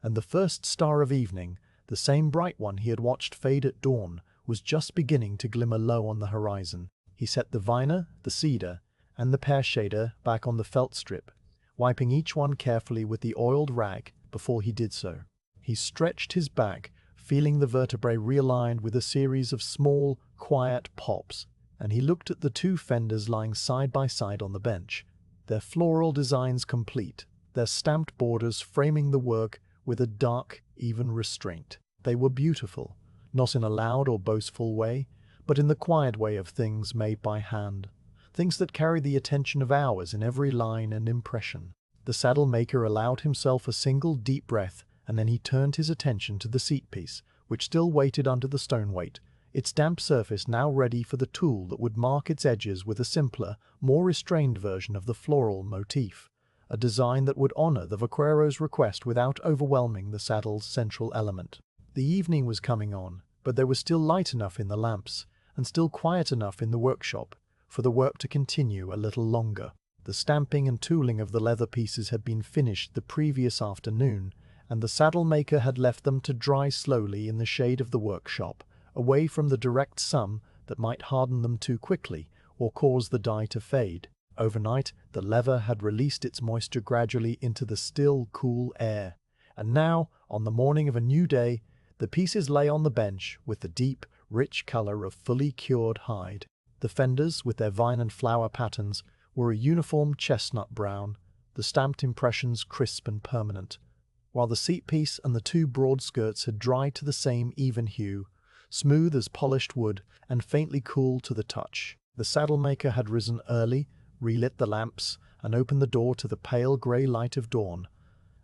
and the first star of evening, the same bright one he had watched fade at dawn, was just beginning to glimmer low on the horizon. He set the viner, the cedar, and the pear shader back on the felt strip, wiping each one carefully with the oiled rag before he did so. He stretched his back, feeling the vertebrae realigned with a series of small, quiet pops, and he looked at the two fenders lying side by side on the bench, their floral designs complete, their stamped borders framing the work with a dark, even restraint. They were beautiful, not in a loud or boastful way, but in the quiet way of things made by hand, things that carry the attention of hours in every line and impression. The saddle maker allowed himself a single deep breath, and then he turned his attention to the seat piece, which still waited under the stone weight, its damp surface now ready for the tool that would mark its edges with a simpler, more restrained version of the floral motif, a design that would honor the vaquero's request without overwhelming the saddle's central element. The evening was coming on, but there was still light enough in the lamps, and still quiet enough in the workshop, for the work to continue a little longer. The stamping and tooling of the leather pieces had been finished the previous afternoon, and the saddle maker had left them to dry slowly in the shade of the workshop, away from the direct sun that might harden them too quickly or cause the dye to fade. Overnight, the leather had released its moisture gradually into the still, cool air, and now, on the morning of a new day, the pieces lay on the bench with the deep, rich color of fully cured hide. The fenders, with their vine and flower patterns, were a uniform chestnut brown, the stamped impressions crisp and permanent, while the seat piece and the two broad skirts had dried to the same even hue, smooth as polished wood and faintly cool to the touch. The saddle maker had risen early, relit the lamps, and opened the door to the pale grey light of dawn,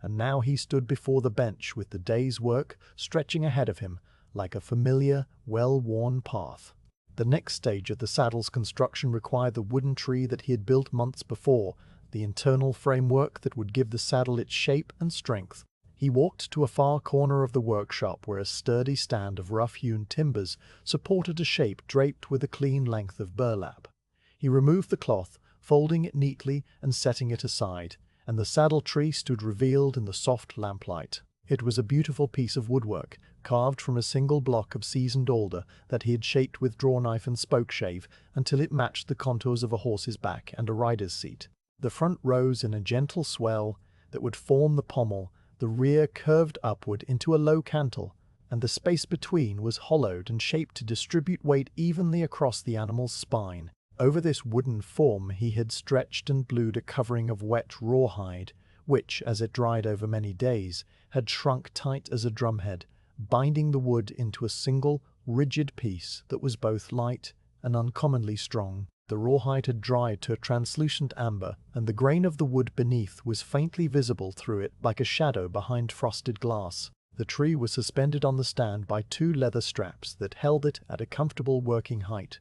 and now he stood before the bench with the day's work stretching ahead of him like a familiar, well-worn path. The next stage of the saddle's construction required the wooden tree that he had built months before, the internal framework that would give the saddle its shape and strength. He walked to a far corner of the workshop where a sturdy stand of rough-hewn timbers supported a shape draped with a clean length of burlap. He removed the cloth, folding it neatly and setting it aside, and the saddle tree stood revealed in the soft lamplight. It was a beautiful piece of woodwork, carved from a single block of seasoned alder that he had shaped with draw-knife and spokeshave until it matched the contours of a horse's back and a rider's seat. The front rose in a gentle swell that would form the pommel, the rear curved upward into a low cantle, and the space between was hollowed and shaped to distribute weight evenly across the animal's spine. Over this wooden form he had stretched and glued a covering of wet rawhide, which, as it dried over many days, had shrunk tight as a drumhead, binding the wood into a single, rigid piece that was both light and uncommonly strong. The rawhide had dried to a translucent amber, and the grain of the wood beneath was faintly visible through it like a shadow behind frosted glass. The tree was suspended on the stand by two leather straps that held it at a comfortable working height,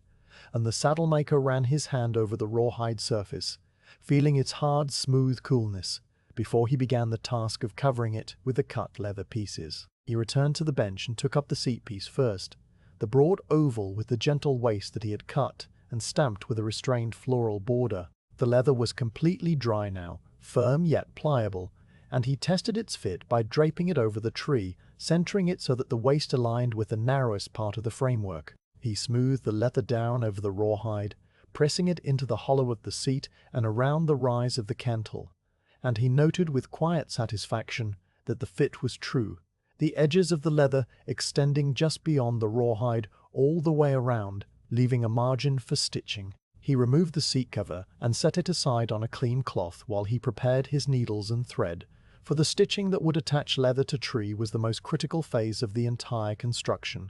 and the saddle-maker ran his hand over the rawhide surface, feeling its hard, smooth coolness, before he began the task of covering it with the cut leather pieces. He returned to the bench and took up the seat piece first, the broad oval with the gentle waist that he had cut and stamped with a restrained floral border. The leather was completely dry now, firm yet pliable, and he tested its fit by draping it over the tree, centering it so that the waist aligned with the narrowest part of the framework. He smoothed the leather down over the rawhide, pressing it into the hollow of the seat and around the rise of the cantle, and he noted with quiet satisfaction that the fit was true, the edges of the leather extending just beyond the rawhide all the way around, leaving a margin for stitching. He removed the seat cover and set it aside on a clean cloth while he prepared his needles and thread, for the stitching that would attach leather to tree was the most critical phase of the entire construction,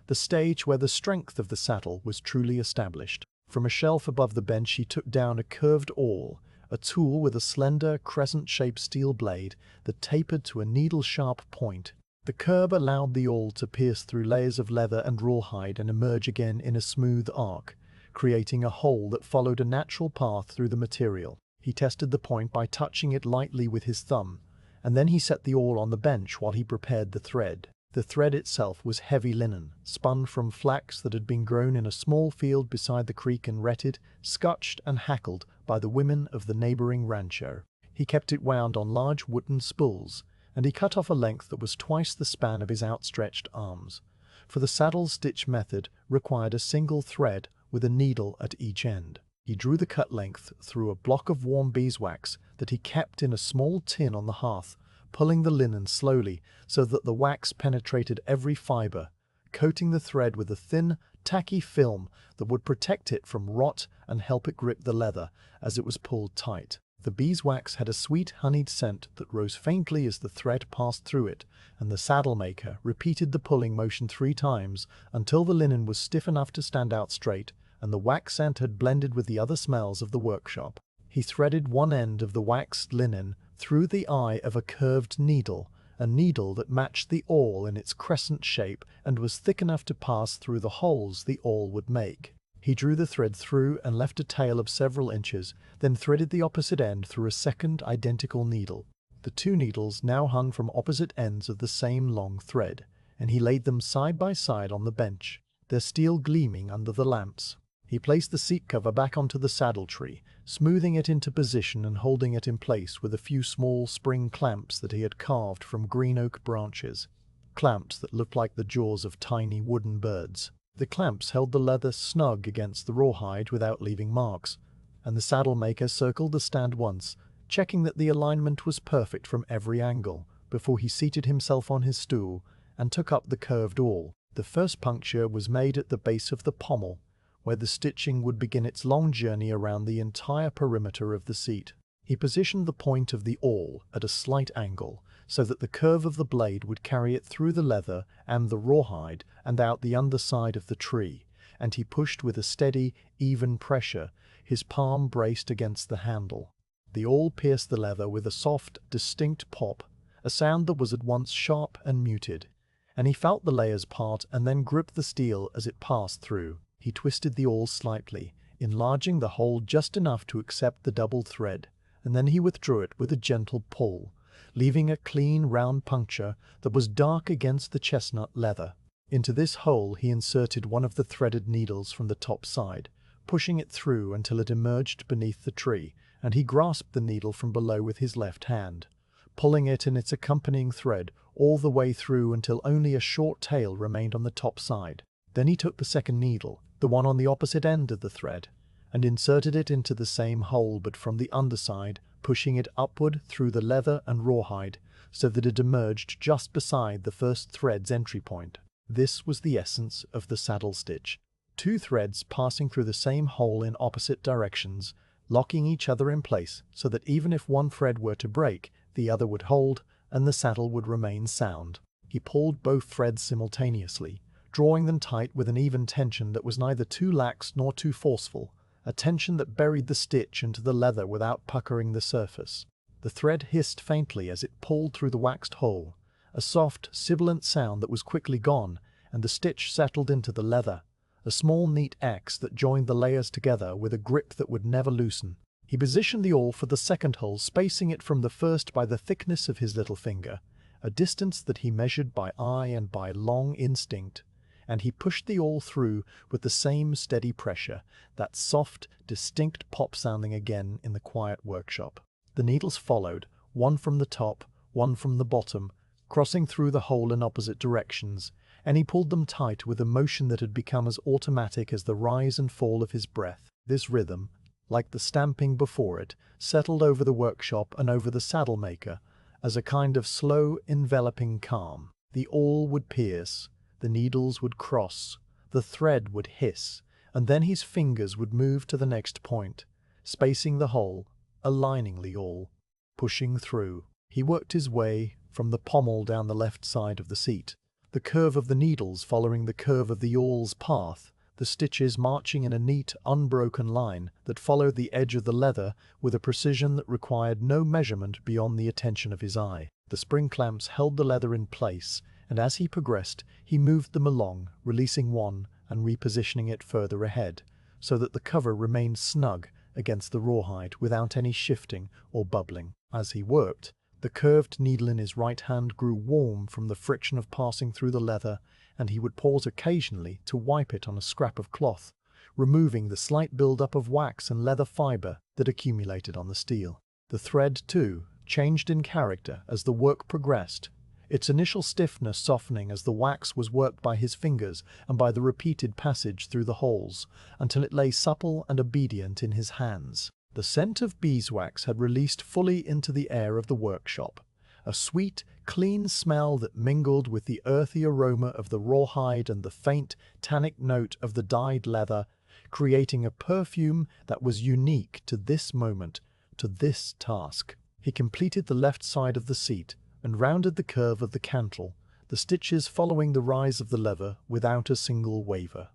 the stage where the strength of the saddle was truly established. From a shelf above the bench he took down a curved awl, a tool with a slender, crescent-shaped steel blade that tapered to a needle-sharp point. The curve allowed the awl to pierce through layers of leather and rawhide and emerge again in a smooth arc, creating a hole that followed a natural path through the material. He tested the point by touching it lightly with his thumb, and then he set the awl on the bench while he prepared the thread. The thread itself was heavy linen, spun from flax that had been grown in a small field beside the creek and retted, scutched, and hackled by the women of the neighboring rancho. He kept it wound on large wooden spools, and he cut off a length that was twice the span of his outstretched arms, for the saddle stitch method required a single thread with a needle at each end. He drew the cut length through a block of warm beeswax that he kept in a small tin on the hearth, pulling the linen slowly so that the wax penetrated every fiber, coating the thread with a thin, tacky film that would protect it from rot and help it grip the leather as it was pulled tight. The beeswax had a sweet honeyed scent that rose faintly as the thread passed through it, and the saddle-maker repeated the pulling motion 3 times until the linen was stiff enough to stand out straight and the wax scent had blended with the other smells of the workshop. He threaded one end of the waxed linen through the eye of a curved needle, a needle that matched the awl in its crescent shape and was thick enough to pass through the holes the awl would make. He drew the thread through and left a tail of several inches, then threaded the opposite end through a second identical needle. The 2 needles now hung from opposite ends of the same long thread, and he laid them side by side on the bench, their steel gleaming under the lamps. He placed the seat cover back onto the saddle tree, smoothing it into position and holding it in place with a few small spring clamps that he had carved from green oak branches, clamps that looked like the jaws of tiny wooden birds. The clamps held the leather snug against the rawhide without leaving marks, and the saddle-maker circled the stand once, checking that the alignment was perfect from every angle, before he seated himself on his stool and took up the curved awl. The first puncture was made at the base of the pommel, where the stitching would begin its long journey around the entire perimeter of the seat. He positioned the point of the awl at a slight angle, so that the curve of the blade would carry it through the leather and the rawhide and out the underside of the tree, and he pushed with a steady, even pressure, his palm braced against the handle. The awl pierced the leather with a soft, distinct pop, a sound that was at once sharp and muted, and he felt the layers part and then gripped the steel as it passed through. He twisted the awl slightly, enlarging the hole just enough to accept the double thread, and then he withdrew it with a gentle pull, leaving a clean, round puncture that was dark against the chestnut leather. Into this hole he inserted one of the threaded needles from the top side, pushing it through until it emerged beneath the tree, and he grasped the needle from below with his left hand, pulling it and its accompanying thread all the way through until only a short tail remained on the top side. Then he took the second needle, the one on the opposite end of the thread, and inserted it into the same hole but from the underside, pushing it upward through the leather and rawhide so that it emerged just beside the first thread's entry point. This was the essence of the saddle stitch. 2 threads passing through the same hole in opposite directions, locking each other in place so that even if one thread were to break, the other would hold, and the saddle would remain sound. He pulled both threads simultaneously, drawing them tight with an even tension that was neither too lax nor too forceful, a tension that buried the stitch into the leather without puckering the surface. The thread hissed faintly as it pulled through the waxed hole, a soft, sibilant sound that was quickly gone, and the stitch settled into the leather, a small neat X that joined the layers together with a grip that would never loosen. He positioned the awl for the second hole, spacing it from the first by the thickness of his little finger, a distance that he measured by eye and by long instinct, and he pushed the awl through with the same steady pressure, that soft, distinct pop sounding again in the quiet workshop. The needles followed, one from the top, one from the bottom, crossing through the hole in opposite directions, and he pulled them tight with a motion that had become as automatic as the rise and fall of his breath. This rhythm, like the stamping before it, settled over the workshop and over the saddle maker as a kind of slow, enveloping calm. The awl would pierce, the needles would cross, the thread would hiss, and then his fingers would move to the next point, spacing the hole, aligning the awl, pushing through. He worked his way from the pommel down the left side of the seat, the curve of the needles following the curve of the awl's path, the stitches marching in a neat, unbroken line that followed the edge of the leather with a precision that required no measurement beyond the attention of his eye. The spring clamps held the leather in place, and as he progressed, he moved them along, releasing one and repositioning it further ahead, so that the cover remained snug against the rawhide without any shifting or bubbling. As he worked, the curved needle in his right hand grew warm from the friction of passing through the leather, and he would pause occasionally to wipe it on a scrap of cloth, removing the slight build-up of wax and leather fiber that accumulated on the steel. The thread, too, changed in character as the work progressed, its initial stiffness softening as the wax was worked by his fingers and by the repeated passage through the holes, until it lay supple and obedient in his hands. The scent of beeswax had released fully into the air of the workshop, a sweet, clean smell that mingled with the earthy aroma of the rawhide and the faint, tannic note of the dyed leather, creating a perfume that was unique to this moment, to this task. He completed the left side of the seat and rounded the curve of the cantle, the stitches following the rise of the leather without a single waver.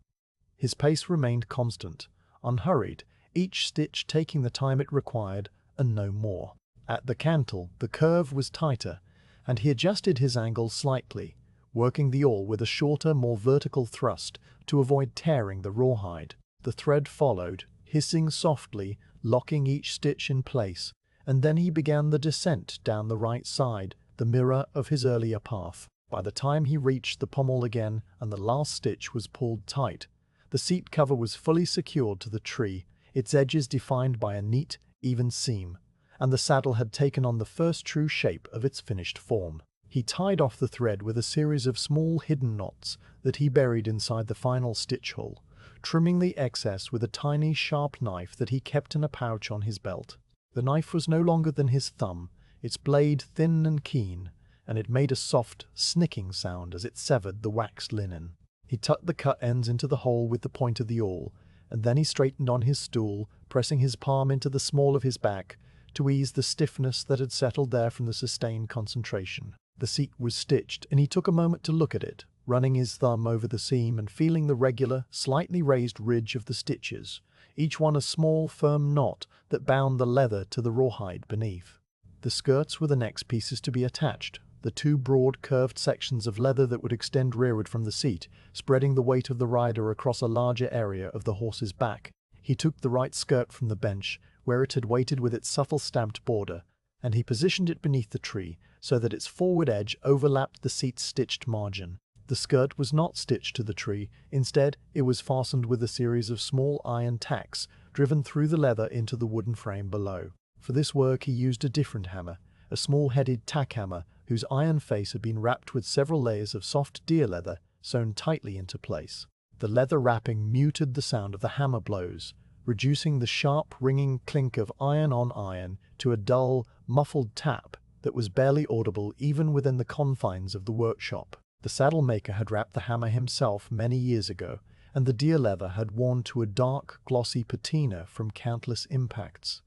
His pace remained constant, unhurried, each stitch taking the time it required and no more. At the cantle, the curve was tighter, and he adjusted his angle slightly, working the awl with a shorter, more vertical thrust to avoid tearing the rawhide. The thread followed, hissing softly, locking each stitch in place, and then he began the descent down the right side, the mirror of his earlier path. By the time he reached the pommel again and the last stitch was pulled tight, the seat cover was fully secured to the tree, its edges defined by a neat, even seam, and the saddle had taken on the first true shape of its finished form. He tied off the thread with a series of small hidden knots that he buried inside the final stitch hole, trimming the excess with a tiny sharp knife that he kept in a pouch on his belt. The knife was no longer than his thumb, its blade thin and keen, and it made a soft, snicking sound as it severed the waxed linen. He tucked the cut ends into the hole with the point of the awl, and then he straightened on his stool, pressing his palm into the small of his back to ease the stiffness that had settled there from the sustained concentration. The seat was stitched, and he took a moment to look at it, running his thumb over the seam and feeling the regular, slightly raised ridge of the stitches, each one a small, firm knot that bound the leather to the rawhide beneath. The skirts were the next pieces to be attached, the two broad, curved sections of leather that would extend rearward from the seat, spreading the weight of the rider across a larger area of the horse's back. He took the right skirt from the bench, where it had waited with its subtle stamped border, and he positioned it beneath the tree, so that its forward edge overlapped the seat's stitched margin. The skirt was not stitched to the tree, instead it was fastened with a series of small iron tacks, driven through the leather into the wooden frame below. For this work he used a different hammer, a small-headed tack hammer, whose iron face had been wrapped with several layers of soft deer leather sewn tightly into place. The leather wrapping muted the sound of the hammer blows, reducing the sharp, ringing clink of iron on iron to a dull, muffled tap that was barely audible even within the confines of the workshop. The saddle maker had wrapped the hammer himself many years ago, and the deer leather had worn to a dark, glossy patina from countless impacts.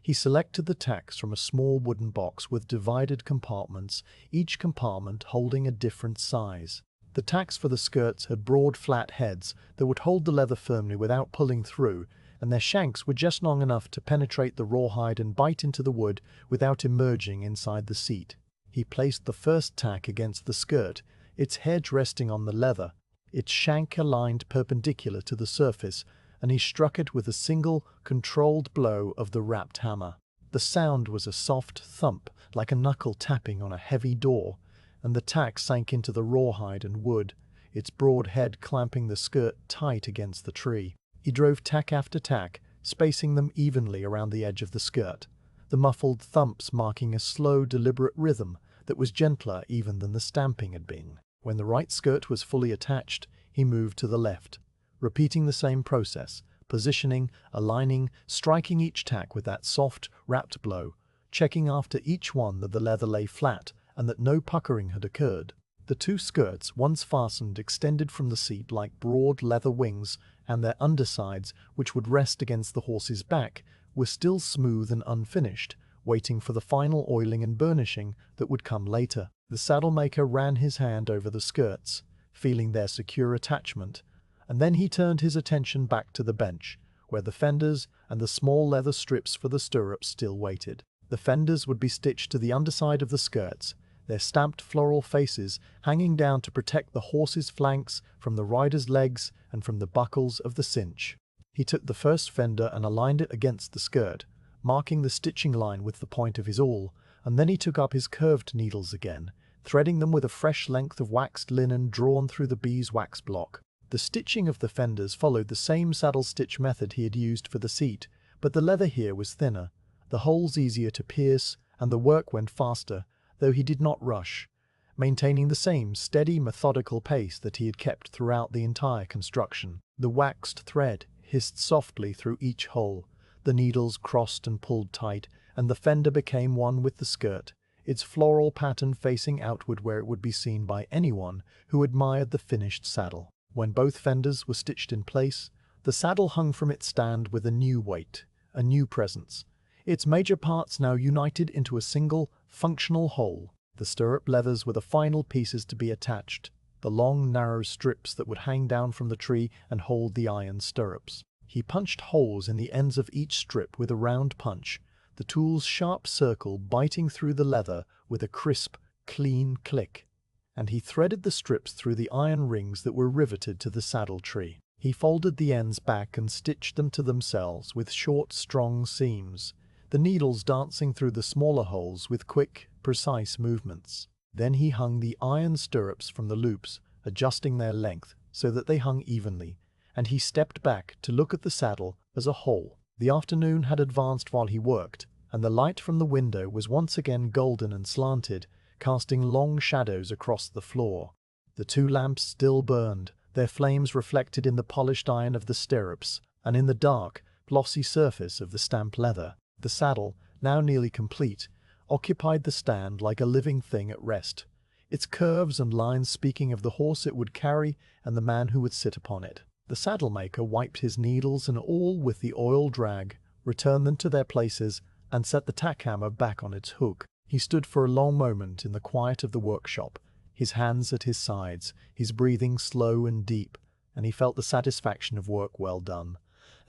He selected the tacks from a small wooden box with divided compartments, each compartment holding a different size. The tacks for the skirts had broad flat heads that would hold the leather firmly without pulling through, and their shanks were just long enough to penetrate the rawhide and bite into the wood without emerging inside the seat. He placed the first tack against the skirt, its head resting on the leather, its shank aligned perpendicular to the surface, and he struck it with a single, controlled blow of the wrapped hammer. The sound was a soft thump, like a knuckle tapping on a heavy door, and the tack sank into the rawhide and wood, its broad head clamping the skirt tight against the tree. He drove tack after tack, spacing them evenly around the edge of the skirt, the muffled thumps marking a slow, deliberate rhythm that was gentler even than the stamping had been. When the right skirt was fully attached, he moved to the left, repeating the same process, positioning, aligning, striking each tack with that soft, wrapped blow, checking after each one that the leather lay flat and that no puckering had occurred. The two skirts, once fastened, extended from the seat like broad leather wings, and their undersides, which would rest against the horse's back, were still smooth and unfinished, waiting for the final oiling and burnishing that would come later. The saddle-maker ran his hand over the skirts, feeling their secure attachment, and then he turned his attention back to the bench, where the fenders and the small leather strips for the stirrups still waited. The fenders would be stitched to the underside of the skirts, their stamped floral faces hanging down to protect the horse's flanks from the rider's legs and from the buckles of the cinch. He took the first fender and aligned it against the skirt, marking the stitching line with the point of his awl, and then he took up his curved needles again, threading them with a fresh length of waxed linen drawn through the beeswax block. The stitching of the fenders followed the same saddle stitch method he had used for the seat, but the leather here was thinner, the holes easier to pierce, and the work went faster, though he did not rush, maintaining the same steady, methodical pace that he had kept throughout the entire construction. The waxed thread hissed softly through each hole, the needles crossed and pulled tight, and the fender became one with the skirt, its floral pattern facing outward where it would be seen by anyone who admired the finished saddle. When both fenders were stitched in place, the saddle hung from its stand with a new weight, a new presence, its major parts now united into a single, functional whole. The stirrup leathers were the final pieces to be attached, the long, narrow strips that would hang down from the tree and hold the iron stirrups. He punched holes in the ends of each strip with a round punch, the tool's sharp circle biting through the leather with a crisp, clean click, and he threaded the strips through the iron rings that were riveted to the saddle tree. He folded the ends back and stitched them to themselves with short, strong seams, the needles dancing through the smaller holes with quick, precise movements. Then he hung the iron stirrups from the loops, adjusting their length so that they hung evenly, and he stepped back to look at the saddle as a whole. The afternoon had advanced while he worked, and the light from the window was once again golden and slanted, casting long shadows across the floor. The two lamps still burned, their flames reflected in the polished iron of the stirrups and in the dark, glossy surface of the stamped leather. The saddle, now nearly complete, occupied the stand like a living thing at rest, its curves and lines speaking of the horse it would carry and the man who would sit upon it. The saddle-maker wiped his needles and awl with the oil drag, returned them to their places, and set the tack hammer back on its hook. He stood for a long moment in the quiet of the workshop, his hands at his sides, his breathing slow and deep, and he felt the satisfaction of work well done,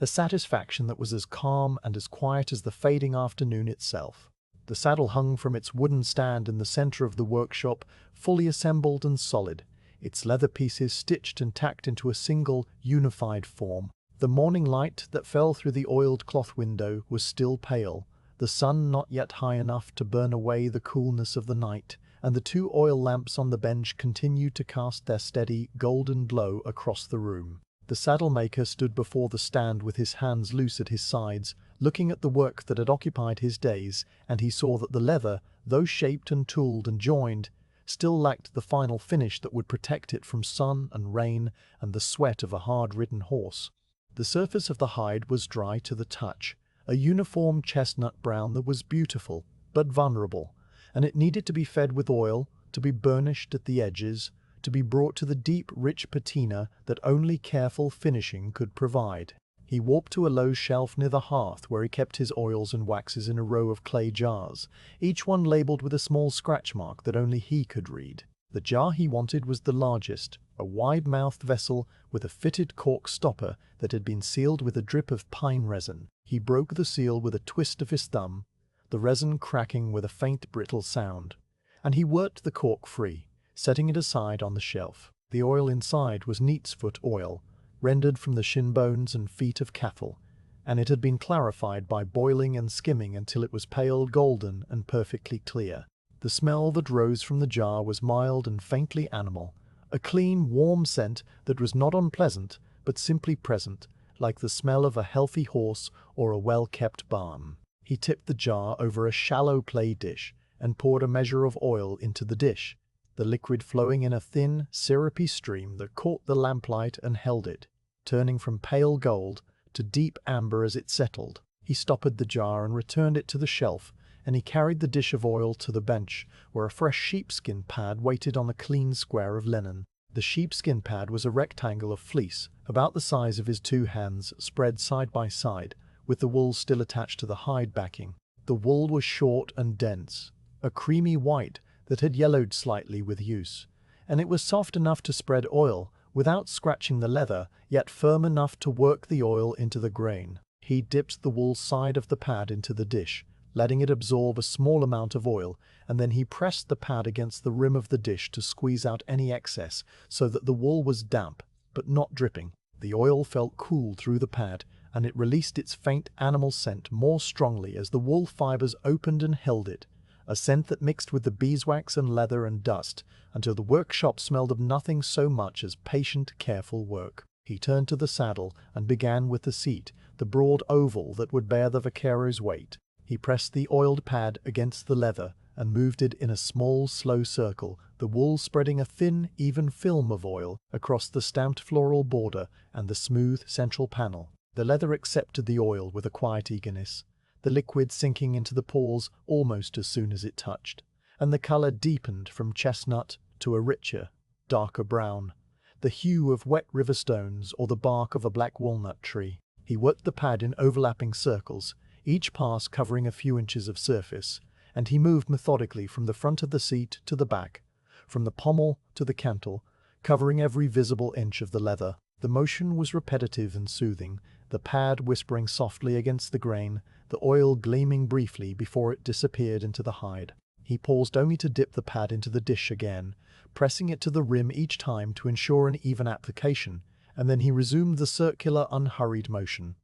a satisfaction that was as calm and as quiet as the fading afternoon itself. The saddle hung from its wooden stand in the center of the workshop, fully assembled and solid, its leather pieces stitched and tacked into a single, unified form. The morning light that fell through the oiled cloth window was still pale, the sun not yet high enough to burn away the coolness of the night, and the two oil lamps on the bench continued to cast their steady, golden glow across the room. The saddle-maker stood before the stand with his hands loose at his sides, looking at the work that had occupied his days, and he saw that the leather, though shaped and tooled and joined, still lacked the final finish that would protect it from sun and rain and the sweat of a hard-ridden horse. The surface of the hide was dry to the touch, a uniform chestnut brown that was beautiful, but vulnerable, and it needed to be fed with oil, to be burnished at the edges, to be brought to the deep, rich patina that only careful finishing could provide. He warped to a low shelf near the hearth where he kept his oils and waxes in a row of clay jars, each one labeled with a small scratch mark that only he could read. The jar he wanted was the largest, a wide-mouthed vessel with a fitted cork stopper that had been sealed with a drip of pine resin. He broke the seal with a twist of his thumb, the resin cracking with a faint brittle sound, and he worked the cork free, setting it aside on the shelf. The oil inside was neatsfoot oil, rendered from the shin bones and feet of cattle, and it had been clarified by boiling and skimming until it was pale golden and perfectly clear. The smell that rose from the jar was mild and faintly animal, a clean, warm scent that was not unpleasant, but simply present, like the smell of a healthy horse or a well-kept barn. He tipped the jar over a shallow clay dish and poured a measure of oil into the dish, the liquid flowing in a thin, syrupy stream that caught the lamplight and held it, turning from pale gold to deep amber as it settled. He stoppered the jar and returned it to the shelf, and he carried the dish of oil to the bench, where a fresh sheepskin pad waited on a clean square of linen. The sheepskin pad was a rectangle of fleece, about the size of his two hands, spread side by side, with the wool still attached to the hide backing. The wool was short and dense, a creamy white that had yellowed slightly with use, and it was soft enough to spread oil without scratching the leather, yet firm enough to work the oil into the grain. He dipped the wool side of the pad into the dish, letting it absorb a small amount of oil, and then he pressed the pad against the rim of the dish to squeeze out any excess so that the wool was damp, but not dripping. The oil felt cool through the pad, and it released its faint animal scent more strongly as the wool fibers opened and held it, a scent that mixed with the beeswax and leather and dust until the workshop smelled of nothing so much as patient, careful work. He turned to the saddle and began with the seat, the broad oval that would bear the vaquero's weight. He pressed the oiled pad against the leather and moved it in a small, slow circle, the wool spreading a thin, even film of oil across the stamped floral border and the smooth central panel. The leather accepted the oil with a quiet eagerness, the liquid sinking into the pores almost as soon as it touched, and the color deepened from chestnut to a richer, darker brown, the hue of wet river stones or the bark of a black walnut tree. He worked the pad in overlapping circles, each pass covering a few inches of surface, and he moved methodically from the front of the seat to the back, from the pommel to the cantle, covering every visible inch of the leather. The motion was repetitive and soothing, the pad whispering softly against the grain, the oil gleaming briefly before it disappeared into the hide. He paused only to dip the pad into the dish again, pressing it to the rim each time to ensure an even application, and then he resumed the circular, unhurried motion.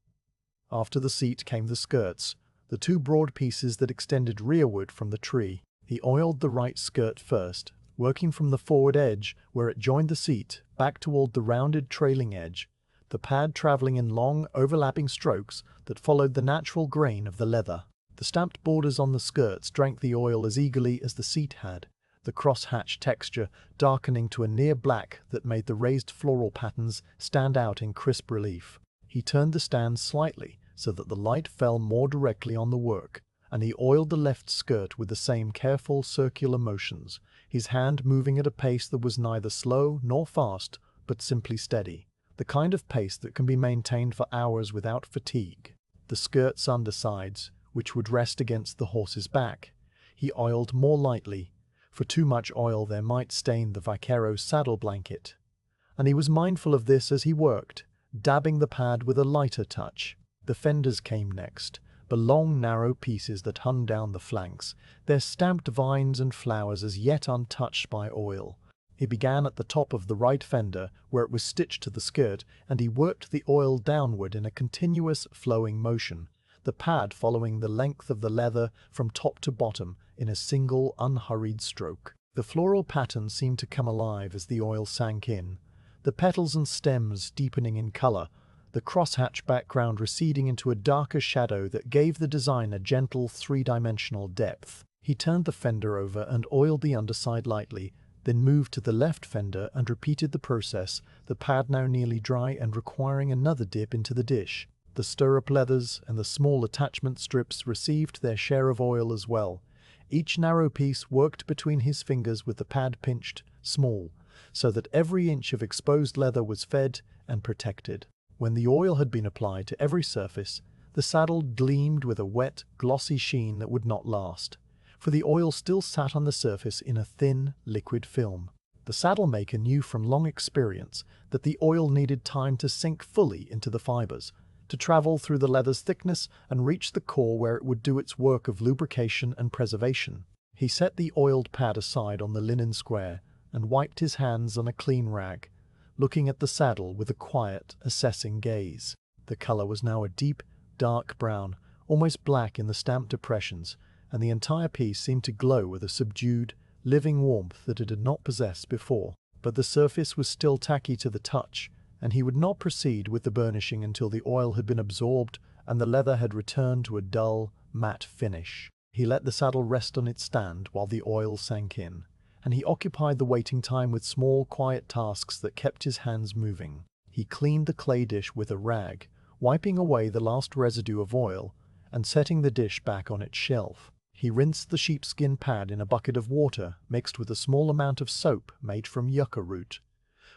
After the seat came the skirts, the two broad pieces that extended rearward from the tree. He oiled the right skirt first, working from the forward edge where it joined the seat back toward the rounded trailing edge, the pad traveling in long, overlapping strokes that followed the natural grain of the leather. The stamped borders on the skirts drank the oil as eagerly as the seat had, the cross-hatch texture darkening to a near black that made the raised floral patterns stand out in crisp relief. He turned the stand slightly so that the light fell more directly on the work, and he oiled the left skirt with the same careful circular motions, his hand moving at a pace that was neither slow nor fast, but simply steady, the kind of pace that can be maintained for hours without fatigue. The skirt's undersides, which would rest against the horse's back, he oiled more lightly, for too much oil there might stain the vaquero's saddle blanket, and he was mindful of this as he worked, dabbing the pad with a lighter touch. The fenders came next, the long narrow pieces that hung down the flanks, their stamped vines and flowers as yet untouched by oil. He began at the top of the right fender, where it was stitched to the skirt, and he worked the oil downward in a continuous flowing motion, the pad following the length of the leather from top to bottom in a single unhurried stroke. The floral pattern seemed to come alive as the oil sank in, the petals and stems deepening in color, the crosshatch background receding into a darker shadow that gave the design a gentle three-dimensional depth. He turned the fender over and oiled the underside lightly, then moved to the left fender and repeated the process, the pad now nearly dry and requiring another dip into the dish. The stirrup leathers and the small attachment strips received their share of oil as well. Each narrow piece worked between his fingers with the pad pinched, small, so that every inch of exposed leather was fed and protected. When the oil had been applied to every surface, the saddle gleamed with a wet, glossy sheen that would not last, for the oil still sat on the surface in a thin, liquid film. The saddle maker knew from long experience that the oil needed time to sink fully into the fibers, to travel through the leather's thickness and reach the core where it would do its work of lubrication and preservation. He set the oiled pad aside on the linen square and wiped his hands on a clean rag, looking at the saddle with a quiet, assessing gaze. The color was now a deep, dark brown, almost black in the stamped depressions, and the entire piece seemed to glow with a subdued, living warmth that it had not possessed before. But the surface was still tacky to the touch, and he would not proceed with the burnishing until the oil had been absorbed and the leather had returned to a dull, matte finish. He let the saddle rest on its stand while the oil sank in, and he occupied the waiting time with small, quiet tasks that kept his hands moving. He cleaned the clay dish with a rag, wiping away the last residue of oil and setting the dish back on its shelf. He rinsed the sheepskin pad in a bucket of water mixed with a small amount of soap made from yucca root,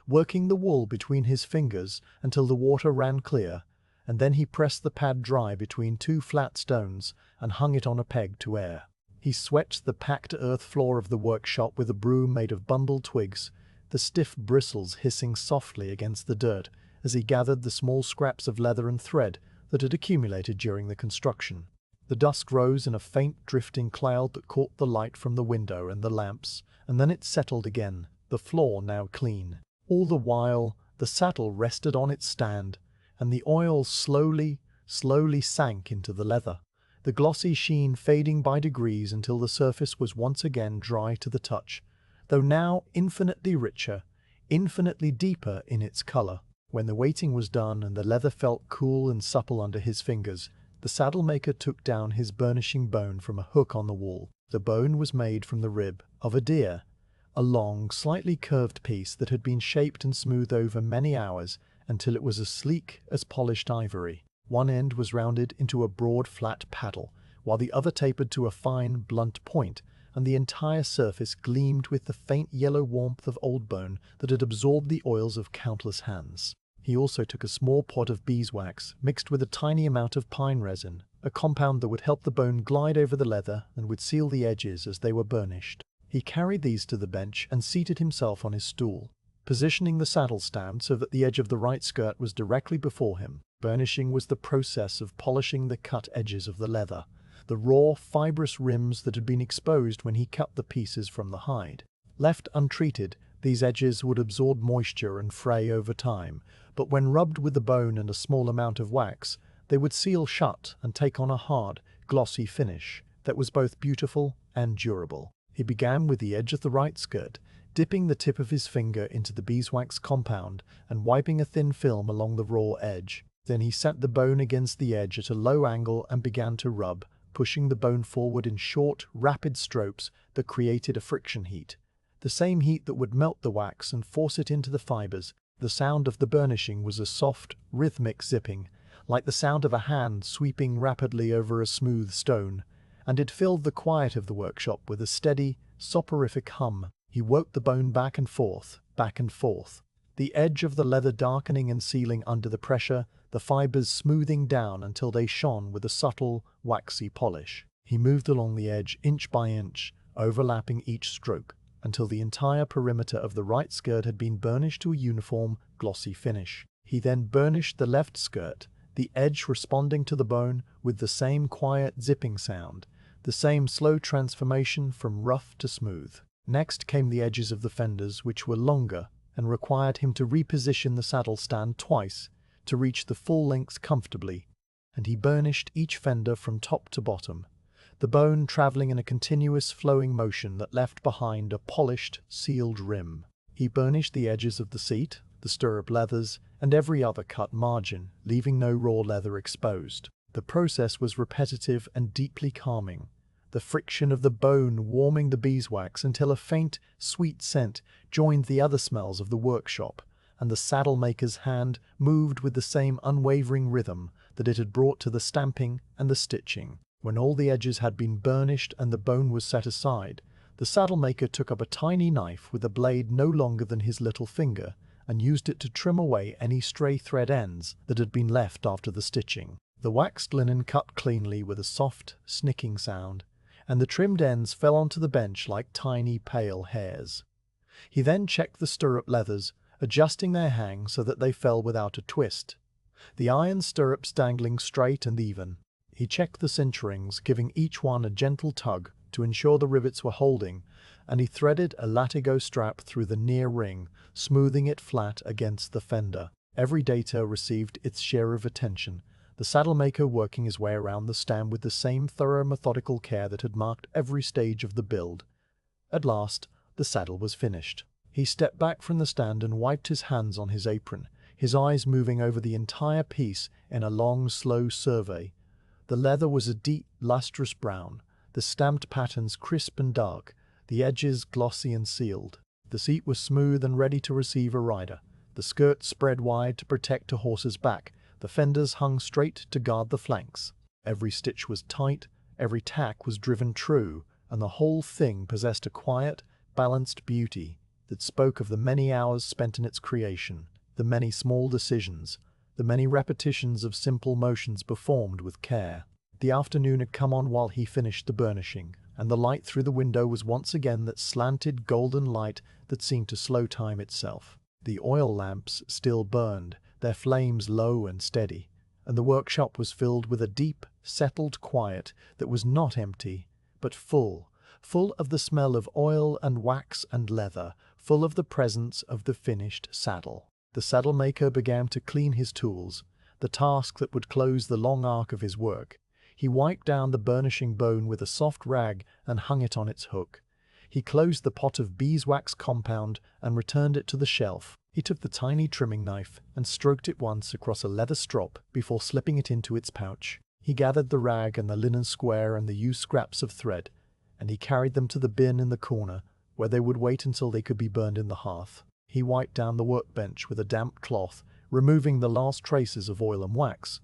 working the wool between his fingers until the water ran clear, and then he pressed the pad dry between two flat stones and hung it on a peg to air. He swept the packed earth floor of the workshop with a broom made of bundled twigs, the stiff bristles hissing softly against the dirt as he gathered the small scraps of leather and thread that had accumulated during the construction. The dust rose in a faint drifting cloud that caught the light from the window and the lamps, and then it settled again, the floor now clean. All the while, the saddle rested on its stand, and the oil slowly sank into the leather, the glossy sheen fading by degrees until the surface was once again dry to the touch, though now infinitely richer, infinitely deeper in its color. When the waiting was done and the leather felt cool and supple under his fingers, the saddle maker took down his burnishing bone from a hook on the wall. The bone was made from the rib of a deer, a long, slightly curved piece that had been shaped and smoothed over many hours until it was as sleek as polished ivory. One end was rounded into a broad, flat paddle, while the other tapered to a fine, blunt point, and the entire surface gleamed with the faint yellow warmth of old bone that had absorbed the oils of countless hands. He also took a small pot of beeswax mixed with a tiny amount of pine resin, a compound that would help the bone glide over the leather and would seal the edges as they were burnished. He carried these to the bench and seated himself on his stool, positioning the saddle stand so that the edge of the right skirt was directly before him. Burnishing was the process of polishing the cut edges of the leather, the raw, fibrous rims that had been exposed when he cut the pieces from the hide. Left untreated, these edges would absorb moisture and fray over time, but when rubbed with the bone and a small amount of wax, they would seal shut and take on a hard, glossy finish that was both beautiful and durable. He began with the edge of the right skirt, dipping the tip of his finger into the beeswax compound and wiping a thin film along the raw edge. Then he set the bone against the edge at a low angle and began to rub, pushing the bone forward in short, rapid strokes that created a friction heat, the same heat that would melt the wax and force it into the fibers. The sound of the burnishing was a soft, rhythmic zipping, like the sound of a hand sweeping rapidly over a smooth stone, and it filled the quiet of the workshop with a steady, soporific hum. He worked the bone back and forth, the edge of the leather darkening and sealing under the pressure, the fibers smoothing down until they shone with a subtle, waxy polish. He moved along the edge inch by inch, overlapping each stroke, until the entire perimeter of the right skirt had been burnished to a uniform, glossy finish. He then burnished the left skirt, the edge responding to the bone with the same quiet zipping sound, the same slow transformation from rough to smooth. Next came the edges of the fenders, which were longer and required him to reposition the saddle stand twice to reach the full length comfortably, and he burnished each fender from top to bottom, the bone traveling in a continuous flowing motion that left behind a polished, sealed rim. He burnished the edges of the seat, the stirrup leathers, and every other cut margin, leaving no raw leather exposed. The process was repetitive and deeply calming, the friction of the bone warming the beeswax until a faint, sweet scent joined the other smells of the workshop, and the saddle maker's hand moved with the same unwavering rhythm that it had brought to the stamping and the stitching. When all the edges had been burnished and the bone was set aside, the saddle maker took up a tiny knife with a blade no longer than his little finger and used it to trim away any stray thread ends that had been left after the stitching. The waxed linen cut cleanly with a soft, snicking sound, and the trimmed ends fell onto the bench like tiny, pale hairs. He then checked the stirrup leathers, adjusting their hang so that they fell without a twist, the iron stirrups dangling straight and even. He checked the cinch rings, giving each one a gentle tug to ensure the rivets were holding, and he threaded a latigo strap through the near ring, smoothing it flat against the fender. Every detail received its share of attention, the saddle-maker working his way around the stand with the same thorough, methodical care that had marked every stage of the build. At last, the saddle was finished. He stepped back from the stand and wiped his hands on his apron, his eyes moving over the entire piece in a long, slow survey. The leather was a deep, lustrous brown, the stamped patterns crisp and dark, the edges glossy and sealed. The seat was smooth and ready to receive a rider, the skirt spread wide to protect a horse's back, the fenders hung straight to guard the flanks. Every stitch was tight, every tack was driven true, and the whole thing possessed a quiet, balanced beauty that spoke of the many hours spent in its creation, the many small decisions, the many repetitions of simple motions performed with care. The afternoon had come on while he finished the burnishing, and the light through the window was once again that slanted golden light that seemed to slow time itself. The oil lamps still burned, their flames low and steady, and the workshop was filled with a deep, settled quiet that was not empty, but full of the smell of oil and wax and leather, full of the presence of the finished saddle. The saddle-maker began to clean his tools, the task that would close the long arc of his work. He wiped down the burnishing bone with a soft rag and hung it on its hook. He closed the pot of beeswax compound and returned it to the shelf. He took the tiny trimming knife and stroked it once across a leather strop before slipping it into its pouch. He gathered the rag and the linen square and the used scraps of thread, and he carried them to the bin in the corner, where they would wait until they could be burned in the hearth. He wiped down the workbench with a damp cloth, removing the last traces of oil and wax,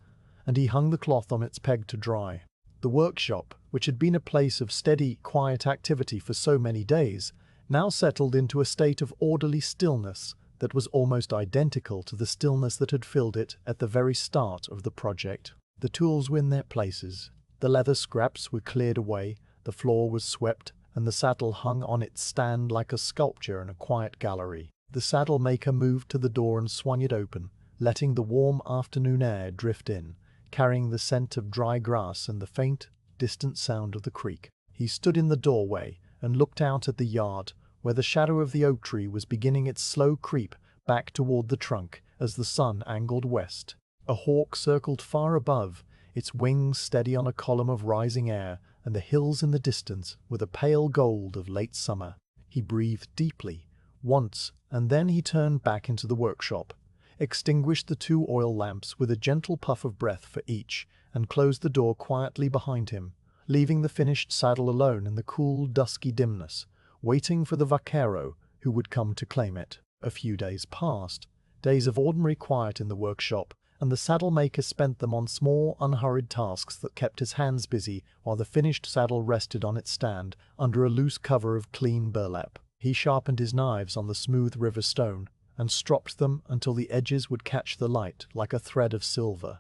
and he hung the cloth on its peg to dry. The workshop, which had been a place of steady, quiet activity for so many days, now settled into a state of orderly stillness that was almost identical to the stillness that had filled it at the very start of the project. The tools were in their places, the leather scraps were cleared away, the floor was swept, and the saddle hung on its stand like a sculpture in a quiet gallery. The saddle-maker moved to the door and swung it open, letting the warm afternoon air drift in, carrying the scent of dry grass and the faint, distant sound of the creek. He stood in the doorway and looked out at the yard, where the shadow of the oak tree was beginning its slow creep back toward the trunk as the sun angled west. A hawk circled far above, its wings steady on a column of rising air, and the hills in the distance were the pale gold of late summer. He breathed deeply, once, and then he turned back into the workshop, extinguished the 2 oil lamps with a gentle puff of breath for each, and closed the door quietly behind him, leaving the finished saddle alone in the cool, dusky dimness, waiting for the vaquero who would come to claim it. A few days passed, days of ordinary quiet in the workshop, and the saddle-maker spent them on small, unhurried tasks that kept his hands busy while the finished saddle rested on its stand under a loose cover of clean burlap. He sharpened his knives on the smooth river stone and stropped them until the edges would catch the light like a thread of silver.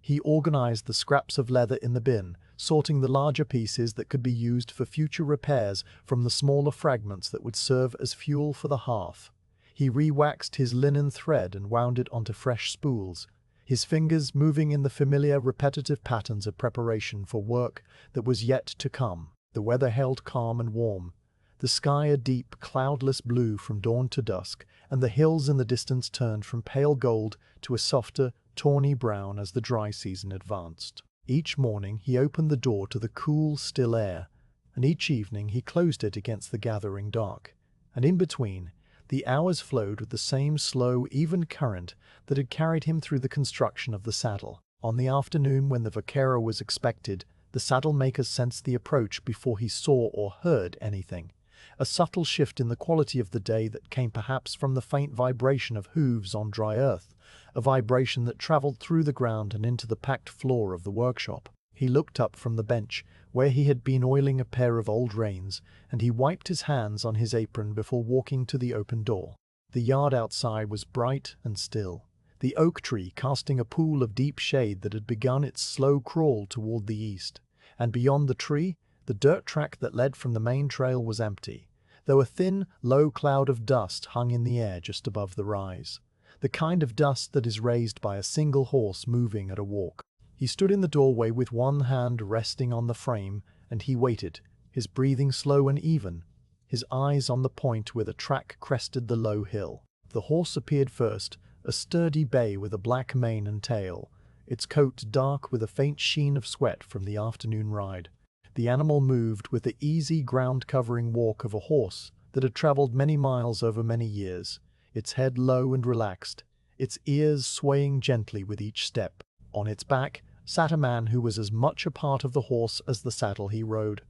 He organized the scraps of leather in the bin, sorting the larger pieces that could be used for future repairs from the smaller fragments that would serve as fuel for the hearth. He re-waxed his linen thread and wound it onto fresh spools, his fingers moving in the familiar repetitive patterns of preparation for work that was yet to come. The weather held calm and warm, the sky a deep, cloudless blue from dawn to dusk, and the hills in the distance turned from pale gold to a softer, tawny brown as the dry season advanced. Each morning he opened the door to the cool, still air, and each evening he closed it against the gathering dark, and in between, the hours flowed with the same slow, even current that had carried him through the construction of the saddle. On the afternoon when the vaquero was expected, the saddle-maker sensed the approach before he saw or heard anything, a subtle shift in the quality of the day that came perhaps from the faint vibration of hooves on dry earth, a vibration that traveled through the ground and into the packed floor of the workshop. He looked up from the bench, where he had been oiling a pair of old reins, and he wiped his hands on his apron before walking to the open door. The yard outside was bright and still, the oak tree casting a pool of deep shade that had begun its slow crawl toward the east. And beyond the tree, the dirt track that led from the main trail was empty, though a thin, low cloud of dust hung in the air just above the rise, the kind of dust that is raised by a single horse moving at a walk. He stood in the doorway with one hand resting on the frame, and he waited, his breathing slow and even, his eyes on the point where the track crested the low hill. The horse appeared first, a sturdy bay with a black mane and tail, its coat dark with a faint sheen of sweat from the afternoon ride. The animal moved with the easy ground-covering walk of a horse that had traveled many miles over many years, its head low and relaxed, its ears swaying gently with each step. On its back sat a man who was as much a part of the horse as the saddle he rode,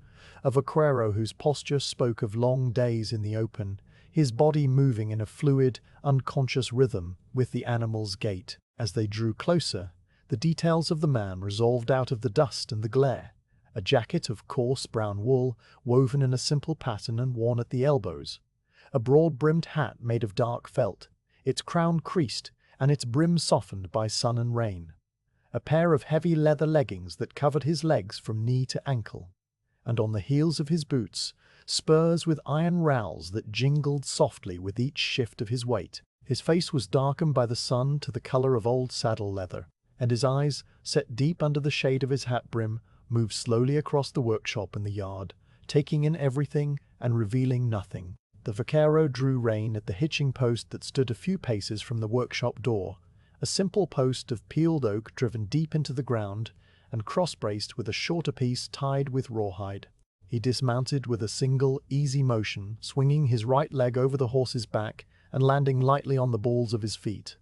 a vaquero whose posture spoke of long days in the open, his body moving in a fluid, unconscious rhythm with the animal's gait. As they drew closer, the details of the man resolved out of the dust and the glare. A jacket of coarse brown wool, woven in a simple pattern and worn at the elbows. A broad-brimmed hat made of dark felt, its crown creased and its brim softened by sun and rain. A pair of heavy leather leggings that covered his legs from knee to ankle. And on the heels of his boots, spurs with iron rowels that jingled softly with each shift of his weight. His face was darkened by the sun to the color of old saddle leather, and his eyes, set deep under the shade of his hat brim, moved slowly across the workshop and the yard, taking in everything and revealing nothing. The vaquero drew rein at the hitching post that stood a few paces from the workshop door, a simple post of peeled oak driven deep into the ground and cross-braced with a shorter piece tied with rawhide. He dismounted with a single, easy motion, swinging his right leg over the horse's back and landing lightly on the balls of his feet,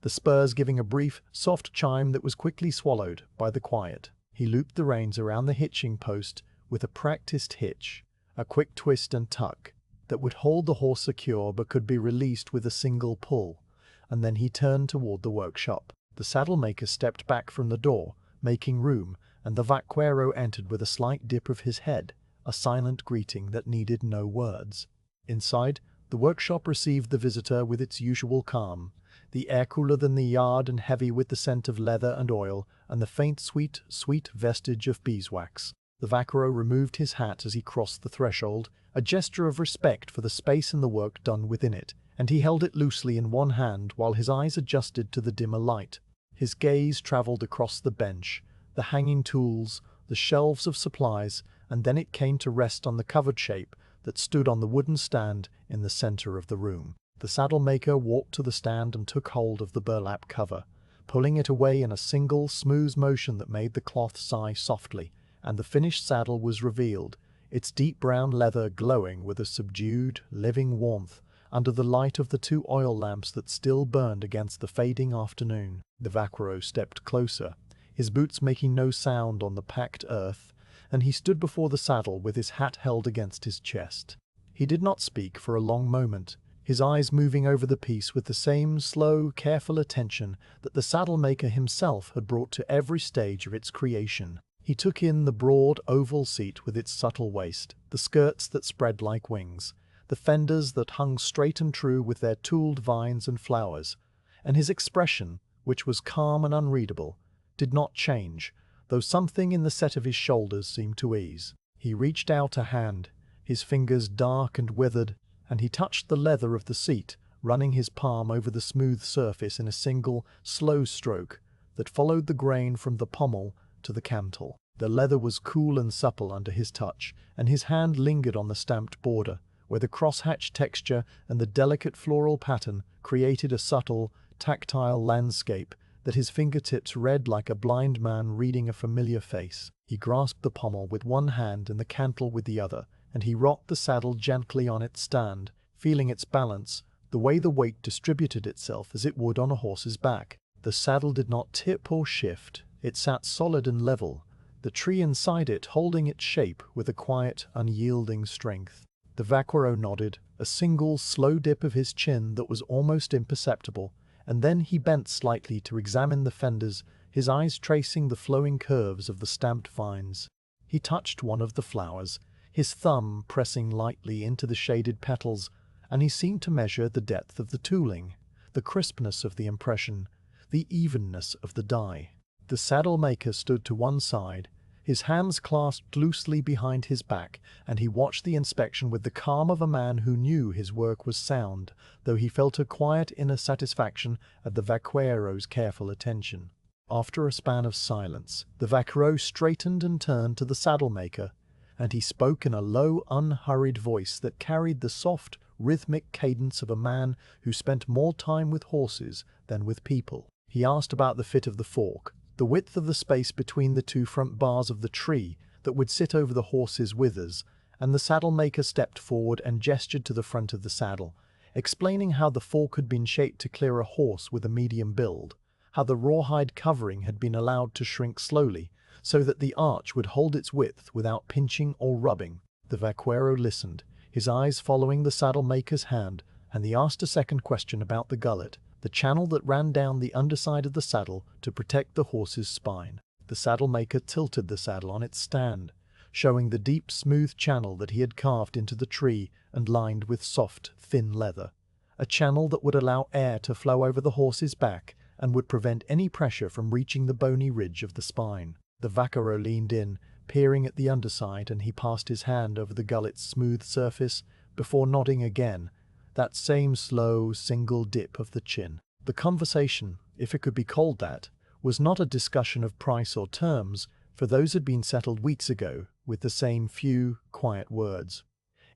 the spurs giving a brief, soft chime that was quickly swallowed by the quiet. He looped the reins around the hitching post with a practiced hitch, a quick twist and tuck that would hold the horse secure but could be released with a single pull, and then he turned toward the workshop. The saddle-maker stepped back from the door, making room, and the vaquero entered with a slight dip of his head, a silent greeting that needed no words. Inside, the workshop received the visitor with its usual calm, the air cooler than the yard and heavy with the scent of leather and oil and the faint sweet vestige of beeswax. The vaquero removed his hat as he crossed the threshold, a gesture of respect for the space and the work done within it, and he held it loosely in one hand while his eyes adjusted to the dimmer light. His gaze traveled across the bench, the hanging tools, the shelves of supplies, and then it came to rest on the covered shape that stood on the wooden stand in the center of the room. The saddle-maker walked to the stand and took hold of the burlap cover, pulling it away in a single, smooth motion that made the cloth sigh softly, and the finished saddle was revealed, its deep brown leather glowing with a subdued, living warmth under the light of the two oil lamps that still burned against the fading afternoon. The vaquero stepped closer, his boots making no sound on the packed earth, and he stood before the saddle with his hat held against his chest. He did not speak for a long moment, his eyes moving over the piece with the same slow, careful attention that the saddle-maker himself had brought to every stage of its creation. He took in the broad, oval seat with its subtle waist, the skirts that spread like wings, the fenders that hung straight and true with their tooled vines and flowers, and his expression, which was calm and unreadable, did not change, though something in the set of his shoulders seemed to ease. He reached out a hand, his fingers dark and withered, and he touched the leather of the seat, running his palm over the smooth surface in a single, slow stroke that followed the grain from the pommel to the cantle. The leather was cool and supple under his touch, and his hand lingered on the stamped border, where the crosshatch texture and the delicate floral pattern created a subtle, tactile landscape that his fingertips read like a blind man reading a familiar face. He grasped the pommel with one hand and the cantle with the other, and he rocked the saddle gently on its stand, feeling its balance, the way the weight distributed itself as it would on a horse's back. The saddle did not tip or shift, it sat solid and level, the tree inside it holding its shape with a quiet, unyielding strength. The vaquero nodded, a single, slow dip of his chin that was almost imperceptible, and then he bent slightly to examine the fenders, his eyes tracing the flowing curves of the stamped vines. He touched one of the flowers, his thumb pressing lightly into the shaded petals, and he seemed to measure the depth of the tooling, the crispness of the impression, the evenness of the die. The saddle maker stood to one side, his hands clasped loosely behind his back, and he watched the inspection with the calm of a man who knew his work was sound, though he felt a quiet inner satisfaction at the vaquero's careful attention. After a span of silence, the vaquero straightened and turned to the saddle maker, and he spoke in a low, unhurried voice that carried the soft, rhythmic cadence of a man who spent more time with horses than with people. He asked about the fit of the fork, the width of the space between the two front bars of the tree that would sit over the horse's withers, and the saddle maker stepped forward and gestured to the front of the saddle, explaining how the fork had been shaped to clear a horse with a medium build, how the rawhide covering had been allowed to shrink slowly, so that the arch would hold its width without pinching or rubbing. The vaquero listened, his eyes following the saddle maker's hand, and he asked a second question about the gullet, the channel that ran down the underside of the saddle to protect the horse's spine. The saddle maker tilted the saddle on its stand, showing the deep, smooth channel that he had carved into the tree and lined with soft, thin leather, a channel that would allow air to flow over the horse's back and would prevent any pressure from reaching the bony ridge of the spine. The vaquero leaned in, peering at the underside, and he passed his hand over the gullet's smooth surface before nodding again, that same slow, single dip of the chin. The conversation, if it could be called that, was not a discussion of price or terms, for those had been settled weeks ago with the same few, quiet words.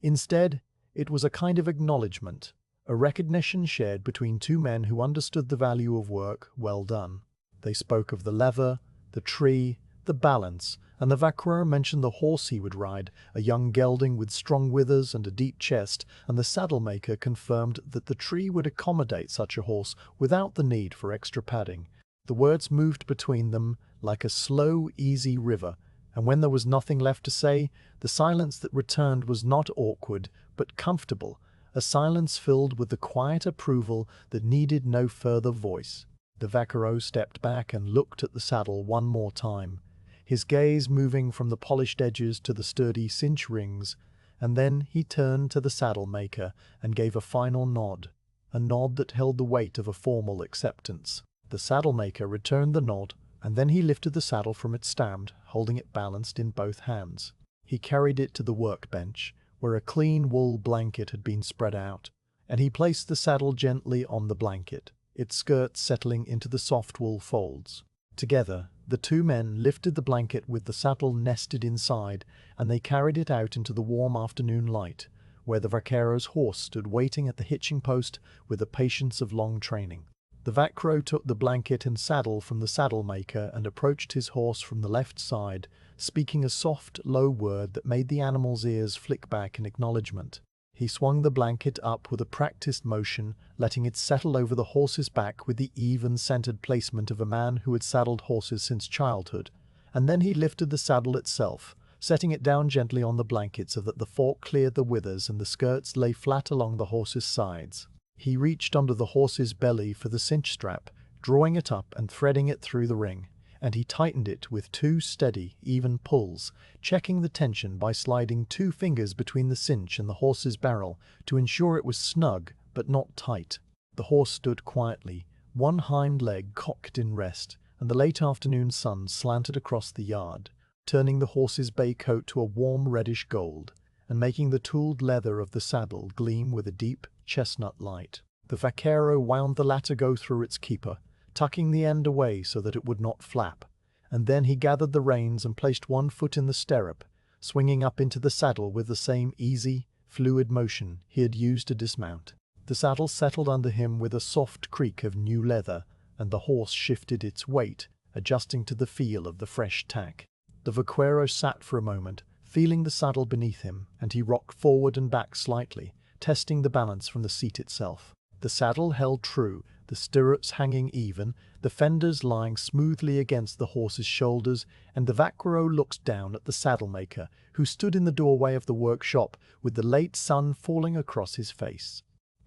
Instead, it was a kind of acknowledgement, a recognition shared between two men who understood the value of work well done. They spoke of the leather, the tree, the balance, and the vaquero mentioned the horse he would ride, a young gelding with strong withers and a deep chest, and the saddle maker confirmed that the tree would accommodate such a horse without the need for extra padding. The words moved between them like a slow, easy river, and when there was nothing left to say, the silence that returned was not awkward, but comfortable, a silence filled with the quiet approval that needed no further voice. The vaquero stepped back and looked at the saddle one more time, his gaze moving from the polished edges to the sturdy cinch rings, and then he turned to the saddle maker and gave a final nod, a nod that held the weight of a formal acceptance. The saddle maker returned the nod, and then he lifted the saddle from its stand, holding it balanced in both hands. He carried it to the workbench, where a clean wool blanket had been spread out, and he placed the saddle gently on the blanket, its skirts settling into the soft wool folds. Together, the two men lifted the blanket with the saddle nested inside, and they carried it out into the warm afternoon light, where the vaquero's horse stood waiting at the hitching post with the patience of long training. The vaquero took the blanket and saddle from the saddle maker and approached his horse from the left side, speaking a soft, low word that made the animal's ears flick back in acknowledgement. He swung the blanket up with a practiced motion, letting it settle over the horse's back with the even-centered placement of a man who had saddled horses since childhood, and then he lifted the saddle itself, setting it down gently on the blanket so that the fork cleared the withers and the skirts lay flat along the horse's sides. He reached under the horse's belly for the cinch strap, drawing it up and threading it through the ring, and he tightened it with two steady, even pulls, checking the tension by sliding 2 fingers between the cinch and the horse's barrel to ensure it was snug but not tight. The horse stood quietly, one hind leg cocked in rest, and the late afternoon sun slanted across the yard, turning the horse's bay coat to a warm reddish gold, and making the tooled leather of the saddle gleam with a deep chestnut light. The vaquero wound the latter go through its keeper, tucking the end away so that it would not flap, and then he gathered the reins and placed one foot in the stirrup, swinging up into the saddle with the same easy, fluid motion he had used to dismount. The saddle settled under him with a soft creak of new leather, and the horse shifted its weight, adjusting to the feel of the fresh tack. The vaquero sat for a moment, feeling the saddle beneath him, and he rocked forward and back slightly, testing the balance from the seat itself. The saddle held true, the stirrups hanging even, the fenders lying smoothly against the horse's shoulders, and the vaquero looked down at the saddle-maker, who stood in the doorway of the workshop with the late sun falling across his face.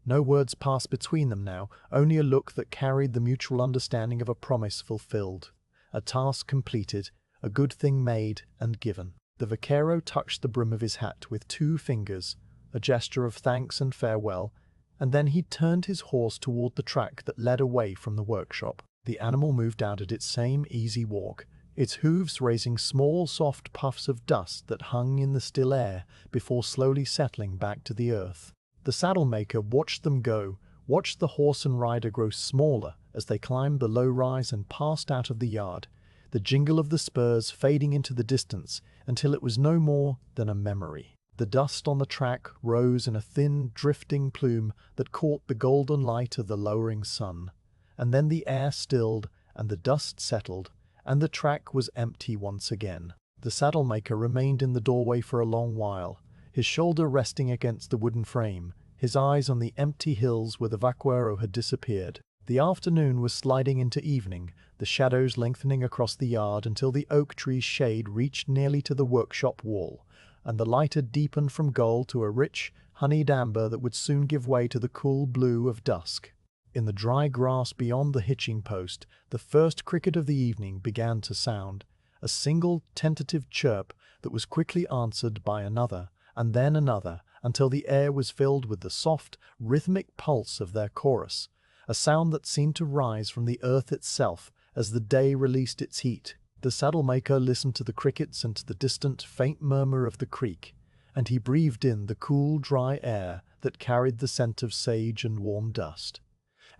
No words passed between them now, only a look that carried the mutual understanding of a promise fulfilled, a task completed, a good thing made and given. The vaquero touched the brim of his hat with 2 fingers, a gesture of thanks and farewell, and then he turned his horse toward the track that led away from the workshop. The animal moved out at its same easy walk, its hooves raising small soft puffs of dust that hung in the still air before slowly settling back to the earth. The saddle-maker watched them go, watched the horse and rider grow smaller as they climbed the low rise and passed out of the yard, the jingle of the spurs fading into the distance until it was no more than a memory. The dust on the track rose in a thin, drifting plume that caught the golden light of the lowering sun. And then the air stilled, and the dust settled, and the track was empty once again. The saddle-maker remained in the doorway for a long while, his shoulder resting against the wooden frame, his eyes on the empty hills where the vaquero had disappeared. The afternoon was sliding into evening, the shadows lengthening across the yard until the oak tree's shade reached nearly to the workshop wall, and the light had deepened from gold to a rich, honeyed amber that would soon give way to the cool blue of dusk. In the dry grass beyond the hitching post, the first cricket of the evening began to sound, a single tentative chirp that was quickly answered by another, and then another, until the air was filled with the soft, rhythmic pulse of their chorus, a sound that seemed to rise from the earth itself as the day released its heat. The saddle-maker listened to the crickets and to the distant, faint murmur of the creek, and he breathed in the cool, dry air that carried the scent of sage and warm dust.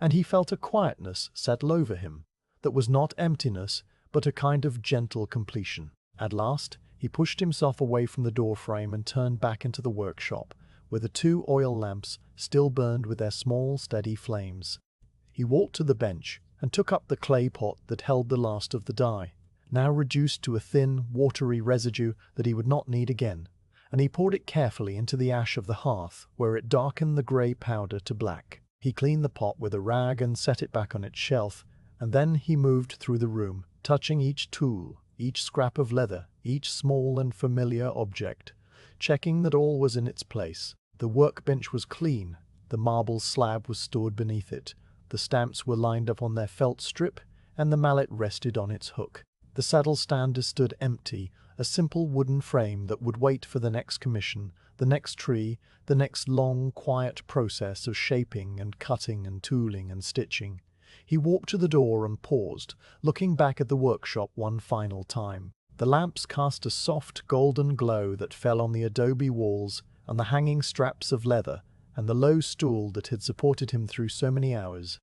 And he felt a quietness settle over him, that was not emptiness, but a kind of gentle completion. At last, he pushed himself away from the doorframe and turned back into the workshop, where the 2 oil lamps still burned with their small, steady flames. He walked to the bench and took up the clay pot that held the last of the dye, now reduced to a thin, watery residue that he would not need again, and he poured it carefully into the ash of the hearth, where it darkened the grey powder to black. He cleaned the pot with a rag and set it back on its shelf, and then he moved through the room, touching each tool, each scrap of leather, each small and familiar object, checking that all was in its place. The workbench was clean, the marble slab was stored beneath it, the stamps were lined up on their felt strip, and the mallet rested on its hook. The saddle stand stood empty, a simple wooden frame that would wait for the next commission, the next tree, the next long, quiet process of shaping and cutting and tooling and stitching. He walked to the door and paused, looking back at the workshop one final time. The lamps cast a soft, golden glow that fell on the adobe walls and the hanging straps of leather and the low stool that had supported him through so many hours.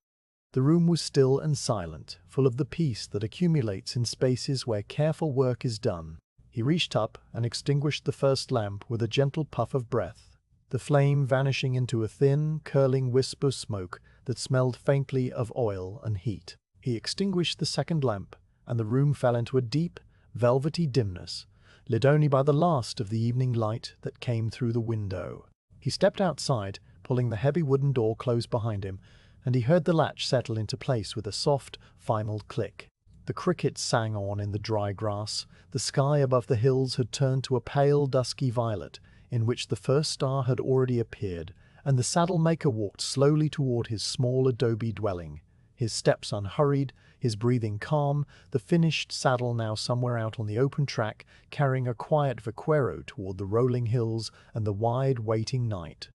The room was still and silent, full of the peace that accumulates in spaces where careful work is done. He reached up and extinguished the first lamp with a gentle puff of breath, the flame vanishing into a thin, curling wisp of smoke that smelled faintly of oil and heat. He extinguished the second lamp, and the room fell into a deep, velvety dimness, lit only by the last of the evening light that came through the window. He stepped outside, pulling the heavy wooden door close behind him, and he heard the latch settle into place with a soft, final click. The crickets sang on in the dry grass, the sky above the hills had turned to a pale, dusky violet, in which the first star had already appeared, and the saddle-maker walked slowly toward his small adobe dwelling, his steps unhurried, his breathing calm, the finished saddle now somewhere out on the open track, carrying a quiet vaquero toward the rolling hills and the wide, waiting night.